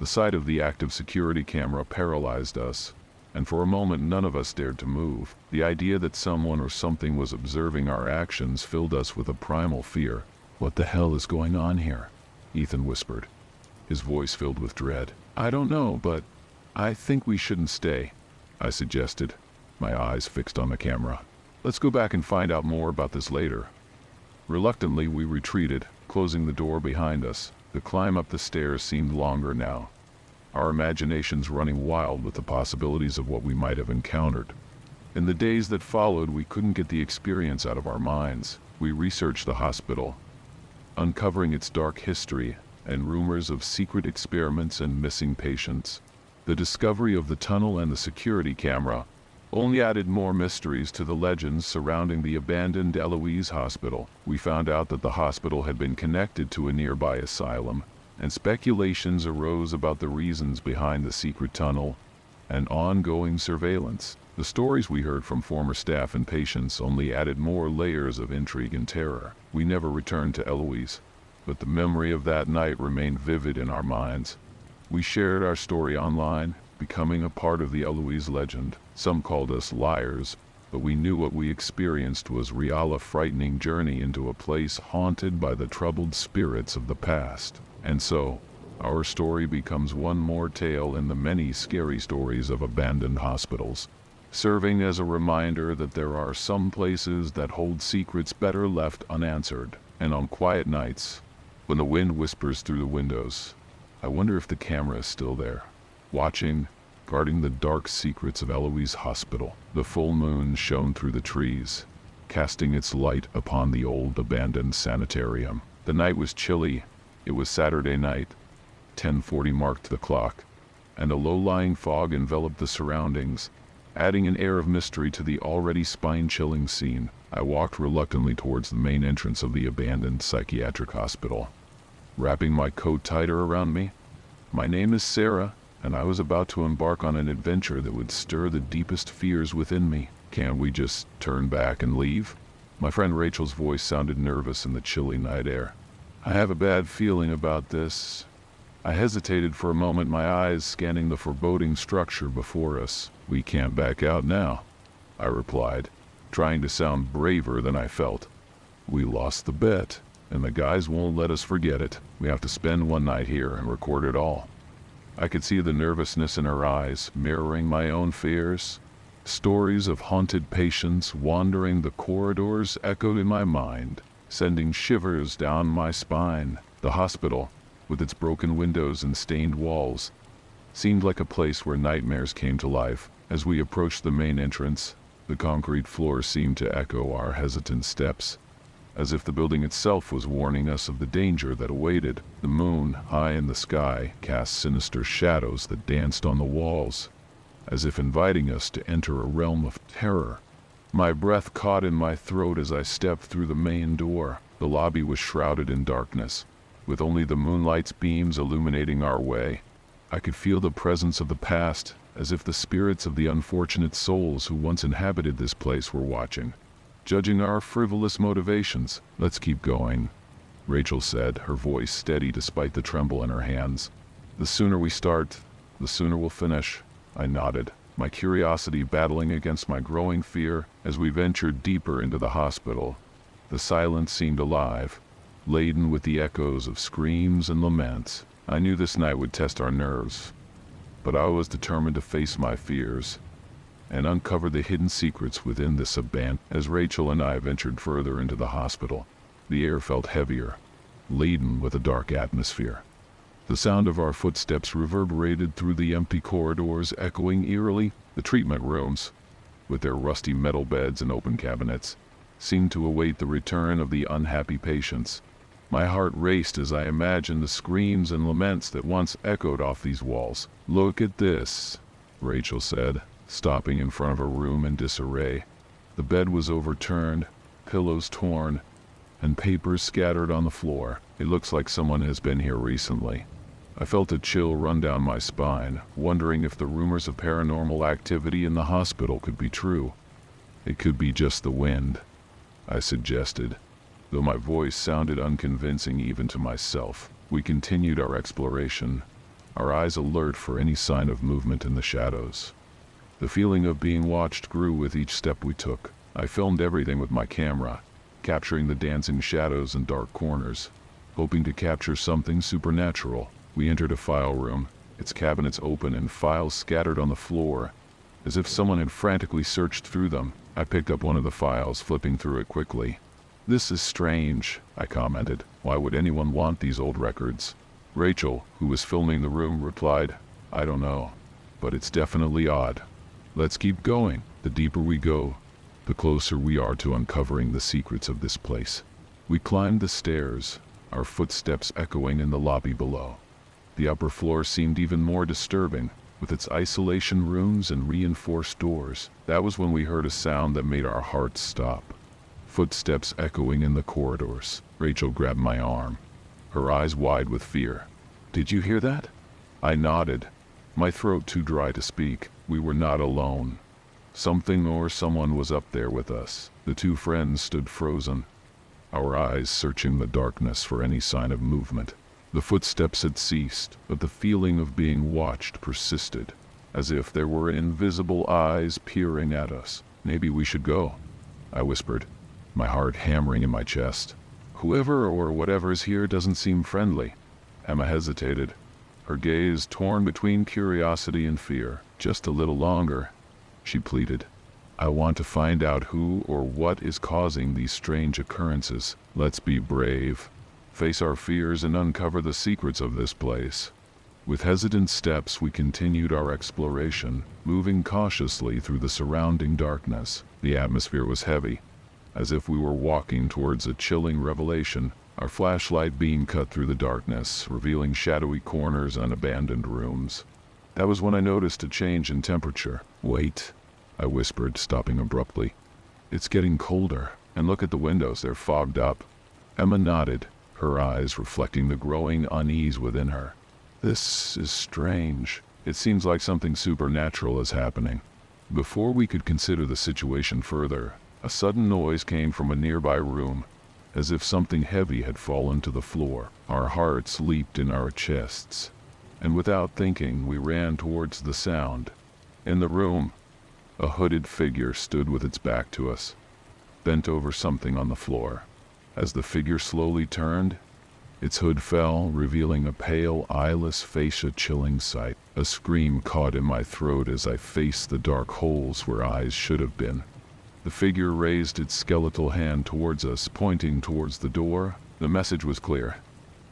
The sight of the active security camera paralyzed us, and for a moment none of us dared to move. The idea that someone or something was observing our actions filled us with a primal fear. "What the hell is going on here?" Ethan whispered, his voice filled with dread. "I don't know, but I think we shouldn't stay," I suggested, my eyes fixed on the camera. "Let's go back and find out more about this later." Reluctantly, we retreated, closing the door behind us. The climb up the stairs seemed longer now, our imaginations running wild with the possibilities of what we might have encountered. In the days that followed, we couldn't get the experience out of our minds. We researched the hospital, uncovering its dark history and rumors of secret experiments and missing patients. The discovery of the tunnel and the security camera only added more mysteries to the legends surrounding the abandoned Eloise Hospital. We found out that the hospital had been connected to a nearby asylum, and speculations arose about the reasons behind the secret tunnel and ongoing surveillance. The stories we heard from former staff and patients only added more layers of intrigue and terror. We never returned to Eloise, but the memory of that night remained vivid in our minds. We shared our story online, becoming a part of the Eloise legend. Some called us liars, but we knew what we experienced was a frightening journey into a place haunted by the troubled spirits of the past. And so, our story becomes one more tale in the many scary stories of abandoned hospitals, serving as a reminder that there are some places that hold secrets better left unanswered. And on quiet nights, when the wind whispers through the windows, I wonder if the camera is still there, watching, guarding the dark secrets of Eloise Hospital. The full moon shone through the trees, casting its light upon the old abandoned sanitarium. The night was chilly. It was Saturday night. 10:40 marked the clock, and a low-lying fog enveloped the surroundings, adding an air of mystery to the already spine-chilling scene. I walked reluctantly towards the main entrance of the abandoned psychiatric hospital, wrapping my coat tighter around me. My name is Sarah, and I was about to embark on an adventure that would stir the deepest fears within me. "Can't we just turn back and leave?" My friend Rachel's voice sounded nervous in the chilly night air. I have a bad feeling about this. I hesitated for a moment, my eyes scanning the foreboding structure before us. We can't back out now, I replied, trying to sound braver than I felt. We lost the bet, and the guys won't let us forget it. We have to spend one night here and record it all. I could see the nervousness in her eyes, mirroring my own fears. Stories of haunted patients wandering the corridors echoed in my mind, sending shivers down my spine. The hospital, with its broken windows and stained walls, seemed like a place where nightmares came to life. As we approached the main entrance, the concrete floor seemed to echo our hesitant steps, as if the building itself was warning us of the danger that awaited. The moon, high in the sky, cast sinister shadows that danced on the walls, as if inviting us to enter a realm of terror. My breath caught in my throat as I stepped through the main door. The lobby was shrouded in darkness, with only the moonlight's beams illuminating our way. I could feel the presence of the past, as if the spirits of the unfortunate souls who once inhabited this place were watching, judging our frivolous motivations. Let's keep going, Rachel said, her voice steady despite the tremble in her hands. The sooner we start, the sooner we'll finish. I nodded, my curiosity battling against my growing fear. As we ventured deeper into the hospital, the silence seemed alive, laden with the echoes of screams and laments. I knew this night would test our nerves, but I was determined to face my fears and uncover the hidden secrets within this abandon. As Rachel and I ventured further into the hospital, the air felt heavier, laden with a dark atmosphere. The sound of our footsteps reverberated through the empty corridors, echoing eerily. The treatment rooms, with their rusty metal beds and open cabinets, seemed to await the return of the unhappy patients. My heart raced as I imagined the screams and laments that once echoed off these walls. Look at this, Rachel said, stopping in front of a room in disarray. The bed was overturned, pillows torn, and papers scattered on the floor. It looks like someone has been here recently. I felt a chill run down my spine, wondering if the rumors of paranormal activity in the hospital could be true. It could be just the wind, I suggested, though my voice sounded unconvincing even to myself. We continued our exploration, our eyes alert for any sign of movement in the shadows. The feeling of being watched grew with each step we took. I filmed everything with my camera, capturing the dancing shadows and dark corners, hoping to capture something supernatural. We entered a file room, its cabinets open and files scattered on the floor, as if someone had frantically searched through them. I picked up one of the files, flipping through it quickly. "This is strange," I commented. "Why would anyone want these old records?" Rachel, who was filming the room, replied, "I don't know, but it's definitely odd. Let's keep going. The deeper we go, the closer we are to uncovering the secrets of this place." We climbed the stairs, our footsteps echoing in the lobby below. The upper floor seemed even more disturbing, with its isolation rooms and reinforced doors. That was when we heard a sound that made our hearts stop. Footsteps echoing in the corridors. Rachel grabbed my arm, her eyes wide with fear. "Did you hear that?" I nodded, my throat too dry to speak. We were not alone. Something or someone was up there with us. The two friends stood frozen, our eyes searching the darkness for any sign of movement. The footsteps had ceased, but the feeling of being watched persisted, as if there were invisible eyes peering at us. "Maybe we should go," I whispered, my heart hammering in my chest. "Whoever or whatever is here doesn't seem friendly." Emma hesitated, her gaze torn between curiosity and fear. "Just a little longer," she pleaded. "I want to find out who or what is causing these strange occurrences. Let's be brave, face our fears, and uncover the secrets of this place." With hesitant steps, we continued our exploration, moving cautiously through the surrounding darkness. The atmosphere was heavy, as if we were walking towards a chilling revelation. Our flashlight beam cut through the darkness, revealing shadowy corners and abandoned rooms. That was when I noticed a change in temperature. "Wait," I whispered, stopping abruptly. "It's getting colder, and look at the windows, they're fogged up." Emma nodded, her eyes reflecting the growing unease within her. "This is strange. It seems like something supernatural is happening." Before we could consider the situation further, a sudden noise came from a nearby room, as if something heavy had fallen to the floor. Our hearts leaped in our chests, and without thinking, we ran towards the sound. In the room, a hooded figure stood with its back to us, bent over something on the floor. As the figure slowly turned, its hood fell, revealing a pale, eyeless face, a chilling sight. A scream caught in my throat as I faced the dark holes where eyes should have been. The figure raised its skeletal hand towards us, pointing towards the door. The message was clear.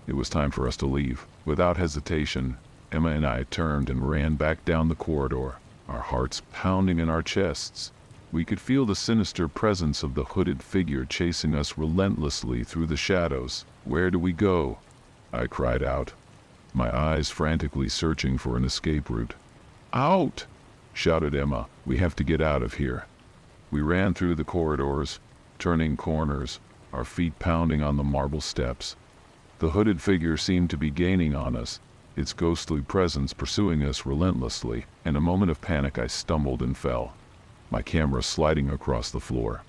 It was time for us to leave. Without hesitation, Emma and I turned and ran back down the corridor, our hearts pounding in our chests. We could feel the sinister presence of the hooded figure chasing us relentlessly through the shadows. "Where do we go?" I cried out, my eyes frantically searching for an escape route. "Out!" shouted Emma. "We have to get out of here." We ran through the corridors, turning corners, our feet pounding on the marble steps. The hooded figure seemed to be gaining on us, its ghostly presence pursuing us relentlessly. In a moment of panic, I stumbled and fell, my camera sliding across the floor.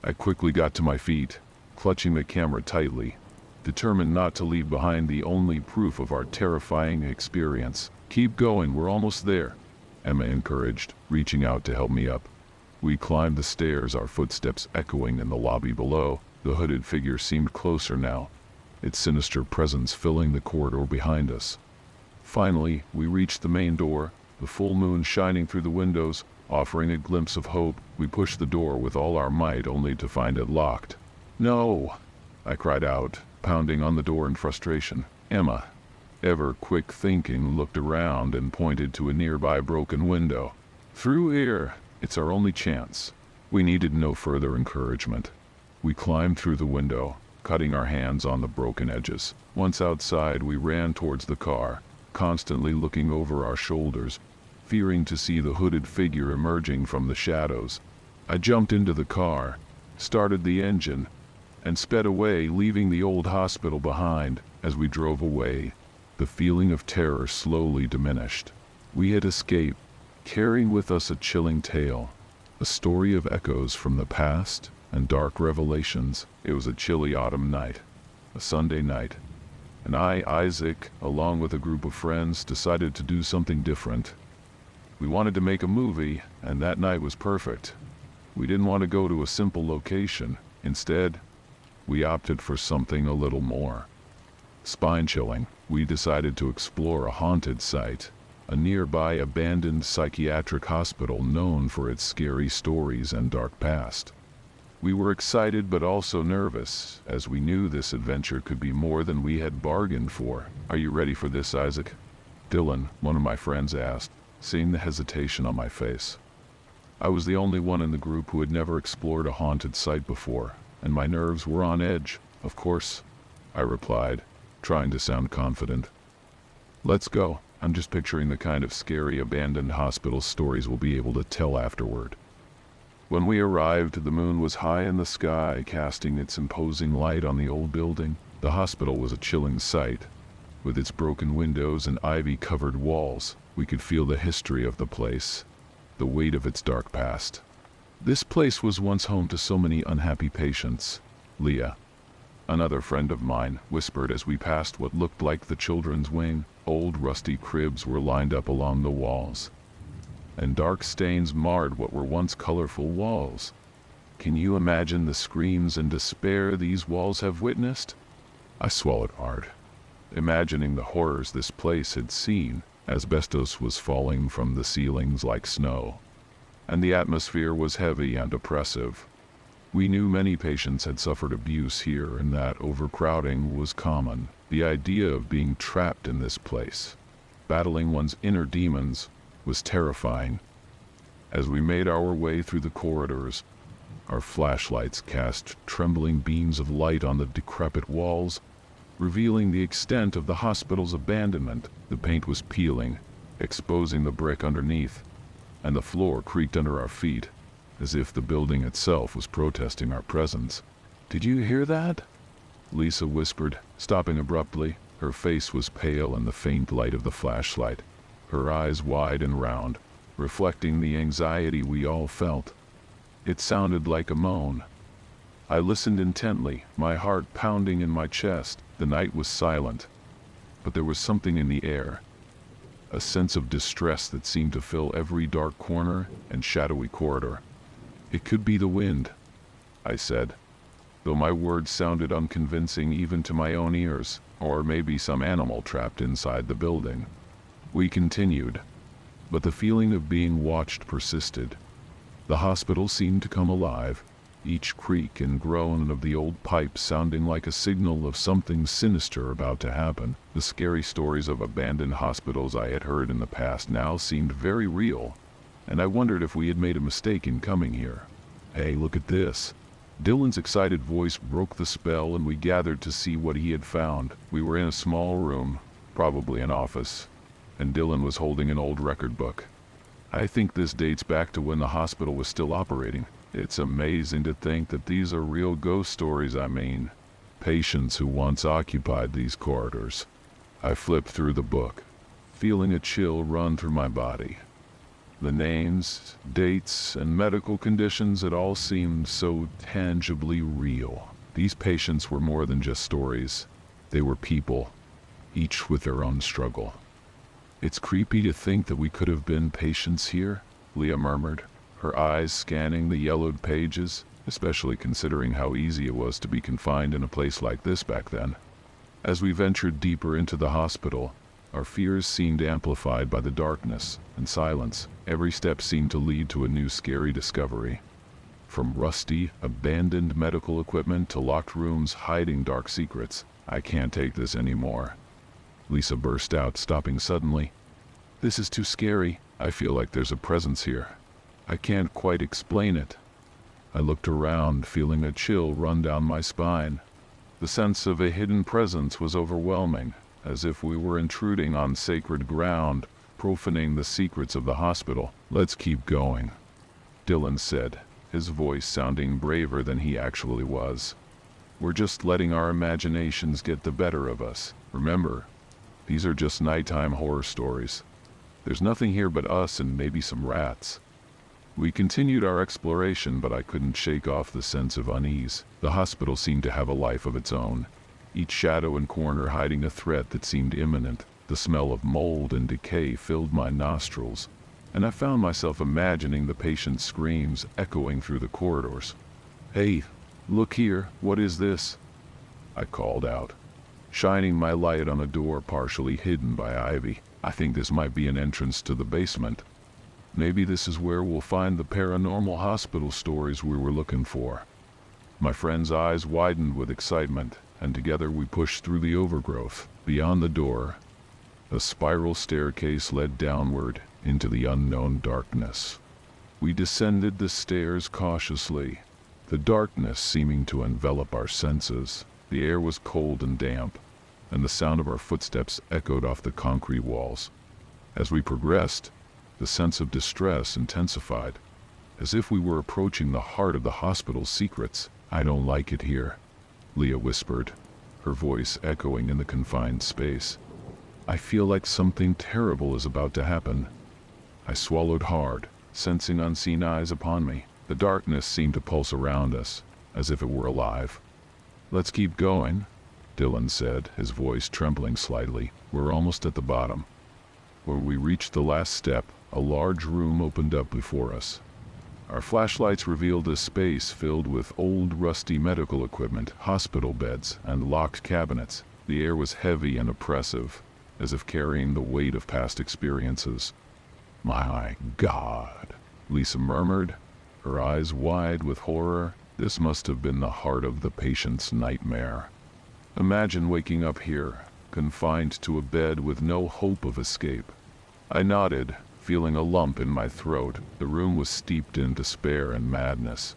I quickly got to my feet, clutching the camera tightly, determined not to leave behind the only proof of our terrifying experience. "Keep going, we're almost there," Emma encouraged, reaching out to help me up. We climbed the stairs, our footsteps echoing in the lobby below. The hooded figure seemed closer now, its sinister presence filling the corridor behind us. Finally, we reached the main door, the full moon shining through the windows, offering a glimpse of hope. We pushed the door with all our might, only to find it locked. "No!" I cried out, pounding on the door in frustration. Emma, ever quick thinking, looked around and pointed to a nearby broken window. "Through here! It's our only chance." We needed no further encouragement. We climbed through the window, cutting our hands on the broken edges. Once outside, we ran towards the car, constantly looking over our shoulders, fearing to see the hooded figure emerging from the shadows. I jumped into the car, started the engine, and sped away, leaving the old hospital behind. As we drove away, the feeling of terror slowly diminished. We had escaped, carrying with us a chilling tale, a story of echoes from the past and dark revelations. It was a chilly autumn night, a Sunday night, and I, Isaac, along with a group of friends, decided to do something different. We wanted to make a movie, and that night was perfect. We didn't want to go to a simple location. Instead, we opted for something a little more spine-chilling. We decided to explore a haunted site, a nearby abandoned psychiatric hospital known for its scary stories and dark past. We were excited but also nervous, as we knew this adventure could be more than we had bargained for. "Are you ready for this, Isaac?" Dylan, one of my friends, asked, seeing the hesitation on my face. I was the only one in the group who had never explored a haunted site before, and my nerves were on edge. "Of course," I replied, trying to sound confident. "Let's go. I'm just picturing the kind of scary abandoned hospital stories we'll be able to tell afterward." When we arrived, the moon was high in the sky, casting its imposing light on the old building. The hospital was a chilling sight. With its broken windows and ivy-covered walls, we could feel the history of the place, the weight of its dark past. "This place was once home to so many unhappy patients," Leah, another friend of mine, whispered as we passed what looked like the children's wing. Old rusty cribs were lined up along the walls, and dark stains marred what were once colorful walls. Can you imagine the screams and despair these walls have witnessed? I swallowed hard, imagining the horrors this place had seen. Asbestos was falling from the ceilings like snow, and the atmosphere was heavy and oppressive. We knew many patients had suffered abuse here and that overcrowding was common. The idea of being trapped in this place, battling one's inner demons, was terrifying. As we made our way through the corridors, our flashlights cast trembling beams of light on the decrepit walls, revealing the extent of the hospital's abandonment. The paint was peeling, exposing the brick underneath, and the floor creaked under our feet, as if the building itself was protesting our presence. "Did you hear that?" Lisa whispered, stopping abruptly. Her face was pale in the faint light of the flashlight, her eyes wide and round, reflecting the anxiety we all felt. It sounded like a moan. I listened intently, my heart pounding in my chest. The night was silent, but there was something in the air, a sense of distress that seemed to fill every dark corner and shadowy corridor. "It could be the wind," I said, though my words sounded unconvincing even to my own ears, or maybe some animal trapped inside the building. We continued, but the feeling of being watched persisted. The hospital seemed to come alive, each creak and groan of the old pipes sounding like a signal of something sinister about to happen. The scary stories of abandoned hospitals I had heard in the past now seemed very real, and I wondered if we had made a mistake in coming here. "Hey, look at this." Dylan's excited voice broke the spell, and we gathered to see what he had found. We were in a small room, probably an office, and Dylan was holding an old record book. "I think this dates back to when the hospital was still operating. It's amazing to think that these are real ghost stories. I mean, patients who once occupied these corridors." I flipped through the book, feeling a chill run through my body. The names, dates, and medical conditions had all seemed so tangibly real. These patients were more than just stories. They were people, each with their own struggle. "It's creepy to think that we could have been patients here," Leah murmured, her eyes scanning the yellowed pages, especially considering how easy it was to be confined in a place like this back then. As we ventured deeper into the hospital, our fears seemed amplified by the darkness and silence. Every step seemed to lead to a new scary discovery. From rusty, abandoned medical equipment to locked rooms hiding dark secrets. "I can't take this anymore," Lisa burst out, stopping suddenly. "This is too scary. I feel like there's a presence here. I can't quite explain it." I looked around, feeling a chill run down my spine. The sense of a hidden presence was overwhelming, as if we were intruding on sacred ground, profaning the secrets of the hospital. "Let's keep going," Dylan said, his voice sounding braver than he actually was. "We're just letting our imaginations get the better of us. Remember, these are just nighttime horror stories. There's nothing here but us and maybe some rats." We continued our exploration, but I couldn't shake off the sense of unease. The hospital seemed to have a life of its own, each shadow and corner hiding a threat that seemed imminent. The smell of mold and decay filled my nostrils, and I found myself imagining the patient's screams echoing through the corridors. "Hey, look here, what is this?" I called out, shining my light on a door partially hidden by ivy. "I think this might be an entrance to the basement. Maybe this is where we'll find the paranormal hospital stories we were looking for." My friend's eyes widened with excitement, and together we pushed through the overgrowth. Beyond the door, a spiral staircase led downward into the unknown darkness. We descended the stairs cautiously, the darkness seeming to envelop our senses. The air was cold and damp, and the sound of our footsteps echoed off the concrete walls. As we progressed, the sense of distress intensified, as if we were approaching the heart of the hospital's secrets. "I don't like it here," Leah whispered, her voice echoing in the confined space. "I feel like something terrible is about to happen." I swallowed hard, sensing unseen eyes upon me. The darkness seemed to pulse around us, as if it were alive. "Let's keep going," Dylan said, his voice trembling slightly. "We're almost at the bottom." When we reached the last step, a large room opened up before us. Our flashlights revealed a space filled with old rusty medical equipment, hospital beds, and locked cabinets. The air was heavy and oppressive, as if carrying the weight of past experiences. "My God," Lisa murmured, her eyes wide with horror. "This must have been the heart of the patient's nightmare. Imagine waking up here, confined to a bed with no hope of escape." I nodded, feeling a lump in my throat. The room was steeped in despair and madness.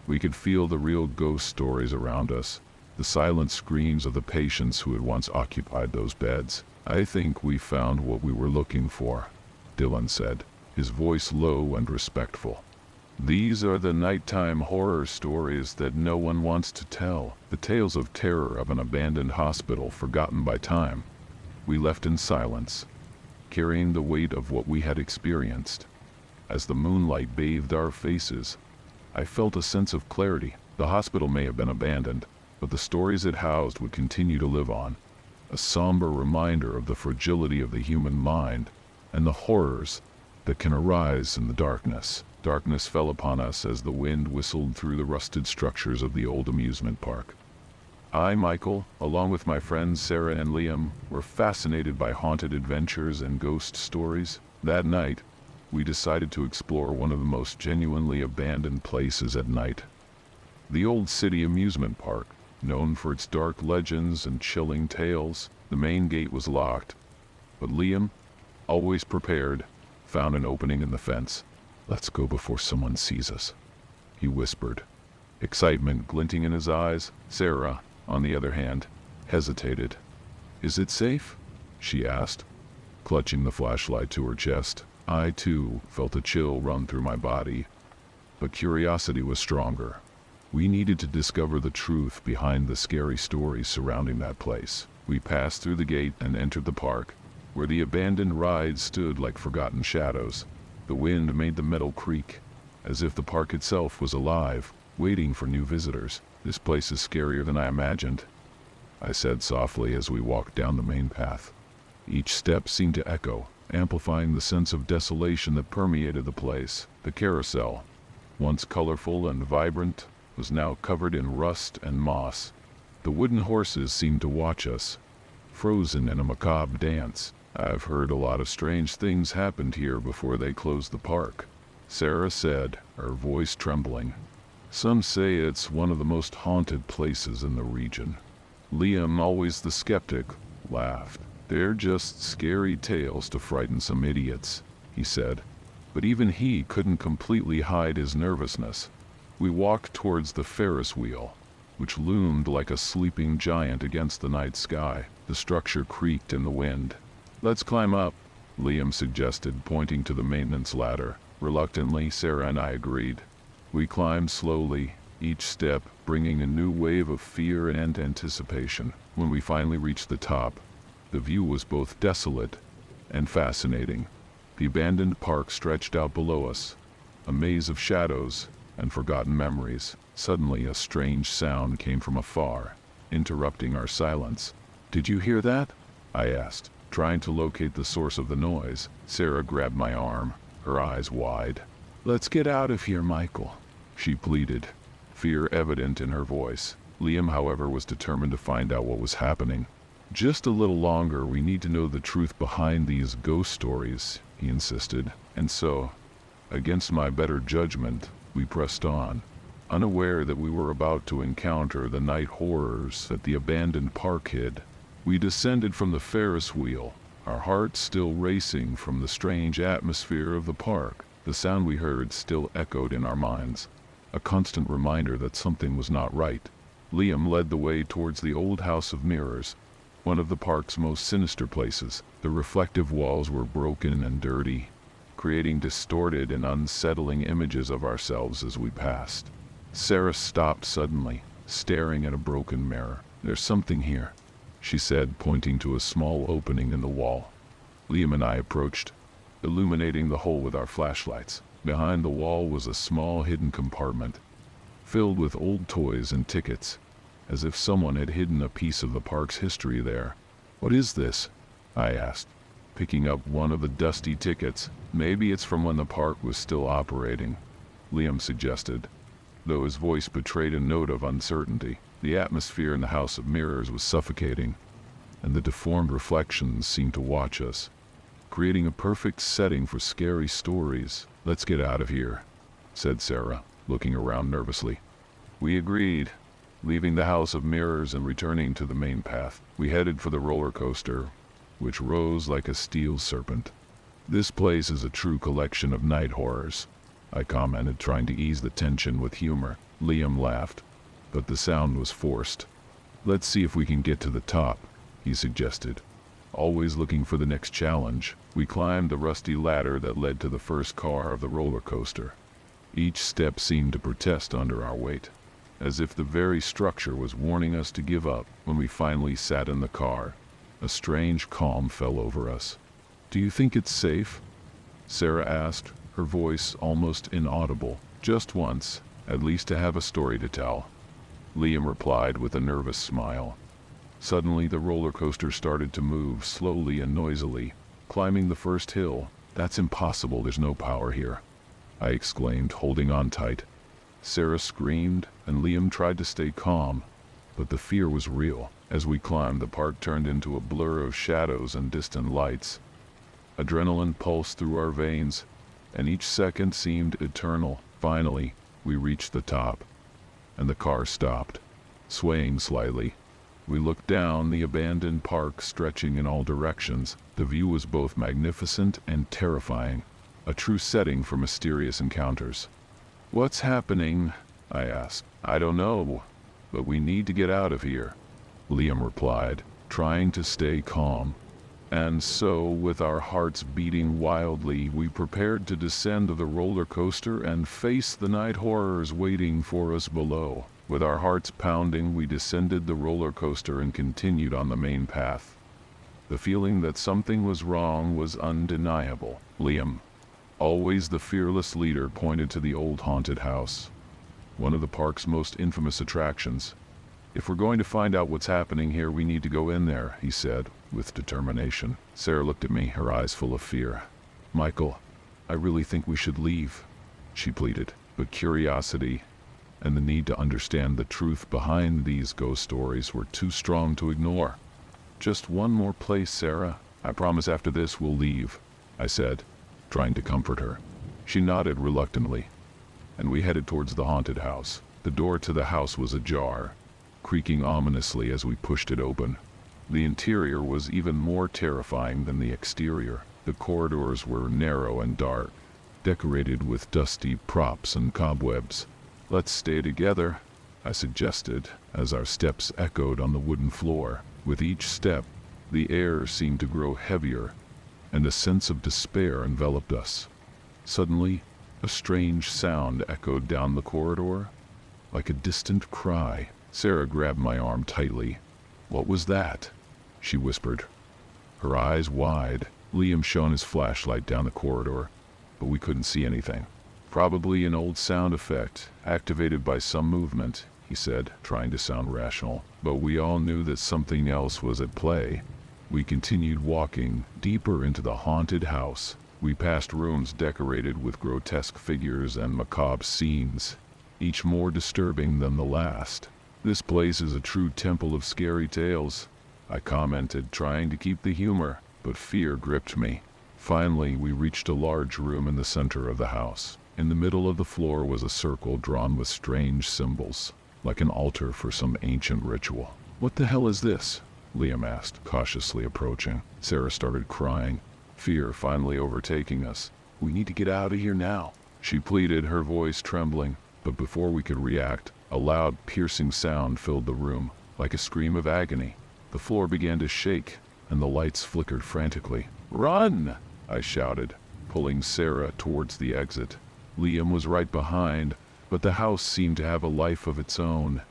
We could feel the real ghost stories around us, the silent screams of the patients who had once occupied those beds. "I think we found what we were looking for," Dylan said, his voice low and respectful. "These are the nighttime horror stories that no one wants to tell, the tales of terror of an abandoned hospital forgotten by time." We left in silence, carrying the weight of what we had experienced. As the moonlight bathed our faces, I felt a sense of clarity. The hospital may have been abandoned, but the stories it housed would continue to live on, a somber reminder of the fragility of the human mind and the horrors that can arise in the darkness. Darkness fell upon us as the wind whistled through the rusted structures of the old amusement park. I, Michael, along with my friends Sarah and Liam, were fascinated by haunted adventures and ghost stories. That night, we decided to explore one of the most genuinely abandoned places at night. The Old City Amusement Park, known for its dark legends and chilling tales. The main gate was locked, but Liam, always prepared, found an opening in the fence. "Let's go before someone sees us," he whispered, excitement glinting in his eyes. Sarah, on the other hand, hesitated. "Is it safe?" she asked, clutching the flashlight to her chest. I, too, felt a chill run through my body, but curiosity was stronger. We needed to discover the truth behind the scary stories surrounding that place. We passed through the gate and entered the park, where the abandoned rides stood like forgotten shadows. The wind made the metal creak, as if the park itself was alive, waiting for new visitors. "This place is scarier than I imagined," I said softly as we walked down the main path. Each step seemed to echo, amplifying the sense of desolation that permeated the place. The carousel, once colorful and vibrant, was now covered in rust and moss. The wooden horses seemed to watch us, frozen in a macabre dance. "I've heard a lot of strange things happened here before they closed the park," Sarah said, her voice trembling. "Some say it's one of the most haunted places in the region." Liam, always the skeptic, laughed. "They're just scary tales to frighten some idiots," he said. But even he couldn't completely hide his nervousness. We walked towards the Ferris wheel, which loomed like a sleeping giant against the night sky. The structure creaked in the wind. "Let's climb up," Liam suggested, pointing to the maintenance ladder. Reluctantly, Sarah and I agreed. We climbed slowly, each step bringing a new wave of fear and anticipation. When we finally reached the top, the view was both desolate and fascinating. The abandoned park stretched out below us, a maze of shadows and forgotten memories. Suddenly, a strange sound came from afar, interrupting our silence. "Did you hear that?" I asked, trying to locate the source of the noise. Sarah grabbed my arm, her eyes wide. "Let's get out of here, Michael," she pleaded, fear evident in her voice. Liam, however, was determined to find out what was happening. "Just a little longer, we need to know the truth behind these ghost stories," he insisted. And so, against my better judgment, we pressed on, unaware that we were about to encounter the night horrors that the abandoned park hid. We descended from the Ferris wheel, our hearts still racing from the strange atmosphere of the park. The sound we heard still echoed in our minds, a constant reminder that something was not right. Liam led the way towards the old House of Mirrors, one of the park's most sinister places. The reflective walls were broken and dirty, creating distorted and unsettling images of ourselves as we passed. Sarah stopped suddenly, staring at a broken mirror. "There's something here," she said, pointing to a small opening in the wall. Liam and I approached, illuminating the hole with our flashlights. Behind the wall was a small hidden compartment, filled with old toys and tickets, as if someone had hidden a piece of the park's history there. "What is this?" I asked, picking up one of the dusty tickets. "Maybe it's from when the park was still operating," Liam suggested, though his voice betrayed a note of uncertainty. The atmosphere in the House of Mirrors was suffocating, and the deformed reflections seemed to watch us, creating a perfect setting for scary stories. "Let's get out of here," said Sarah, looking around nervously. We agreed. Leaving the House of Mirrors and returning to the main path, we headed for the roller coaster, which rose like a steel serpent. "This place is a true collection of night horrors," I commented, trying to ease the tension with humor. Liam laughed, but the sound was forced. "Let's see if we can get to the top," he suggested, always looking for the next challenge. We climbed the rusty ladder that led to the first car of the roller coaster. Each step seemed to protest under our weight, as if the very structure was warning us to give up. When we finally sat in the car, a strange calm fell over us. "Do you think it's safe?" Sarah asked, her voice almost inaudible. "Just once, at least to have a story to tell," Liam replied with a nervous smile. Suddenly the roller coaster started to move slowly and noisily, climbing the first hill. "That's impossible, there's no power here," I exclaimed, holding on tight. Sarah screamed, and Liam tried to stay calm, but the fear was real. As we climbed, the park turned into a blur of shadows and distant lights. Adrenaline pulsed through our veins, and each second seemed eternal. Finally, we reached the top, and the car stopped, swaying slightly. We looked down the abandoned park stretching in all directions. The view was both magnificent and terrifying, a true setting for mysterious encounters. "What's happening?" I asked. "I don't know, but we need to get out of here," Liam replied, trying to stay calm. And so, with our hearts beating wildly, we prepared to descend the roller coaster and face the night horrors waiting for us below. With our hearts pounding, we descended the roller coaster and continued on the main path. The feeling that something was wrong was undeniable. Liam, always the fearless leader, pointed to the old haunted house, one of the park's most infamous attractions. "If we're going to find out what's happening here, we need to go in there," he said, with determination. Sarah looked at me, her eyes full of fear. "Michael, I really think we should leave," she pleaded, but curiosity and the need to understand the truth behind these ghost stories were too strong to ignore. "Just one more place, Sarah. I promise after this we'll leave," I said, trying to comfort her. She nodded reluctantly, and we headed towards the haunted house. The door to the house was ajar, creaking ominously as we pushed it open. The interior was even more terrifying than the exterior. The corridors were narrow and dark, decorated with dusty props and cobwebs. "Let's stay together," I suggested, as our steps echoed on the wooden floor. With each step, the air seemed to grow heavier, and a sense of despair enveloped us. Suddenly, a strange sound echoed down the corridor, like a distant cry. Sarah grabbed my arm tightly. "What was that?" she whispered, her eyes wide. Liam shone his flashlight down the corridor, but we couldn't see anything. "Probably an old sound effect, activated by some movement," he said, trying to sound rational. But we all knew that something else was at play. We continued walking deeper into the haunted house. We passed rooms decorated with grotesque figures and macabre scenes, each more disturbing than the last. "This place is a true temple of scary tales," I commented, trying to keep the humor, but fear gripped me. Finally, we reached a large room in the center of the house. In the middle of the floor was a circle drawn with strange symbols, like an altar for some ancient ritual. "What the hell is this?" Liam asked, cautiously approaching. Sarah started crying, fear finally overtaking us. "We need to get out of here now," she pleaded, her voice trembling. But before we could react, a loud, piercing sound filled the room, like a scream of agony. The floor began to shake, and the lights flickered frantically. "Run!" I shouted, pulling Sarah towards the exit. Liam was right behind, but the house seemed to have a life of its own,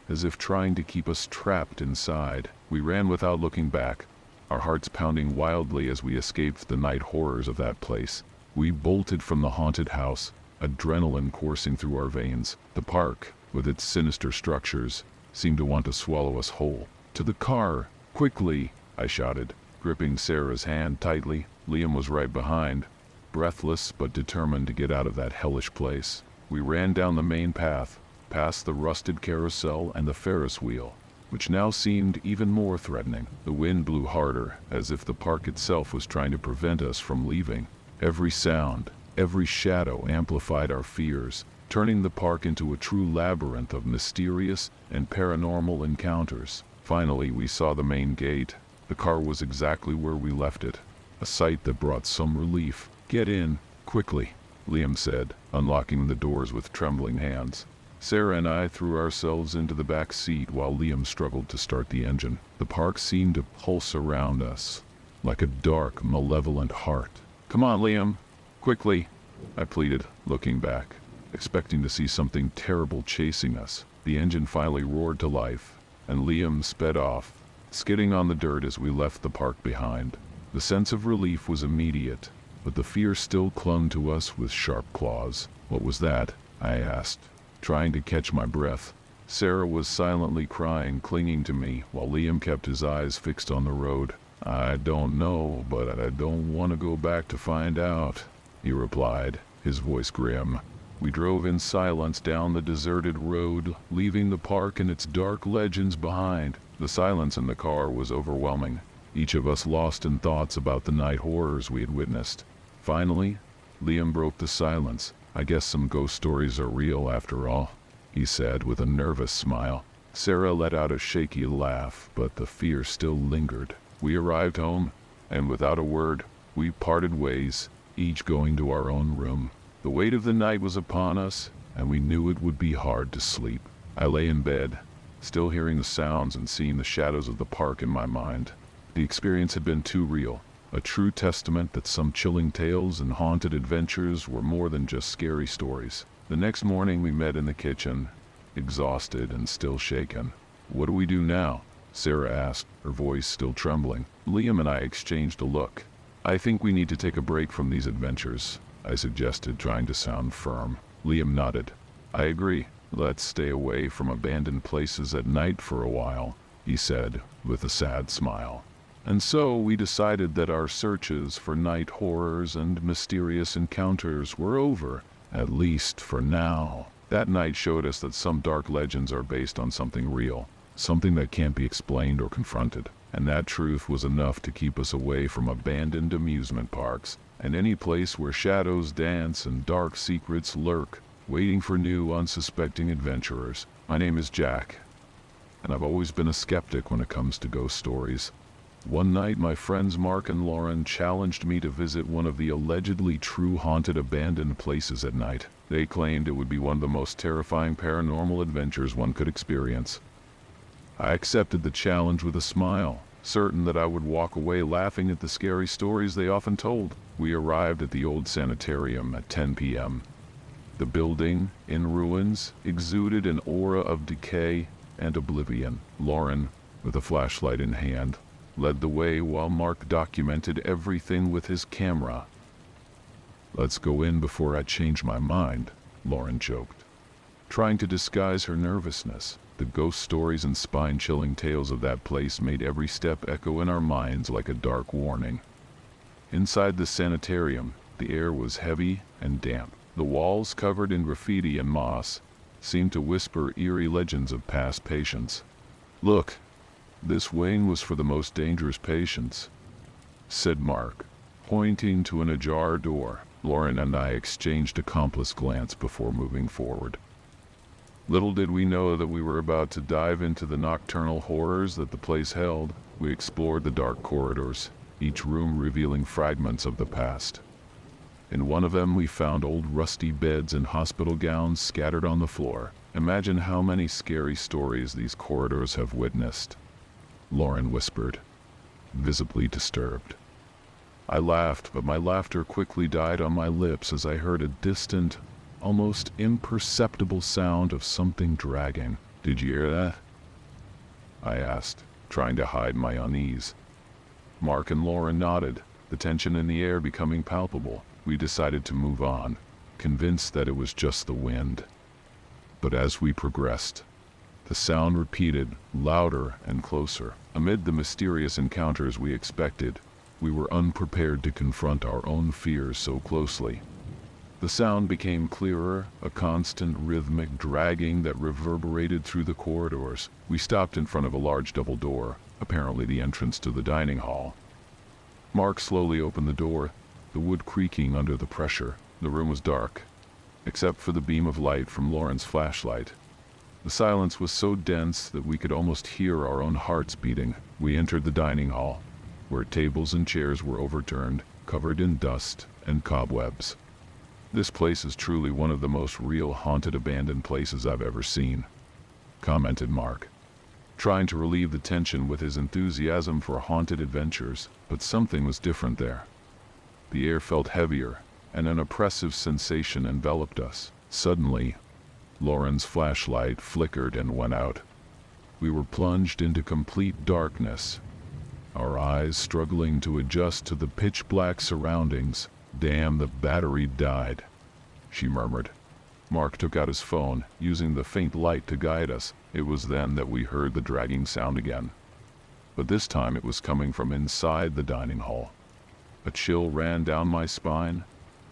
as if trying to keep us trapped inside. We ran without looking back, our hearts pounding wildly as we escaped the night horrors of that place. We bolted from the haunted house, adrenaline coursing through our veins. The park, with its sinister structures, seemed to want to swallow us whole. "To the car, quickly!" I shouted, gripping Sarah's hand tightly. Liam was right behind, breathless but determined to get out of that hellish place. We ran down the main path, past the rusted carousel and the Ferris wheel, which now seemed even more threatening. The wind blew harder, as if the park itself was trying to prevent us from leaving. Every sound, every shadow amplified our fears, turning the park into a true labyrinth of mysterious and paranormal encounters. Finally, we saw the main gate. The car was exactly where we left it, a sight that brought some relief. "Get in, quickly," Liam said, unlocking the doors with trembling hands. Sarah and I threw ourselves into the back seat while Liam struggled to start the engine. The park seemed to pulse around us, like a dark, malevolent heart. "Come on, Liam, quickly," I pleaded, looking back, expecting to see something terrible chasing us. The engine finally roared to life, and Liam sped off, skidding on the dirt as we left the park behind. The sense of relief was immediate, but the fear still clung to us with sharp claws. "What was that?" I asked, trying to catch my breath. Sarah was silently crying, clinging to me, while Liam kept his eyes fixed on the road. "I don't know, but I don't want to go back to find out," he replied, his voice grim. We drove in silence down the deserted road, leaving the park and its dark legends behind. The silence in the car was overwhelming, each of us lost in thoughts about the night horrors we had witnessed. Finally, Liam broke the silence. "I guess some ghost stories are real after all," he said with a nervous smile. Sarah let out a shaky laugh, but the fear still lingered. We arrived home, and without a word, we parted ways, each going to our own room. The weight of the night was upon us, and we knew it would be hard to sleep. I lay in bed, still hearing the sounds and seeing the shadows of the park in my mind. The experience had been too real, a true testament that some chilling tales and haunted adventures were more than just scary stories. The next morning we met in the kitchen, exhausted and still shaken. "What do we do now?" Sarah asked, her voice still trembling. Liam and I exchanged a look. "I think we need to take a break from these adventures," I suggested, trying to sound firm. Liam nodded. "I agree. Let's stay away from abandoned places at night for a while," he said, with a sad smile. And so we decided that our searches for night horrors and mysterious encounters were over, at least for now. That night showed us that some dark legends are based on something real, something that can't be explained or confronted. And that truth was enough to keep us away from abandoned amusement parks and any place where shadows dance and dark secrets lurk, waiting for new unsuspecting adventurers. My name is Jack, and I've always been a skeptic when it comes to ghost stories. One night, my friends Mark and Lauren challenged me to visit one of the allegedly true haunted abandoned places at night. They claimed it would be one of the most terrifying paranormal adventures one could experience. I accepted the challenge with a smile, certain that I would walk away laughing at the scary stories they often told. We arrived at the old sanitarium at 10 p.m. The building, in ruins, exuded an aura of decay and oblivion. Lauren, with a flashlight in hand, led the way while Mark documented everything with his camera. "Let's go in before I change my mind," Lauren joked, trying to disguise her nervousness. The ghost stories and spine-chilling tales of that place made every step echo in our minds like a dark warning. Inside the sanitarium, the air was heavy and damp. The walls, covered in graffiti and moss, seemed to whisper eerie legends of past patients. "Look, this wing was for the most dangerous patients," said Mark, pointing to an ajar door. Lauren and I exchanged a complice glance before moving forward. Little did we know that we were about to dive into the nocturnal horrors that the place held. We explored the dark corridors, each room revealing fragments of the past. In one of them we found old rusty beds and hospital gowns scattered on the floor. "Imagine how many scary stories these corridors have witnessed," Lauren whispered, visibly disturbed. I laughed, but my laughter quickly died on my lips as I heard a distant, almost imperceptible sound of something dragging. "Did you hear that?" I asked, trying to hide my unease. Mark and Lauren nodded, the tension in the air becoming palpable. We decided to move on, convinced that it was just the wind. But as we progressed, the sound repeated, louder and closer. Amid the mysterious encounters we expected, we were unprepared to confront our own fears so closely. The sound became clearer, a constant rhythmic dragging that reverberated through the corridors. We stopped in front of a large double door, apparently the entrance to the dining hall. Mark slowly opened the door, the wood creaking under the pressure. The room was dark, except for the beam of light from Lauren's flashlight. The silence was so dense that we could almost hear our own hearts beating. We entered the dining hall, where tables and chairs were overturned, covered in dust and cobwebs. "This place is truly one of the most real haunted abandoned places I've ever seen," commented Mark, trying to relieve the tension with his enthusiasm for haunted adventures. But something was different there. The air felt heavier, and an oppressive sensation enveloped us. Suddenly, Lauren's flashlight flickered and went out. We were plunged into complete darkness, our eyes struggling to adjust to the pitch-black surroundings. "Damn, the battery died," she murmured, Mark took out his phone, using the faint light to guide us. It was then that we heard the dragging sound again. But this time it was coming from inside the dining hall. A chill ran down my spine,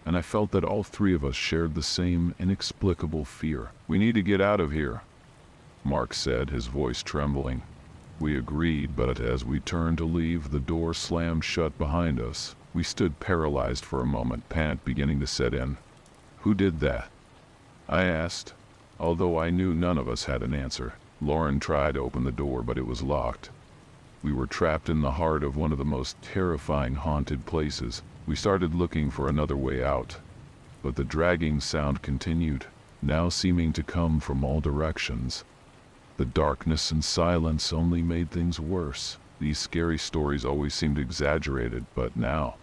and I felt that all three of us shared the same inexplicable fear. "We need to get out of here," Mark said, his voice trembling. We agreed, but as we turned to leave, the door slammed shut behind us. We stood paralyzed for a moment, panic beginning to set in. "Who did that?" I asked, although I knew none of us had an answer. Lauren tried to open the door, but it was locked. We were trapped in the heart of one of the most terrifying haunted places. We started looking for another way out, but the dragging sound continued, now seeming to come from all directions. The darkness and silence only made things worse. These scary stories always seemed exaggerated, but now...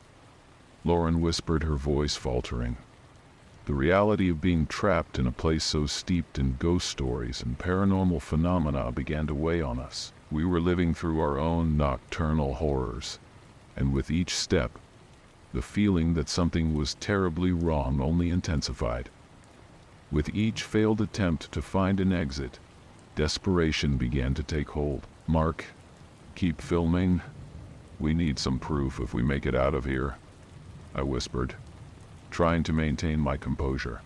Lauren whispered, her voice faltering. The reality of being trapped in a place so steeped in ghost stories and paranormal phenomena began to weigh on us. We were living through our own nocturnal horrors, and with each step, the feeling that something was terribly wrong only intensified. With each failed attempt to find an exit, desperation began to take hold. "Mark, keep filming. We need some proof if we make it out of here," I whispered, trying to maintain my composure.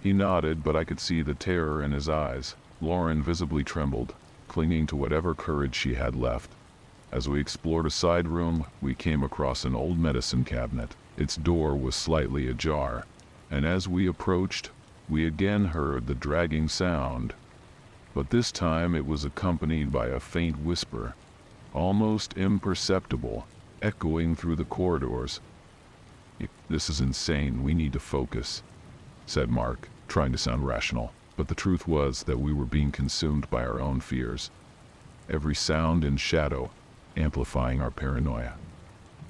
He nodded, but I could see the terror in his eyes. Lauren visibly trembled, clinging to whatever courage she had left. As we explored a side room, we came across an old medicine cabinet. Its door was slightly ajar, and as we approached, we again heard the dragging sound. But this time it was accompanied by a faint whisper, almost imperceptible, echoing through the corridors. "This is insane. We need to focus," said Mark, trying to sound rational. But the truth was that we were being consumed by our own fears, every sound and shadow amplifying our paranoia.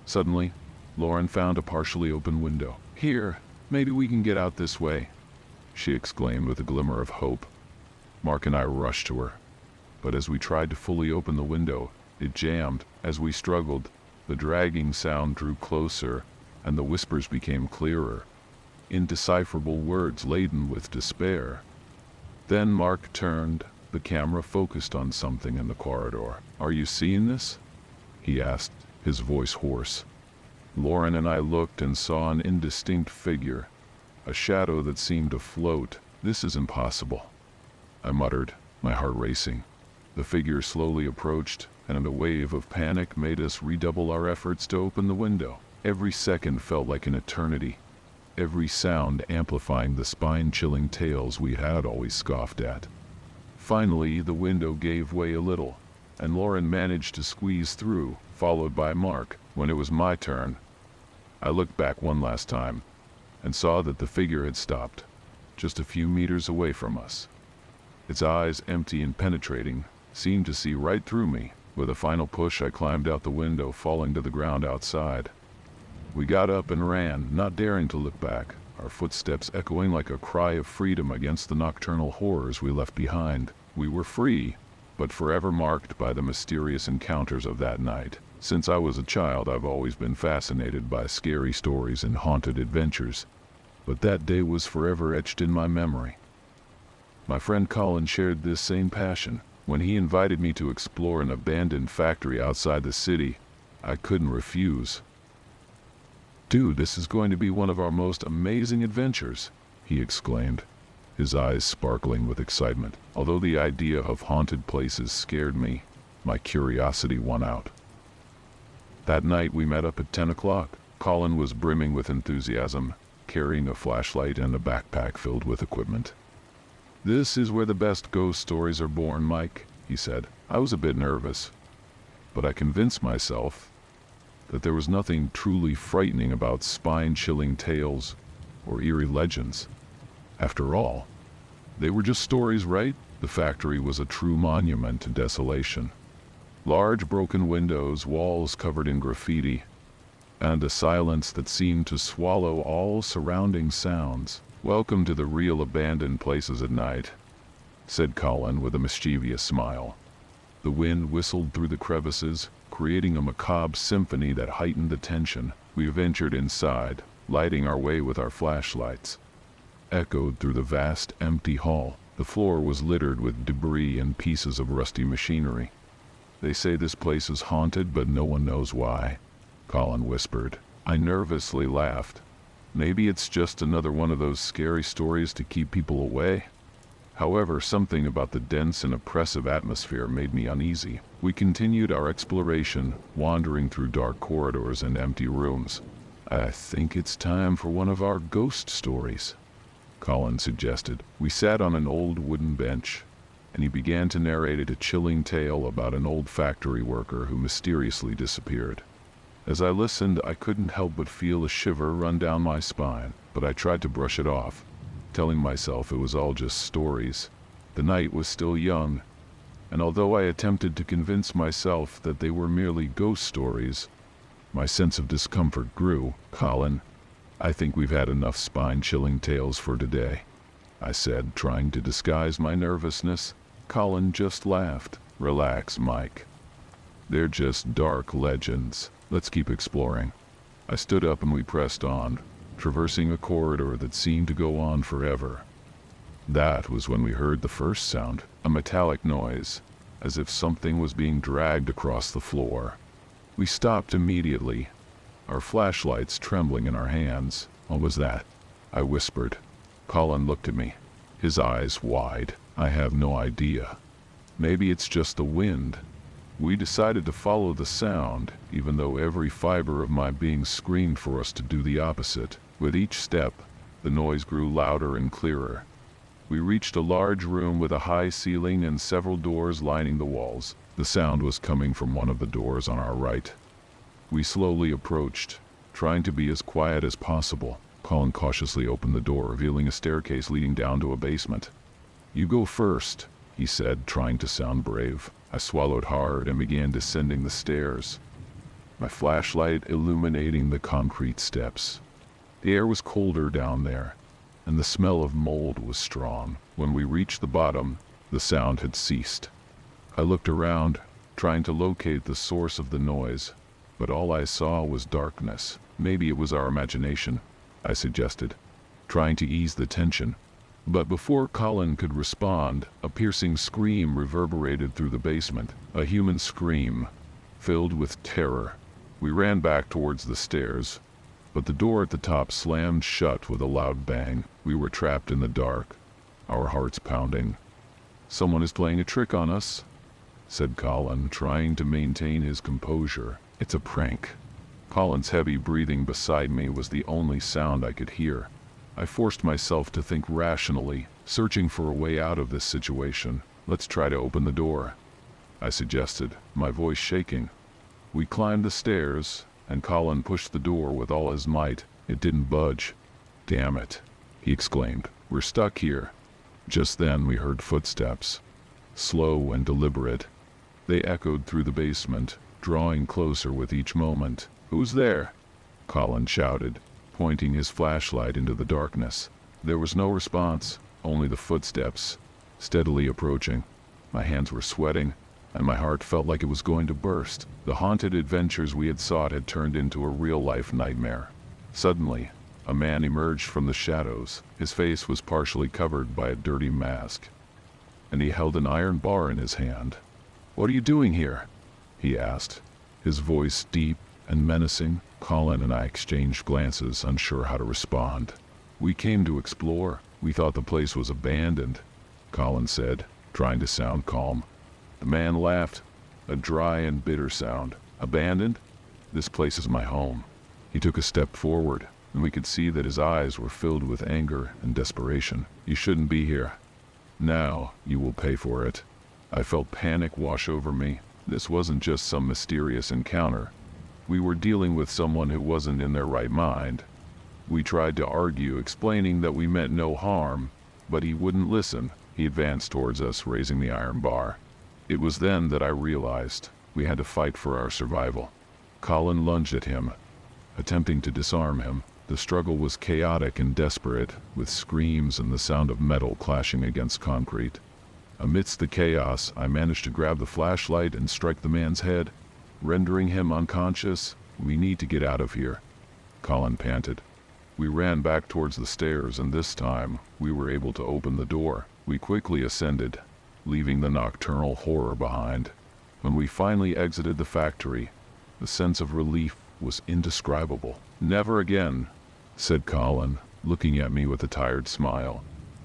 Suddenly, Lauren found a partially open window. "Here, maybe we can get out this way," she exclaimed with a glimmer of hope. Mark and I rushed to her, but as we tried to fully open the window, it jammed. As we struggled, the dragging sound drew closer, and the whispers became clearer, indecipherable words laden with despair. Then Mark turned, the camera focused on something in the corridor. "Are you seeing this?" he asked, his voice hoarse. Lauren and I looked and saw an indistinct figure, a shadow that seemed to float. "This is impossible," I muttered, my heart racing. The figure slowly approached, and a wave of panic made us redouble our efforts to open the window. Every second felt like an eternity, every sound amplifying the spine-chilling tales we had always scoffed at. Finally, the window gave way a little, and Lauren managed to squeeze through, followed by Mark. When it was my turn, I looked back one last time, and saw that the figure had stopped, just a few meters away from us. Its eyes, empty and penetrating, seemed to see right through me. With a final push, I climbed out the window, falling to the ground outside. We got up and ran, not daring to look back, our footsteps echoing like a cry of freedom against the nocturnal horrors we left behind. We were free, but forever marked by the mysterious encounters of that night. Since I was a child, I've always been fascinated by scary stories and haunted adventures, but that day was forever etched in my memory. My friend Colin shared this same passion. When he invited me to explore an abandoned factory outside the city, I couldn't refuse. "Dude, this is going to be one of our most amazing adventures," he exclaimed, his eyes sparkling with excitement. Although the idea of haunted places scared me, my curiosity won out. That night we met up at 10 o'clock. Colin was brimming with enthusiasm, carrying a flashlight and a backpack filled with equipment. "This is where the best ghost stories are born, Mike," he said. I was a bit nervous, but I convinced myself that there was nothing truly frightening about spine-chilling tales or eerie legends. After all, they were just stories, right? The factory was a true monument to desolation. Large broken windows, walls covered in graffiti, and a silence that seemed to swallow all surrounding sounds. "Welcome to the real abandoned places at night," said Colin with a mischievous smile. The wind whistled through the crevices, creating a macabre symphony that heightened the tension. We ventured inside, lighting our way with our flashlights. echoed through the vast, empty hall. The floor was littered with debris and pieces of rusty machinery. "They say this place is haunted, but no one knows why," Colin whispered. I nervously laughed. Maybe it's just another one of those scary stories to keep people away. However, something about the dense and oppressive atmosphere made me uneasy. We continued our exploration, wandering through dark corridors and empty rooms. "I think it's time for one of our ghost stories," Colin suggested. We sat on an old wooden bench, and he began to narrate a chilling tale about an old factory worker who mysteriously disappeared. As I listened, I couldn't help but feel a shiver run down my spine, but I tried to brush it off, telling myself it was all just stories. The night was still young, and although I attempted to convince myself that they were merely ghost stories, my sense of discomfort grew. "Colin, I think we've had enough spine-chilling tales for today," I said, trying to disguise my nervousness. Colin just laughed. "Relax, Mike. They're just dark legends. Let's keep exploring." I stood up and we pressed on, traversing a corridor that seemed to go on forever. That was when we heard the first sound, a metallic noise, as if something was being dragged across the floor. We stopped immediately, our flashlights trembling in our hands. "What was that?" I whispered. Colin looked at me, his eyes wide. "I have no idea. Maybe it's just the wind." We decided to follow the sound, even though every fiber of my being screamed for us to do the opposite. With each step, the noise grew louder and clearer. We reached a large room with a high ceiling and several doors lining the walls. The sound was coming from one of the doors on our right. We slowly approached, trying to be as quiet as possible. Colin cautiously opened the door, revealing a staircase leading down to a basement. "You go first," he said, trying to sound brave. I swallowed hard and began descending the stairs, my flashlight illuminating the concrete steps. The air was colder down there, and the smell of mold was strong. When we reached the bottom, the sound had ceased. I looked around, trying to locate the source of the noise, but all I saw was darkness. "Maybe it was our imagination," I suggested, trying to ease the tension. But before Colin could respond, a piercing scream reverberated through the basement, a human scream, filled with terror. We ran back towards the stairs, but the door at the top slammed shut with a loud bang. We were trapped in the dark, our hearts pounding. "Someone is playing a trick on us," said Colin, trying to maintain his composure. "It's a prank." Colin's heavy breathing beside me was the only sound I could hear. I forced myself to think rationally, searching for a way out of this situation. "Let's try to open the door," I suggested, my voice shaking. We climbed the stairs, and Colin pushed the door with all his might. It didn't budge. "Damn it," he exclaimed. "We're stuck here." Just then we heard footsteps, slow and deliberate. They echoed through the basement, drawing closer with each moment. "Who's there?" Colin shouted, pointing his flashlight into the darkness. There was no response, only the footsteps, steadily approaching. My hands were sweating, and my heart felt like it was going to burst. The haunted adventures we had sought had turned into a real-life nightmare. Suddenly, a man emerged from the shadows. His face was partially covered by a dirty mask, and he held an iron bar in his hand. "What are you doing here?" he asked, his voice deep and menacing. Colin and I exchanged glances, unsure how to respond. "We came to explore. We thought the place was abandoned," Colin said, trying to sound calm. The man laughed, a dry and bitter sound. "Abandoned? This place is my home." He took a step forward, and we could see that his eyes were filled with anger and desperation. "You shouldn't be here. Now you will pay for it." I felt panic wash over me. This wasn't just some mysterious encounter. We were dealing with someone who wasn't in their right mind. We tried to argue, explaining that we meant no harm, but he wouldn't listen. He advanced towards us, raising the iron bar. It was then that I realized we had to fight for our survival. Colin lunged at him, attempting to disarm him. The struggle was chaotic and desperate, with screams and the sound of metal clashing against concrete. Amidst the chaos, I managed to grab the flashlight and strike the man's head, rendering him unconscious. "We need to get out of here," Colin panted. We ran back towards the stairs, and this time we were able to open the door. We quickly ascended, leaving the nocturnal horror behind. When we finally exited the factory, the sense of relief was indescribable. "Never again," said Colin, looking at me with a tired smile.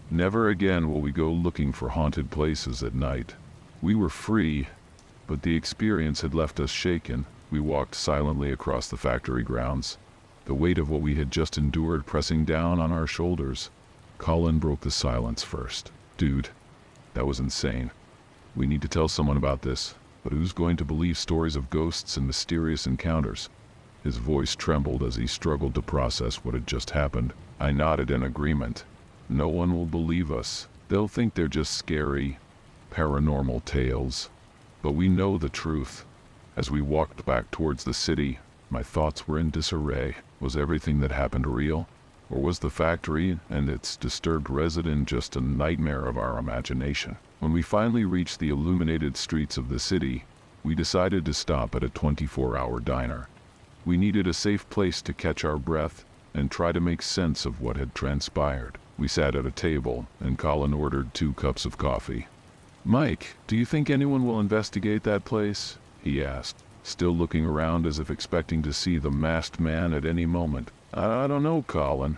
"Never again will we go looking for haunted places at night." We were free, but the experience had left us shaken. We walked silently across the factory grounds, the weight of what we had just endured pressing down on our shoulders. Colin broke the silence first. "Dude, that was insane. We need to tell someone about this, but who's going to believe stories of ghosts and mysterious encounters?" His voice trembled as he struggled to process what had just happened. I nodded in agreement. "No one will believe us. They'll think they're just scary, paranormal tales. But we know the truth." As we walked back towards the city, my thoughts were in disarray. Was everything that happened real? Or was the factory and its disturbed resident just a nightmare of our imagination? When we finally reached the illuminated streets of the city, we decided to stop at a 24-hour diner. We needed a safe place to catch our breath and try to make sense of what had transpired. We sat at a table, and Colin ordered 2 cups of coffee. "Mike, do you think anyone will investigate that place?" he asked, still looking around as if expecting to see the masked man at any moment. "I don't know, Colin.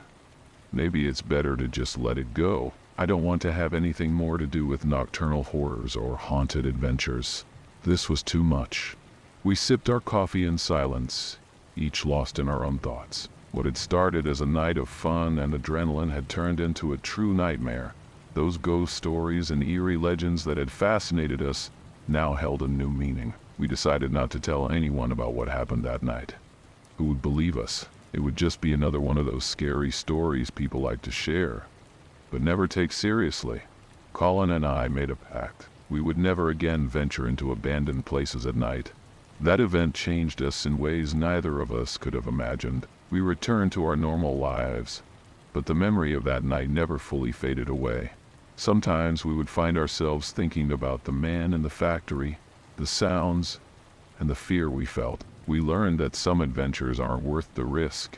Maybe it's better to just let it go. I don't want to have anything more to do with nocturnal horrors or haunted adventures." This was too much. We sipped our coffee in silence, each lost in our own thoughts. What had started as a night of fun and adrenaline had turned into a true nightmare. Those ghost stories and eerie legends that had fascinated us now held a new meaning. We decided not to tell anyone about what happened that night. Who would believe us? It would just be another one of those scary stories people like to share, but never take seriously. Colin and I made a pact. We would never again venture into abandoned places at night. That event changed us in ways neither of us could have imagined. We returned to our normal lives, but the memory of that night never fully faded away. Sometimes we would find ourselves thinking about the man in the factory, the sounds, and the fear we felt. We learned that some adventures aren't worth the risk,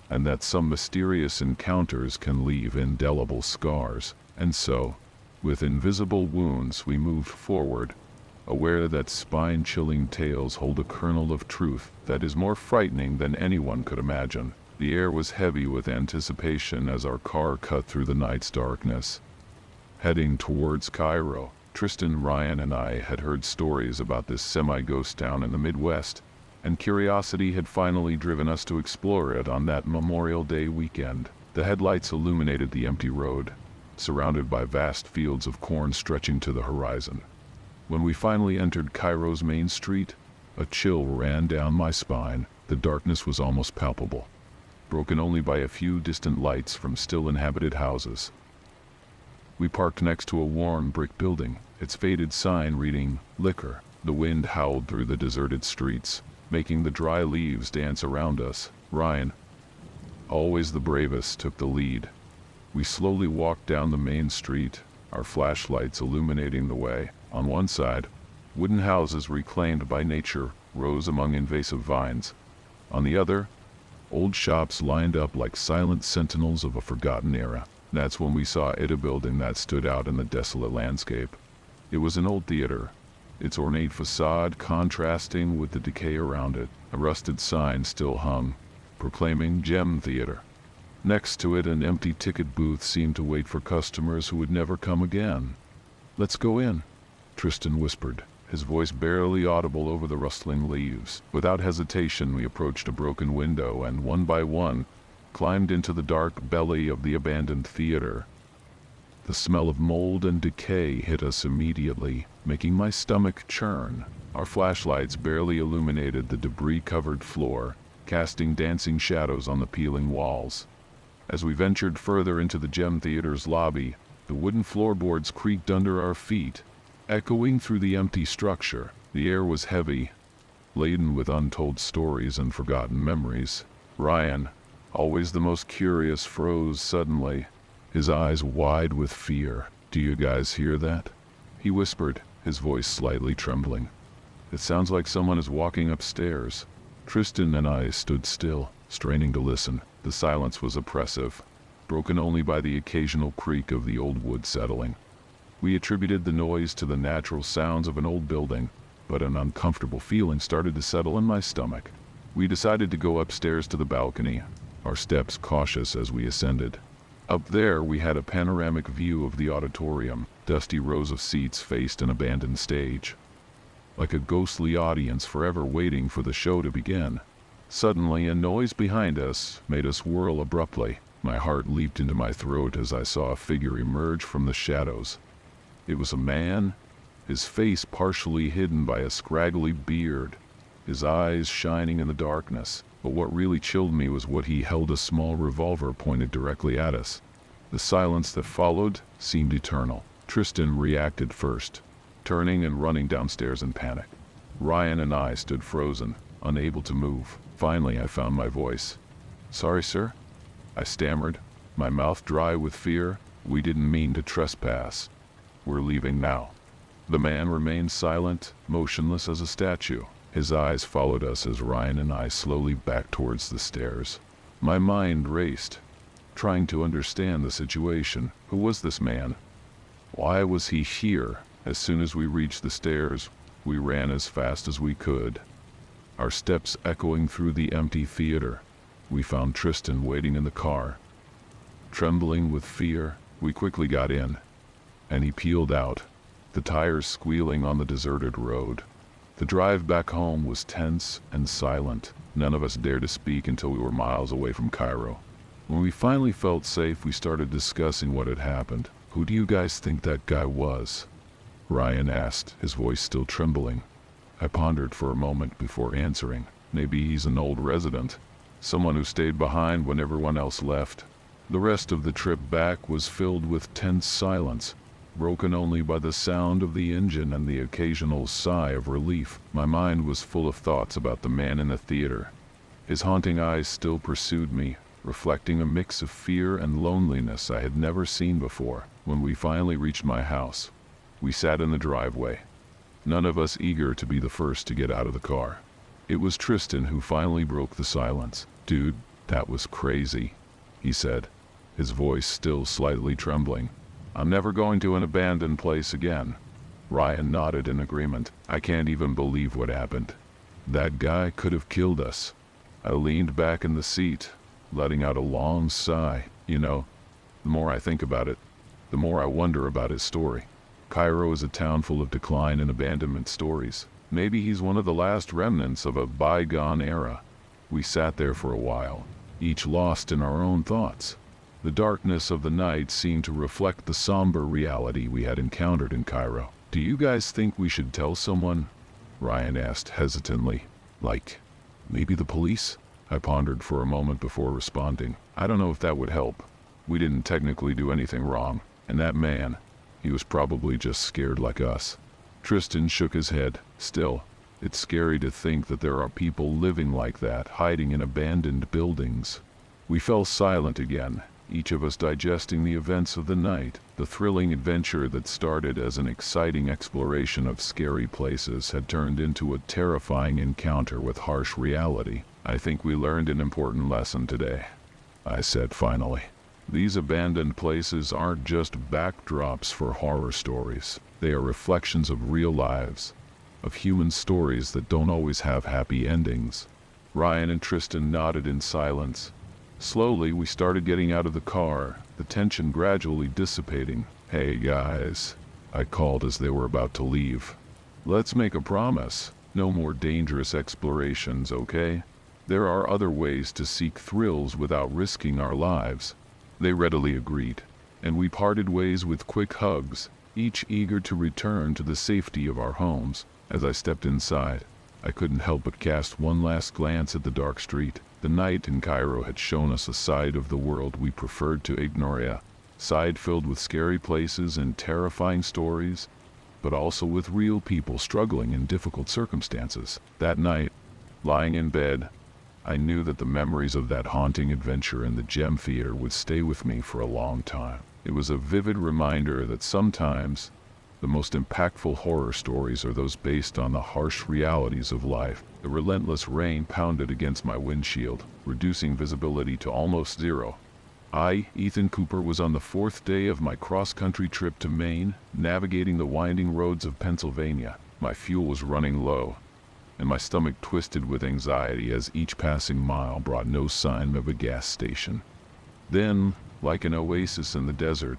and that some mysterious encounters can leave indelible scars. And so, with invisible wounds, we moved forward, aware that spine-chilling tales hold a kernel of truth that is more frightening than anyone could imagine. The air was heavy with anticipation as our car cut through the night's darkness. Heading towards Cairo, Tristan, Ryan, and I had heard stories about this semi-ghost town in the Midwest, and curiosity had finally driven us to explore it on that Memorial Day weekend. The headlights illuminated the empty road, surrounded by vast fields of corn stretching to the horizon. When we finally entered Cairo's main street, a chill ran down my spine. The darkness was almost palpable, broken only by a few distant lights from still inhabited houses. We parked next to a worn brick building, its faded sign reading, "Liquor." The wind howled through the deserted streets, making the dry leaves dance around us. Ryan, always the bravest, took the lead. We slowly walked down the main street, our flashlights illuminating the way. On one side, wooden houses reclaimed by nature rose among invasive vines. On the other, old shops lined up like silent sentinels of a forgotten era. That's when we saw a building that stood out in the desolate landscape. It was an old theater, its ornate facade contrasting with the decay around it. A rusted sign still hung, proclaiming Gem Theater. Next to it, an empty ticket booth seemed to wait for customers who would never come again. "Let's go in," Tristan whispered, his voice barely audible over the rustling leaves. Without hesitation, we approached a broken window and, one by one, climbed into the dark belly of the abandoned theater. The smell of mold and decay hit us immediately, making my stomach churn. Our flashlights barely illuminated the debris-covered floor, casting dancing shadows on the peeling walls. As we ventured further into the Gem Theater's lobby, the wooden floorboards creaked under our feet, echoing through the empty structure. The air was heavy, laden with untold stories and forgotten memories. Ryan, always the most curious, froze suddenly, his eyes wide with fear. "Do you guys hear that?" he whispered, his voice slightly trembling. "It sounds like someone is walking upstairs." Tristan and I stood still. straining to listen. The silence was oppressive, broken only by the occasional creak of the old wood settling. We attributed the noise to the natural sounds of an old building, but an uncomfortable feeling started to settle in my stomach. We decided to go upstairs to the balcony, our steps cautious as we ascended. Up there we had a panoramic view of the auditorium. Dusty rows of seats faced an abandoned stage, like a ghostly audience forever waiting for the show to begin. Suddenly, a noise behind us made us whirl abruptly. My heart leaped into my throat as I saw a figure emerge from the shadows. It was a man, his face partially hidden by a scraggly beard, his eyes shining in the darkness. But what really chilled me was what he held, a small revolver pointed directly at us. The silence that followed seemed eternal. Tristan reacted first, turning and running downstairs in panic. Ryan and I stood frozen, unable to move. Finally, I found my voice. "Sorry, sir," I stammered, my mouth dry with fear. "We didn't mean to trespass. We're leaving now." The man remained silent, motionless as a statue. His eyes followed us as Ryan and I slowly backed towards the stairs. My mind raced, trying to understand the situation. Who was this man? Why was he here? As soon as we reached the stairs, we ran as fast as we could, our steps echoing through the empty theater. We found Tristan waiting in the car. Trembling with fear, we quickly got in, and he peeled out, the tires squealing on the deserted road. The drive back home was tense and silent. None of us dared to speak until we were miles away from Cairo. When we finally felt safe, we started discussing what had happened. "Who do you guys think that guy was?" Ryan asked, his voice still trembling. I pondered for a moment before answering. "Maybe he's an old resident, someone who stayed behind when everyone else left." The rest of the trip back was filled with tense silence, broken only by the sound of the engine and the occasional sigh of relief. My mind was full of thoughts about the man in the theater. His haunting eyes still pursued me, reflecting a mix of fear and loneliness I had never seen before. When we finally reached my house, we sat in the driveway, none of us eager to be the first to get out of the car. It was Tristan who finally broke the silence. "Dude, that was crazy," he said, his voice still slightly trembling. "I'm never going to an abandoned place again." Ryan nodded in agreement. "I can't even believe what happened. That guy could have killed us." I leaned back in the seat, letting out a long sigh. You know, the more I think about it, the more I wonder about his story. Cairo is a town full of decline and abandonment stories. Maybe he's one of the last remnants of a bygone era. We sat there for a while, each lost in our own thoughts. The darkness of the night seemed to reflect the somber reality we had encountered in Cairo. "Do you guys think we should tell someone?" Ryan asked hesitantly. "Like, maybe the police?" I pondered for a moment before responding. "I don't know if that would help. We didn't technically do anything wrong, and that man, he was probably just scared like us." Tristan shook his head. "Still, it's scary to think that there are people living like that, hiding in abandoned buildings." We fell silent again, each of us digesting the events of the night. The thrilling adventure that started as an exciting exploration of scary places had turned into a terrifying encounter with harsh reality. "I think we learned an important lesson today," I said finally. "These abandoned places aren't just backdrops for horror stories. They are reflections of real lives, of human stories that don't always have happy endings." Ryan and Tristan nodded in silence. Slowly, we started getting out of the car, the tension gradually dissipating. "Hey guys," I called as they were about to leave. "Let's make a promise. No more dangerous explorations, okay? There are other ways to seek thrills without risking our lives." They readily agreed, and we parted ways with quick hugs, each eager to return to the safety of our homes. As I stepped inside, I couldn't help but cast one last glance at the dark street. The night in Cairo had shown us a side of the world we preferred to ignore, a side filled with scary places and terrifying stories, but also with real people struggling in difficult circumstances. That night, lying in bed, I knew that the memories of that haunting adventure in the Gem Theater would stay with me for a long time. It was a vivid reminder that sometimes The most impactful horror stories are those based on the harsh realities of life. The relentless rain pounded against my windshield, reducing visibility to almost zero. I, Ethan Cooper, was on the 4th day of my cross-country trip to Maine, navigating the winding roads of Pennsylvania. My fuel was running low, and my stomach twisted with anxiety as each passing mile brought no sign of a gas station. Then, like an oasis in the desert,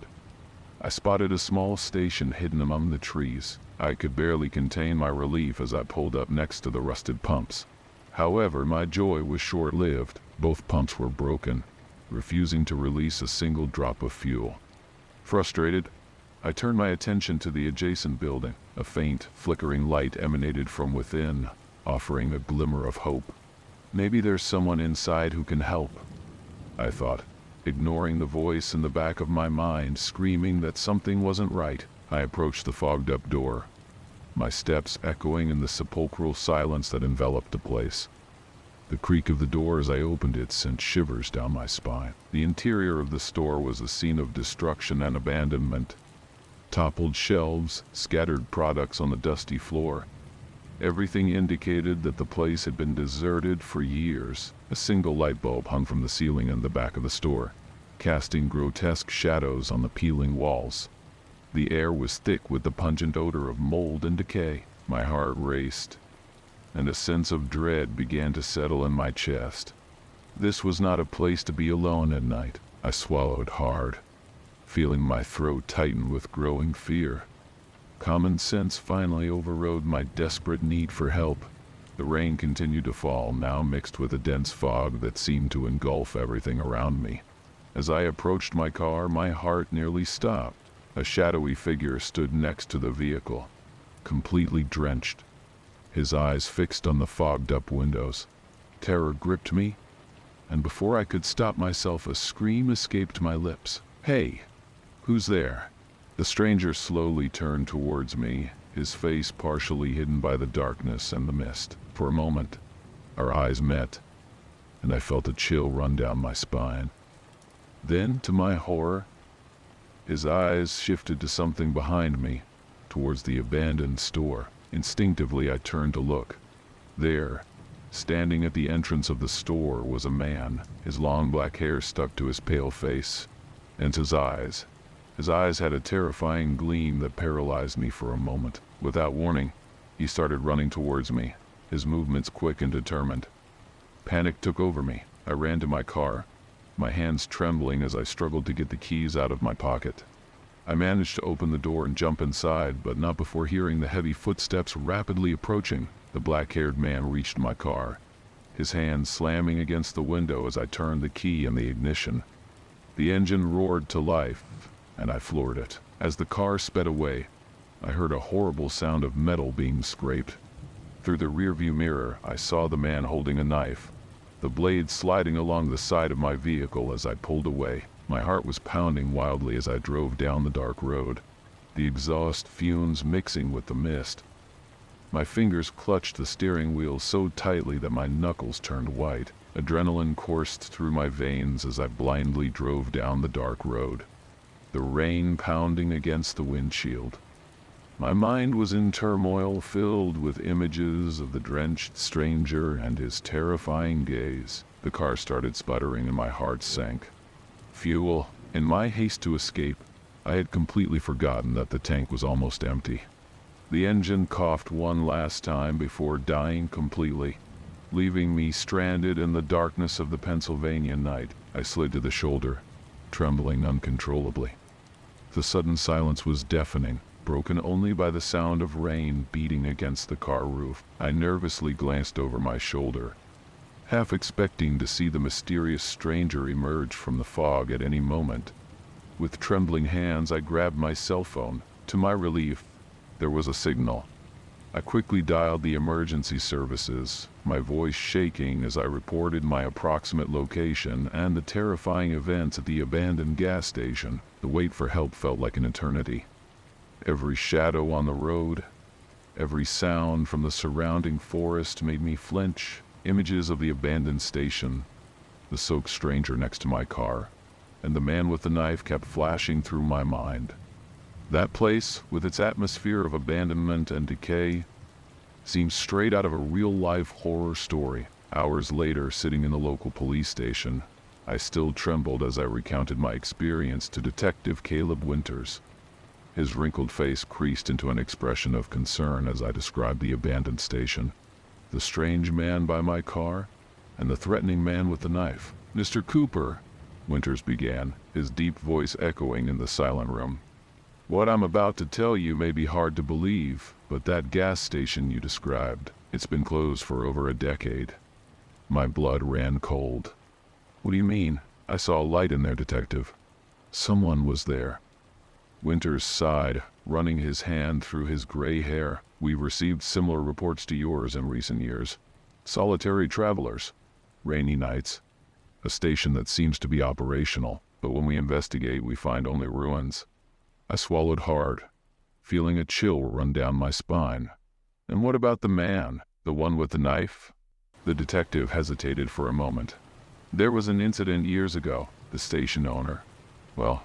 I spotted a small station hidden among the trees. I could barely contain my relief as I pulled up next to the rusted pumps. However, my joy was short-lived. Both pumps were broken, refusing to release a single drop of fuel. Frustrated, I turned my attention to the adjacent building. A faint, flickering light emanated from within, offering a glimmer of hope. Maybe there's someone inside who can help, I thought, ignoring the voice in the back of my mind screaming that something wasn't right. I approached the fogged-up door, my steps echoing in the sepulchral silence that enveloped the place. The creak of the door as I opened it sent shivers down my spine. The interior of the store was a scene of destruction and abandonment. Toppled shelves, scattered products on the dusty floor. Everything indicated that the place had been deserted for years. A single light bulb hung from the ceiling in the back of the store, casting grotesque shadows on the peeling walls. The air was thick with the pungent odor of mold and decay. My heart raced, and a sense of dread began to settle in my chest. This was not a place to be alone at night. I swallowed hard, feeling my throat tighten with growing fear. Common sense finally overrode my desperate need for help. The rain continued to fall, now mixed with a dense fog that seemed to engulf everything around me. As I approached my car, my heart nearly stopped. A shadowy figure stood next to the vehicle, completely drenched, his eyes fixed on the fogged-up windows. Terror gripped me, and before I could stop myself, a scream escaped my lips. "Hey, who's there?" The stranger slowly turned towards me, his face partially hidden by the darkness and the mist. For a moment, our eyes met, and I felt a chill run down my spine. Then, to my horror, his eyes shifted to something behind me, towards the abandoned store. Instinctively, I turned to look. There, standing at the entrance of the store, was a man, his long black hair stuck to his pale face, and his eyes had a terrifying gleam that paralyzed me for a moment. Without warning, he started running towards me, his movements quick and determined. Panic took over me. I ran to my car, my hands trembling as I struggled to get the keys out of my pocket. I managed to open the door and jump inside, but not before hearing the heavy footsteps rapidly approaching. The black-haired man reached my car, his hand slamming against the window as I turned the key in the ignition. The engine roared to life, and I floored it. As the car sped away, I heard a horrible sound of metal being scraped. Through the rearview mirror, I saw the man holding a knife, the blade sliding along the side of my vehicle as I pulled away. My heart was pounding wildly as I drove down the dark road, the exhaust fumes mixing with the mist. My fingers clutched the steering wheel so tightly that my knuckles turned white. Adrenaline coursed through my veins as I blindly drove down the dark road, the rain pounding against the windshield. My mind was in turmoil, filled with images of the drenched stranger and his terrifying gaze. The car started sputtering and my heart sank. Fuel. In my haste to escape, I had completely forgotten that the tank was almost empty. The engine coughed one last time before dying completely, leaving me stranded in the darkness of the Pennsylvania night. I slid to the shoulder, trembling uncontrollably. The sudden silence was deafening, broken only by the sound of rain beating against the car roof. I nervously glanced over my shoulder, half expecting to see the mysterious stranger emerge from the fog at any moment. With trembling hands, I grabbed my cell phone. To my relief, there was a signal. I quickly dialed the emergency services, my voice shaking as I reported my approximate location and the terrifying events at the abandoned gas station. The wait for help felt like an eternity. Every shadow on the road, every sound from the surrounding forest made me flinch. Images of the abandoned station, the soaked stranger next to my car, and the man with the knife kept flashing through my mind. That place, with its atmosphere of abandonment and decay, seemed straight out of a real-life horror story. Hours later, sitting in the local police station, I still trembled as I recounted my experience to Detective Caleb Winters. His wrinkled face creased into an expression of concern as I described the abandoned station, the strange man by my car, and the threatening man with the knife. "Mr. Cooper," Winters began, his deep voice echoing in the silent room. "What I'm about to tell you may be hard to believe, but that gas station you described, it's been closed for over a decade." My blood ran cold. "What do you mean?" "I saw a light in there, Detective. Someone was there." Winters sighed, running his hand through his gray hair. "We've received similar reports to yours in recent years. Solitary travelers, rainy nights, a station that seems to be operational, but when we investigate we find only ruins." I swallowed hard, feeling a chill run down my spine. "And what about the man, the one with the knife?" The detective hesitated for a moment. "There was an incident years ago. The station owner, well,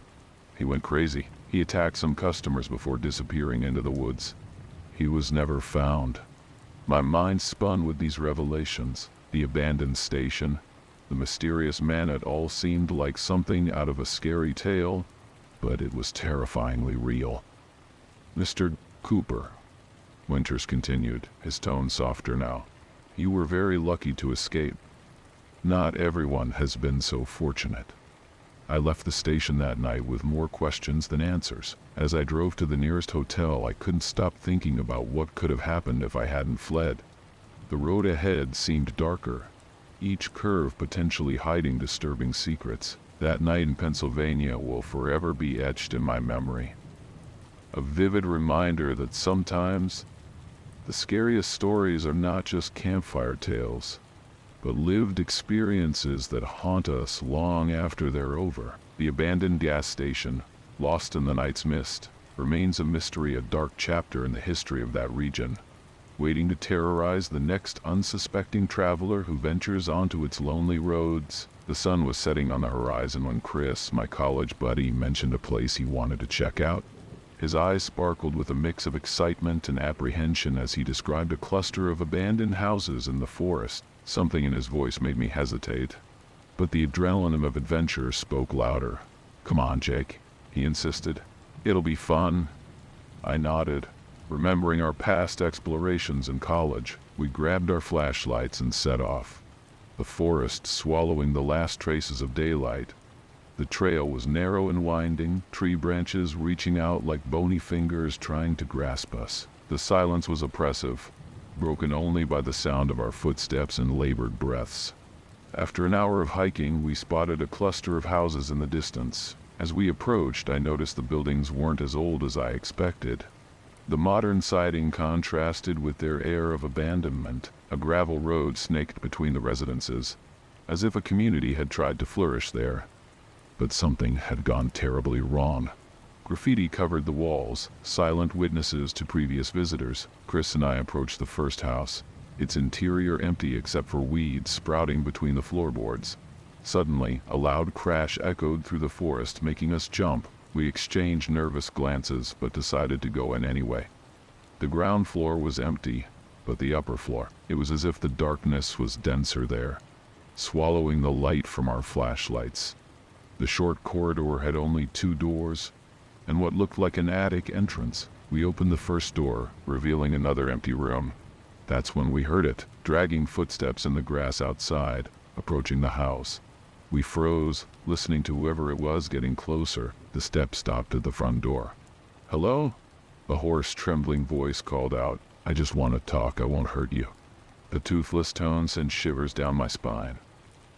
he went crazy. He attacked some customers before disappearing into the woods. He was never found." My mind spun with these revelations. The abandoned station, the mysterious man, it all seemed like something out of a scary tale, but it was terrifyingly real. "Mr. Cooper," Winters continued, his tone softer now, "you were very lucky to escape. Not everyone has been so fortunate." I left the station that night with more questions than answers. As I drove to the nearest hotel, I couldn't stop thinking about what could have happened if I hadn't fled. The road ahead seemed darker, each curve potentially hiding disturbing secrets. That night in Pennsylvania will forever be etched in my memory. A vivid reminder that sometimes the scariest stories are not just campfire tales, but lived experiences that haunt us long after they're over. The abandoned gas station, lost in the night's mist, remains a mystery, a dark chapter in the history of that region, waiting to terrorize the next unsuspecting traveler who ventures onto its lonely roads. The sun was setting on the horizon when Chris, my college buddy, mentioned a place he wanted to check out. His eyes sparkled with a mix of excitement and apprehension as he described a cluster of abandoned houses in the forest. Something in his voice made me hesitate, but the adrenaline of adventure spoke louder. "Come on, Jake," he insisted. "It'll be fun." I nodded, remembering our past explorations in college. We grabbed our flashlights and set off, the forest swallowing the last traces of daylight. The trail was narrow and winding, tree branches reaching out like bony fingers trying to grasp us. The silence was oppressive, broken only by the sound of our footsteps and labored breaths. After an hour of hiking, we spotted a cluster of houses in the distance. As we approached, I noticed the buildings weren't as old as I expected. The modern siding contrasted with their air of abandonment. A gravel road snaked between the residences, as if a community had tried to flourish there. But something had gone terribly wrong. Graffiti covered the walls, silent witnesses to previous visitors. Chris and I approached the first house, its interior empty except for weeds sprouting between the floorboards. Suddenly, a loud crash echoed through the forest, making us jump. We exchanged nervous glances, but decided to go in anyway. The ground floor was empty, but the upper floor, it was as if the darkness was denser there, swallowing the light from our flashlights. The short corridor had only 2 doors, and what looked like an attic entrance. We opened the first door, revealing another empty room. That's when we heard it, dragging footsteps in the grass outside, approaching the house. We froze, listening to whoever it was getting closer. The steps stopped at the front door. "Hello?" A hoarse, trembling voice called out. "I just want to talk, I won't hurt you." The toothless tone sent shivers down my spine.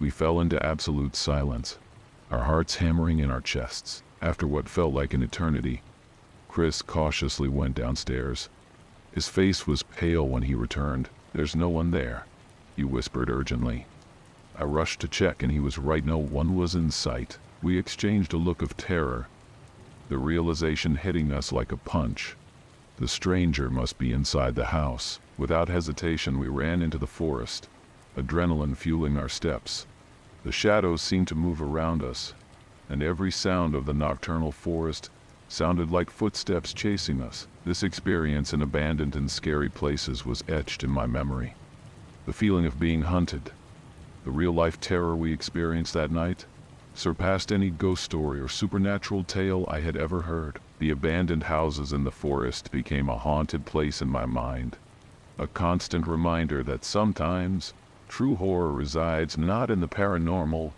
We fell into absolute silence, our hearts hammering in our chests. After what felt like an eternity, Chris cautiously went downstairs. His face was pale when he returned. "There's no one there," he whispered urgently. I rushed to check, and he was right. No one was in sight. We exchanged a look of terror, the realization hitting us like a punch. The stranger must be inside the house. Without hesitation, we ran into the forest, adrenaline fueling our steps. The shadows seemed to move around us, and every sound of the nocturnal forest sounded like footsteps chasing us. This experience in abandoned and scary places was etched in my memory. The feeling of being hunted, the real-life terror we experienced that night, surpassed any ghost story or supernatural tale I had ever heard. The abandoned houses in the forest became a haunted place in my mind, a constant reminder that sometimes true horror resides not in the paranormal,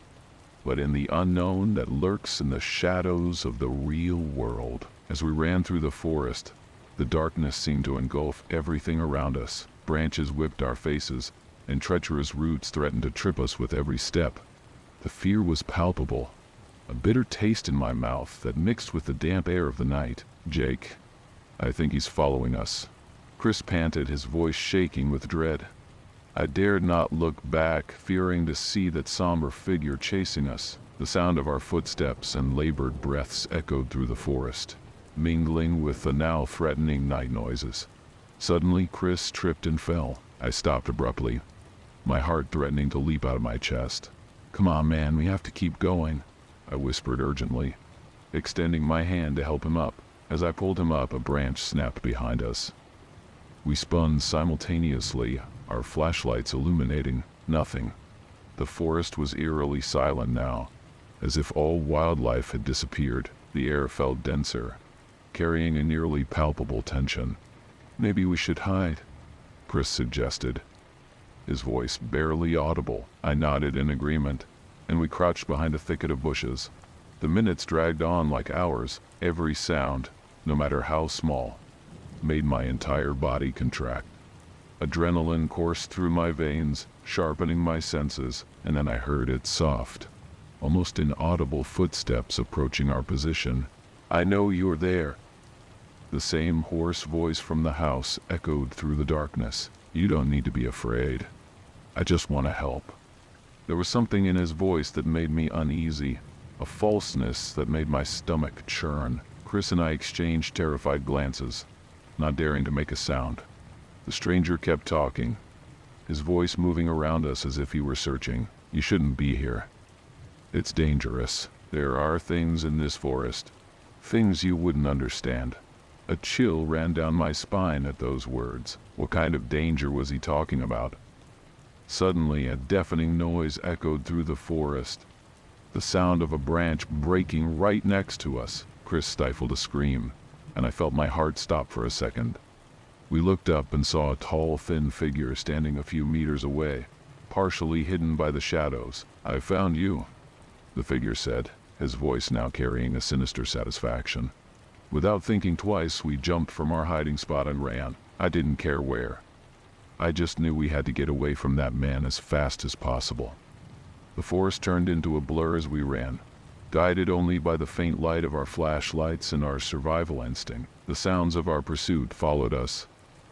but in the unknown that lurks in the shadows of the real world. As we ran through the forest, the darkness seemed to engulf everything around us. Branches whipped our faces, and treacherous roots threatened to trip us with every step. The fear was palpable, a bitter taste in my mouth that mixed with the damp air of the night. "Jake, I think he's following us," Chris panted, his voice shaking with dread. I dared not look back, fearing to see that somber figure chasing us. The sound of our footsteps and labored breaths echoed through the forest, mingling with the now threatening night noises. Suddenly, Chris tripped and fell. I stopped abruptly, my heart threatening to leap out of my chest. "Come on, man, we have to keep going," I whispered urgently, extending my hand to help him up. As I pulled him up, a branch snapped behind us. We spun simultaneously, our flashlights illuminating nothing. The forest was eerily silent now, as if all wildlife had disappeared. The air felt denser, carrying a nearly palpable tension. "Maybe we should hide," Chris suggested, his voice barely audible. I nodded in agreement, and we crouched behind a thicket of bushes. The minutes dragged on like hours. Every sound, no matter how small, made my entire body contract. Adrenaline coursed through my veins, sharpening my senses, and then I heard its soft, almost inaudible footsteps approaching our position. "I know you're there." The same hoarse voice from the house echoed through the darkness. "You don't need to be afraid. I just want to help." There was something in his voice that made me uneasy, a falseness that made my stomach churn. Chris and I exchanged terrified glances, not daring to make a sound. The stranger kept talking, his voice moving around us as if he were searching. "You shouldn't be here. It's dangerous. There are things in this forest, things you wouldn't understand." A chill ran down my spine at those words. What kind of danger was he talking about? Suddenly, a deafening noise echoed through the forest, the sound of a branch breaking right next to us. Chris stifled a scream, and I felt my heart stop for a second. We looked up and saw a tall, thin figure standing a few meters away, partially hidden by the shadows. "I found you," the figure said, his voice now carrying a sinister satisfaction. Without thinking twice, we jumped from our hiding spot and ran. I didn't care where. I just knew we had to get away from that man as fast as possible. The forest turned into a blur as we ran, guided only by the faint light of our flashlights and our survival instinct. The sounds of our pursuit followed us,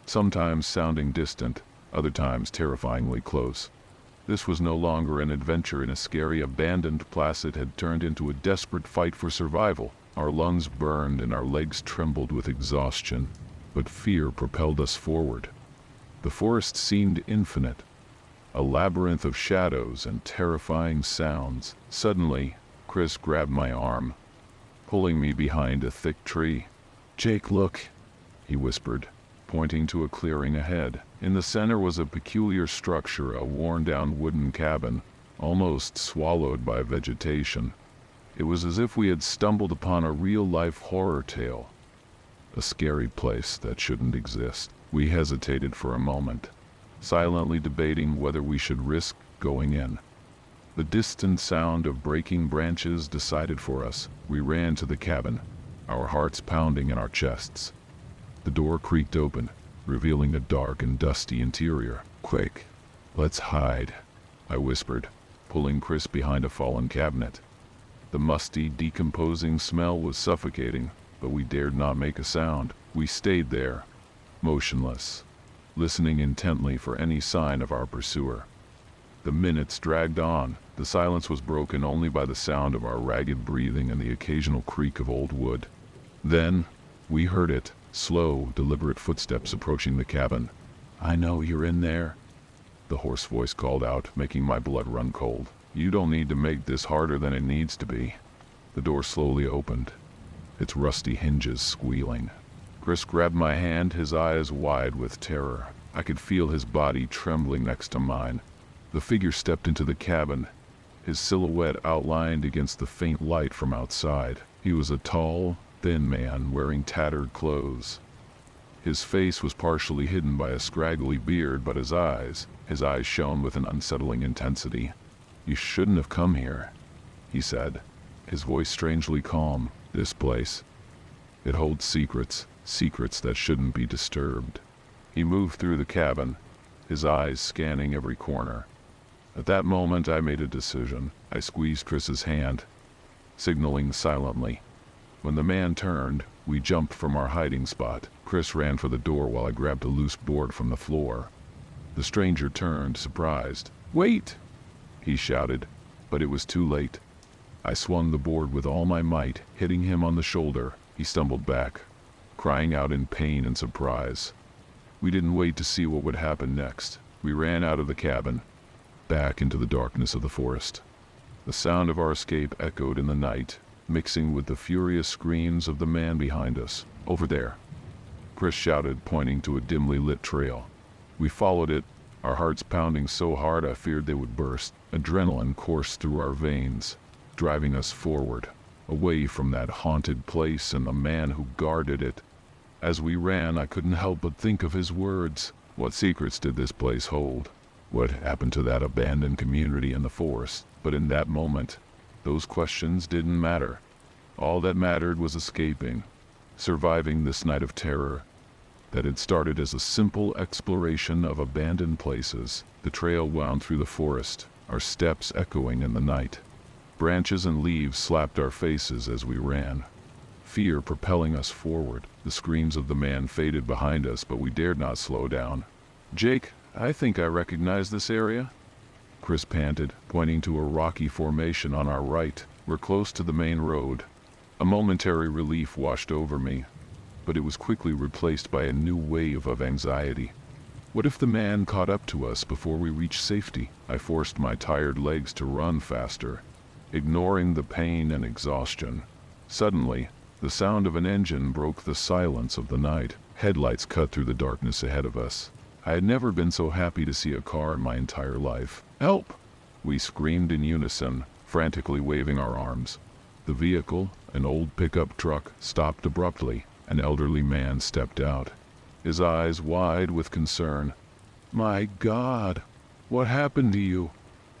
sometimes sounding distant, other times terrifyingly close. This was no longer an adventure in a scary abandoned place. It had turned into a desperate fight for survival. Our lungs burned and our legs trembled with exhaustion, but fear propelled us forward. The forest seemed infinite, a labyrinth of shadows and terrifying sounds. Suddenly, Chris grabbed my arm, pulling me behind a thick tree. "Jake, look," he whispered, pointing to a clearing ahead. In the center was a peculiar structure, a worn-down wooden cabin, almost swallowed by vegetation. It was as if we had stumbled upon a real-life horror tale, a scary place that shouldn't exist. We hesitated for a moment, silently debating whether we should risk going in. The distant sound of breaking branches decided for us. We ran to the cabin, our hearts pounding in our chests. The door creaked open, revealing a dark and dusty interior. "Quick, let's hide," I whispered, pulling Chris behind a fallen cabinet. The musty, decomposing smell was suffocating, but we dared not make a sound. We stayed there, motionless, listening intently for any sign of our pursuer. The minutes dragged on. The silence was broken only by the sound of our ragged breathing and the occasional creak of old wood. Then, we heard it, slow, deliberate footsteps approaching the cabin. "I know you're in there," the hoarse voice called out, making my blood run cold. "You don't need to make this harder than it needs to be." The door slowly opened, its rusty hinges squealing. Chris grabbed my hand, his eyes wide with terror. I could feel his body trembling next to mine. The figure stepped into the cabin, his silhouette outlined against the faint light from outside. He was a tall, thin man wearing tattered clothes. His face was partially hidden by a scraggly beard, but his eyes shone with an unsettling intensity. "You shouldn't have come here," he said, his voice strangely calm. "This place, it holds secrets that shouldn't be disturbed." He moved through the cabin, his eyes scanning every corner. At that moment I made a decision. I squeezed Chris's hand, signaling silently. When the man turned, we jumped from our hiding spot. Chris ran for the door while I grabbed a loose board from the floor. The stranger turned, surprised. "Wait!" he shouted, but it was too late. I swung the board with all my might, hitting him on the shoulder. He stumbled back, crying out in pain and surprise. We didn't wait to see what would happen next. We ran out of the cabin, back into the darkness of the forest. The sound of our escape echoed in the night, mixing with the furious screams of the man behind us. "Over there," Chris shouted, pointing to a dimly lit trail. We followed it, our hearts pounding so hard I feared they would burst. Adrenaline coursed through our veins, driving us forward, away from that haunted place and the man who guarded it. As we ran, I couldn't help but think of his words. What secrets did this place hold? What happened to that abandoned community in the forest? But in that moment, those questions didn't matter. All that mattered was escaping, surviving this night of terror that had started as a simple exploration of abandoned places. The trail wound through the forest, our steps echoing in the night. Branches and leaves slapped our faces as we ran, fear propelling us forward. The screams of the man faded behind us, but we dared not slow down. "Jake, I think I recognize this area," Chris panted, pointing to a rocky formation on our right. "We're close to the main road." A momentary relief washed over me, but it was quickly replaced by a new wave of anxiety. What if the man caught up to us before we reached safety? I forced my tired legs to run faster, ignoring the pain and exhaustion. Suddenly, the sound of an engine broke the silence of the night. Headlights cut through the darkness ahead of us. I had never been so happy to see a car in my entire life. "Help!" we screamed in unison, frantically waving our arms. The vehicle, an old pickup truck, stopped abruptly. An elderly man stepped out, his eyes wide with concern. "My God, what happened to you?"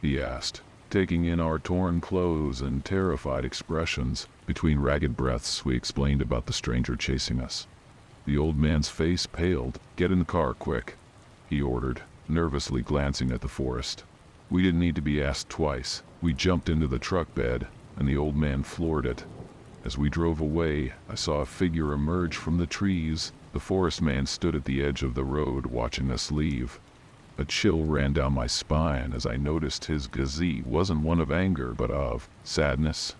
he asked, taking in our torn clothes and terrified expressions. Between ragged breaths, we explained about the stranger chasing us. The old man's face paled. "Get in the car, quick," he ordered, nervously glancing at the forest. We didn't need to be asked twice. We jumped into the truck bed, and the old man floored it. As we drove away, I saw a figure emerge from the trees. The forest man stood at the edge of the road, watching us leave. A chill ran down my spine as I noticed his gaze wasn't one of anger, but of sadness.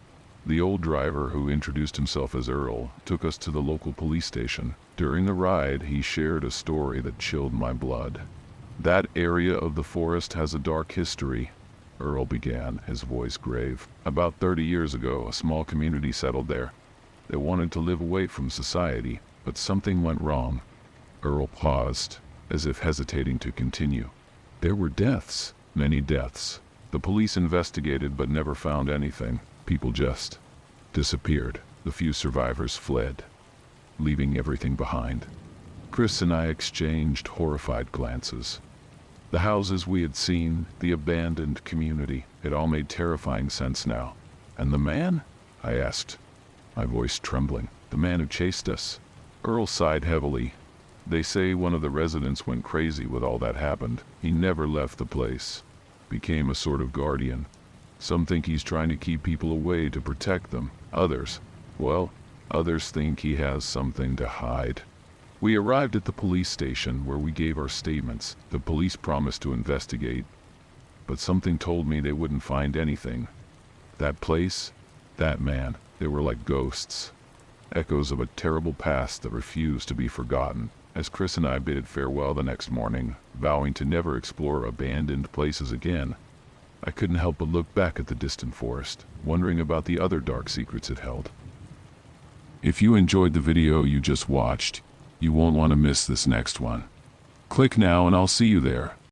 The old driver, who introduced himself as Earl, took us to the local police station. During the ride, he shared a story that chilled my blood. "That area of the forest has a dark history," Earl began, his voice grave. "About 30 years ago, a small community settled there. They wanted to live away from society, but something went wrong." Earl paused, as if hesitating to continue. "There were deaths, many deaths. The police investigated but never found anything. People just disappeared. The few survivors fled, leaving everything behind." Chris and I exchanged horrified glances. The houses we had seen, the abandoned community, it all made terrifying sense now. "And the man?" I asked, my voice trembling. "The man who chased us?" Earl sighed heavily. "They say one of the residents went crazy with all that happened. He never left the place. Became a sort of guardian. Some think he's trying to keep people away to protect them. Others think he has something to hide." We arrived at the police station, where we gave our statements. The police promised to investigate, but something told me they wouldn't find anything. That place, that man, they were like ghosts, echoes of a terrible past that refused to be forgotten. As Chris and I bid farewell the next morning, vowing to never explore abandoned places again, I couldn't help but look back at the distant forest, wondering about the other dark secrets it held. If you enjoyed the video you just watched, you won't want to miss this next one. Click now and I'll see you there.